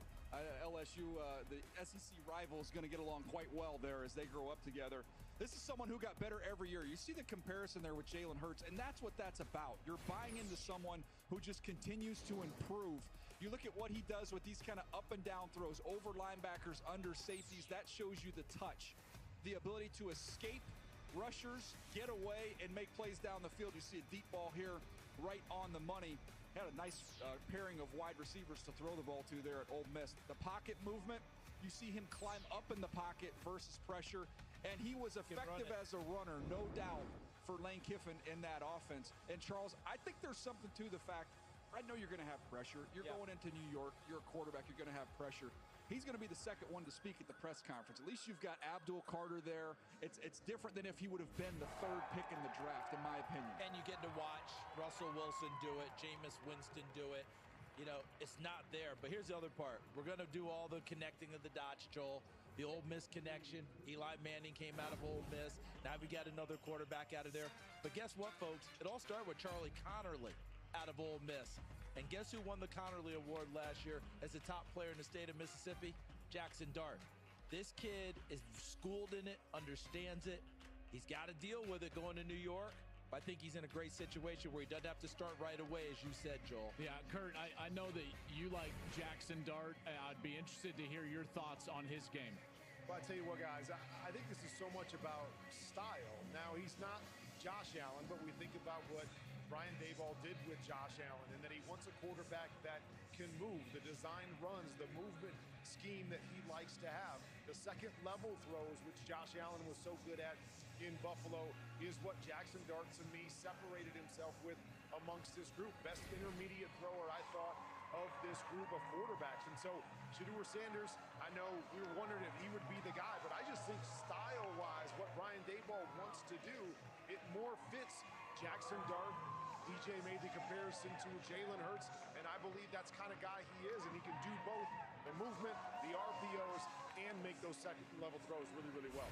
LSU, the SEC rival, is going to get along quite well there as they grow up together. This is someone who got better every year. You see the comparison there with Jalen Hurts, and that's what that's about. You're buying into someone who just continues to improve. You look at what he does with these kind of up and down throws, over linebackers, under safeties. That shows you the touch, the ability to escape rushers, get away, and make plays down the field. You see a deep ball here right on the money. Had a nice pairing of wide receivers to throw the ball to there at Ole Miss. The pocket movement, you see him climb up in the pocket versus pressure, and he was effective as a runner, no doubt, for Lane Kiffin in that offense. And Charles, I think there's something to the fact, I know you're going to have pressure. You're going into New York, you're a quarterback, you're going to have pressure. He's going to be the second one to speak at the press conference. At least you've got Abdul Carter there. It's different than if he would have been the 3rd pick in the draft, in my opinion. And you get to watch Russell Wilson do it, Jameis Winston do it. You know, it's not there. But here's the other part. We're going to do all the connecting of the dots, Joel. The Ole Miss connection. Eli Manning came out of Ole Miss. Now we got another quarterback out of there. But guess what, folks? It all started with Charlie Connerly out of Ole Miss. And guess who won the Connerly Award last year as the top player in the state of Mississippi? Jackson Dart. This kid is schooled in it, understands it. He's got to deal with it going to New York. I think he's in a great situation where he doesn't have to start right away, as you said, Joel. Yeah, Kurt, I know that you like Jackson Dart. I'd be interested to hear your thoughts on his game. Well, I tell you what, guys, I think this is so much about style. Now, he's not Josh Allen, but we think about what Brian Daboll did with Josh Allen, and that he wants a quarterback that can move, the design runs, the movement scheme that he likes to have. The second level throws, which Josh Allen was so good at in Buffalo, is what Jackson Dart, to me, separated himself with amongst this group. Best intermediate thrower, I thought, of this group of quarterbacks. And so Shedeur Sanders, I know we were wondering if he would be the guy, but I just think style-wise, what Brian Daboll wants to do, it more fits Jackson Dart. DJ made the comparison to Jalen Hurts, and I believe that's the kind of guy he is, and he can do both the movement, the RPOs, and make those second-level throws really, really well.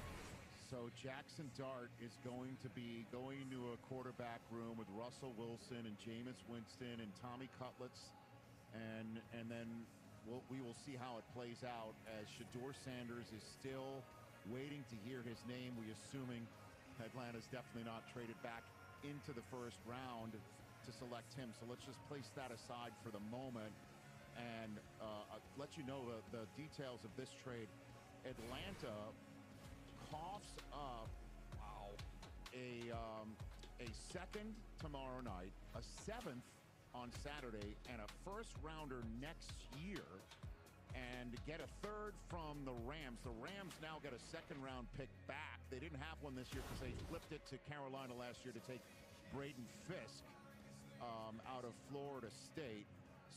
So Jackson Dart is going to be going to a quarterback room with Russell Wilson and Jameis Winston and Tommy Cutlets, and then we will see how it plays out, as Shedeur Sanders is still waiting to hear his name. We assuming Atlanta's definitely not traded back into the first round to select him. So let's just place that aside for the moment and let you know the details of this trade. Atlanta coughs up a second tomorrow night, a seventh on Saturday, and a first rounder next year, and get a third from the Rams. The Rams now get a second round pick back. They didn't have one this year because they flipped it to Carolina last year to take Braden Fisk out of Florida State.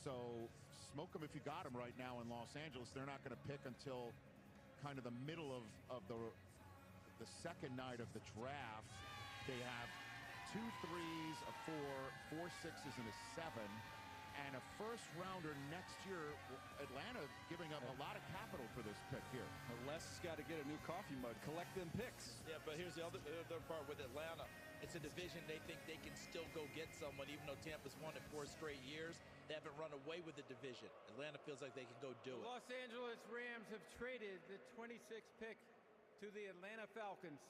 So smoke them if you got them right now in Los Angeles. They're not going to pick until kind of the middle of the second night of the draft. They have 2 3s, a 4, 4 6s, and a 7, and a first rounder next year. Atlanta giving up a lot of capital for this pick here. Les has got to get a new coffee mug, collect them picks. Yeah, but here's the other part with Atlanta. It's a division they think they can still go get someone, even though Tampa's won it 4 straight years. They haven't run away with the division. Atlanta feels like they can go do it. The Los Angeles Rams have traded the 26th pick to the Atlanta Falcons.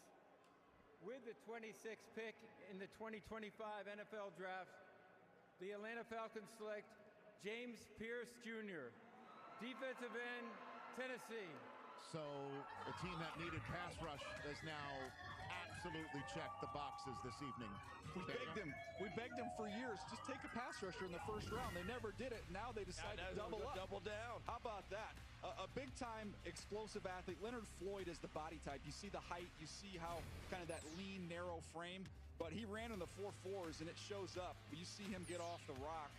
With the 26th pick in the 2025 NFL Draft, the Atlanta Falcons select James Pierce Jr., defensive end, Tennessee. So the team that needed pass rush has now absolutely checked the boxes this evening. We begged them for years, just take a pass rusher in the first round. They never did it. Now they decided to double up. Double down. How about that? A big-time explosive athlete. Leonard Floyd is the body type. You see the height. You see how kind of that lean, narrow frame. But he ran in the 4.4s, and it shows up. You see him get off the rock.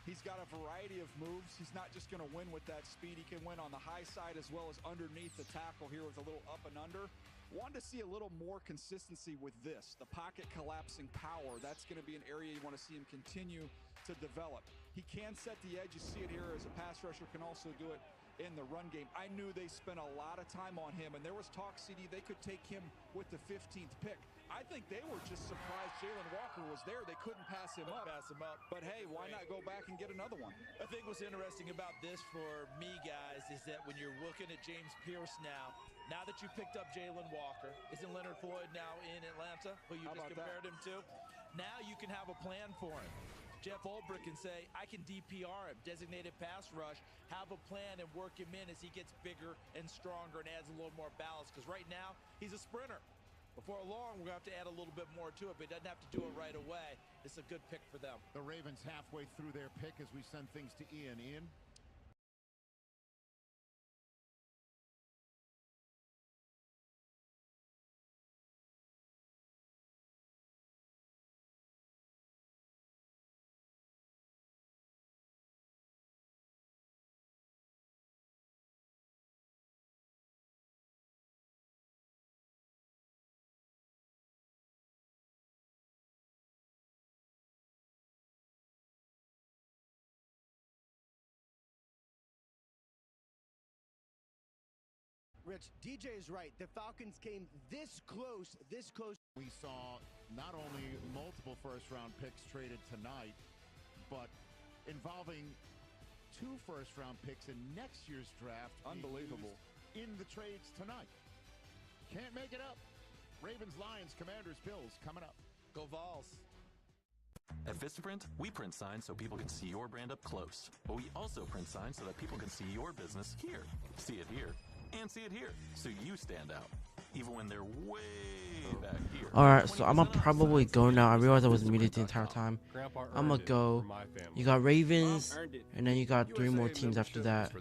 He's got a variety of moves. He's not just going to win with that speed. He can win on the high side as well as underneath the tackle here with a little up and under. Wanted to see a little more consistency with this. The pocket collapsing power. That's going to be an area you want to see him continue to develop. He can set the edge. You see it here as a pass rusher, can also do it in the run game. I knew they spent a lot of time on him, and there was talk, CD, they could take him with the 15th pick. I think they were just surprised Jalen Walker was there. They couldn't pass him up. But hey, why not go back and get another one? I think what's interesting about this for me, guys, is that when you're looking at James Pierce now that you picked up Jalen Walker, isn't Leonard Floyd now in Atlanta, who you just compared him to? Now you can have a plan for him. Jeff Ulbrich can say, I can DPR him, designated pass rush, have a plan and work him in as he gets bigger and stronger and adds a little more balance. Because right now, he's a sprinter. Before long, we're going to have to add a little bit more to it, but he doesn't have to do it right away. It's a good pick for them. The Ravens halfway through their pick as we send things to Ian. Ian? Rich, DJ is right. The Falcons came this close. We saw not only multiple first-round picks traded tonight, but involving 2 first-round picks in next year's draft. Unbelievable. In the trades tonight. Can't make it up. Ravens, Lions, Commanders, Bills coming up. Go Vols. At Vistaprint, we print signs so people can see your brand up close. But we also print signs so that people can see your business here, see it here, and see it here, so you stand out, even when they're way back here. Alright, so I'm gonna probably go now. I realized I was muted the entire time. I'm gonna go. You got Ravens, and then you got 3 more teams after that.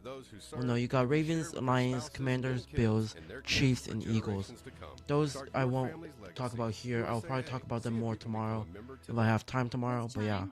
Well, no, you got Ravens, Lions, Commanders, Bills, Chiefs, and Eagles. Those I won't talk about here. I'll probably talk about them more tomorrow if I have time tomorrow. But yeah.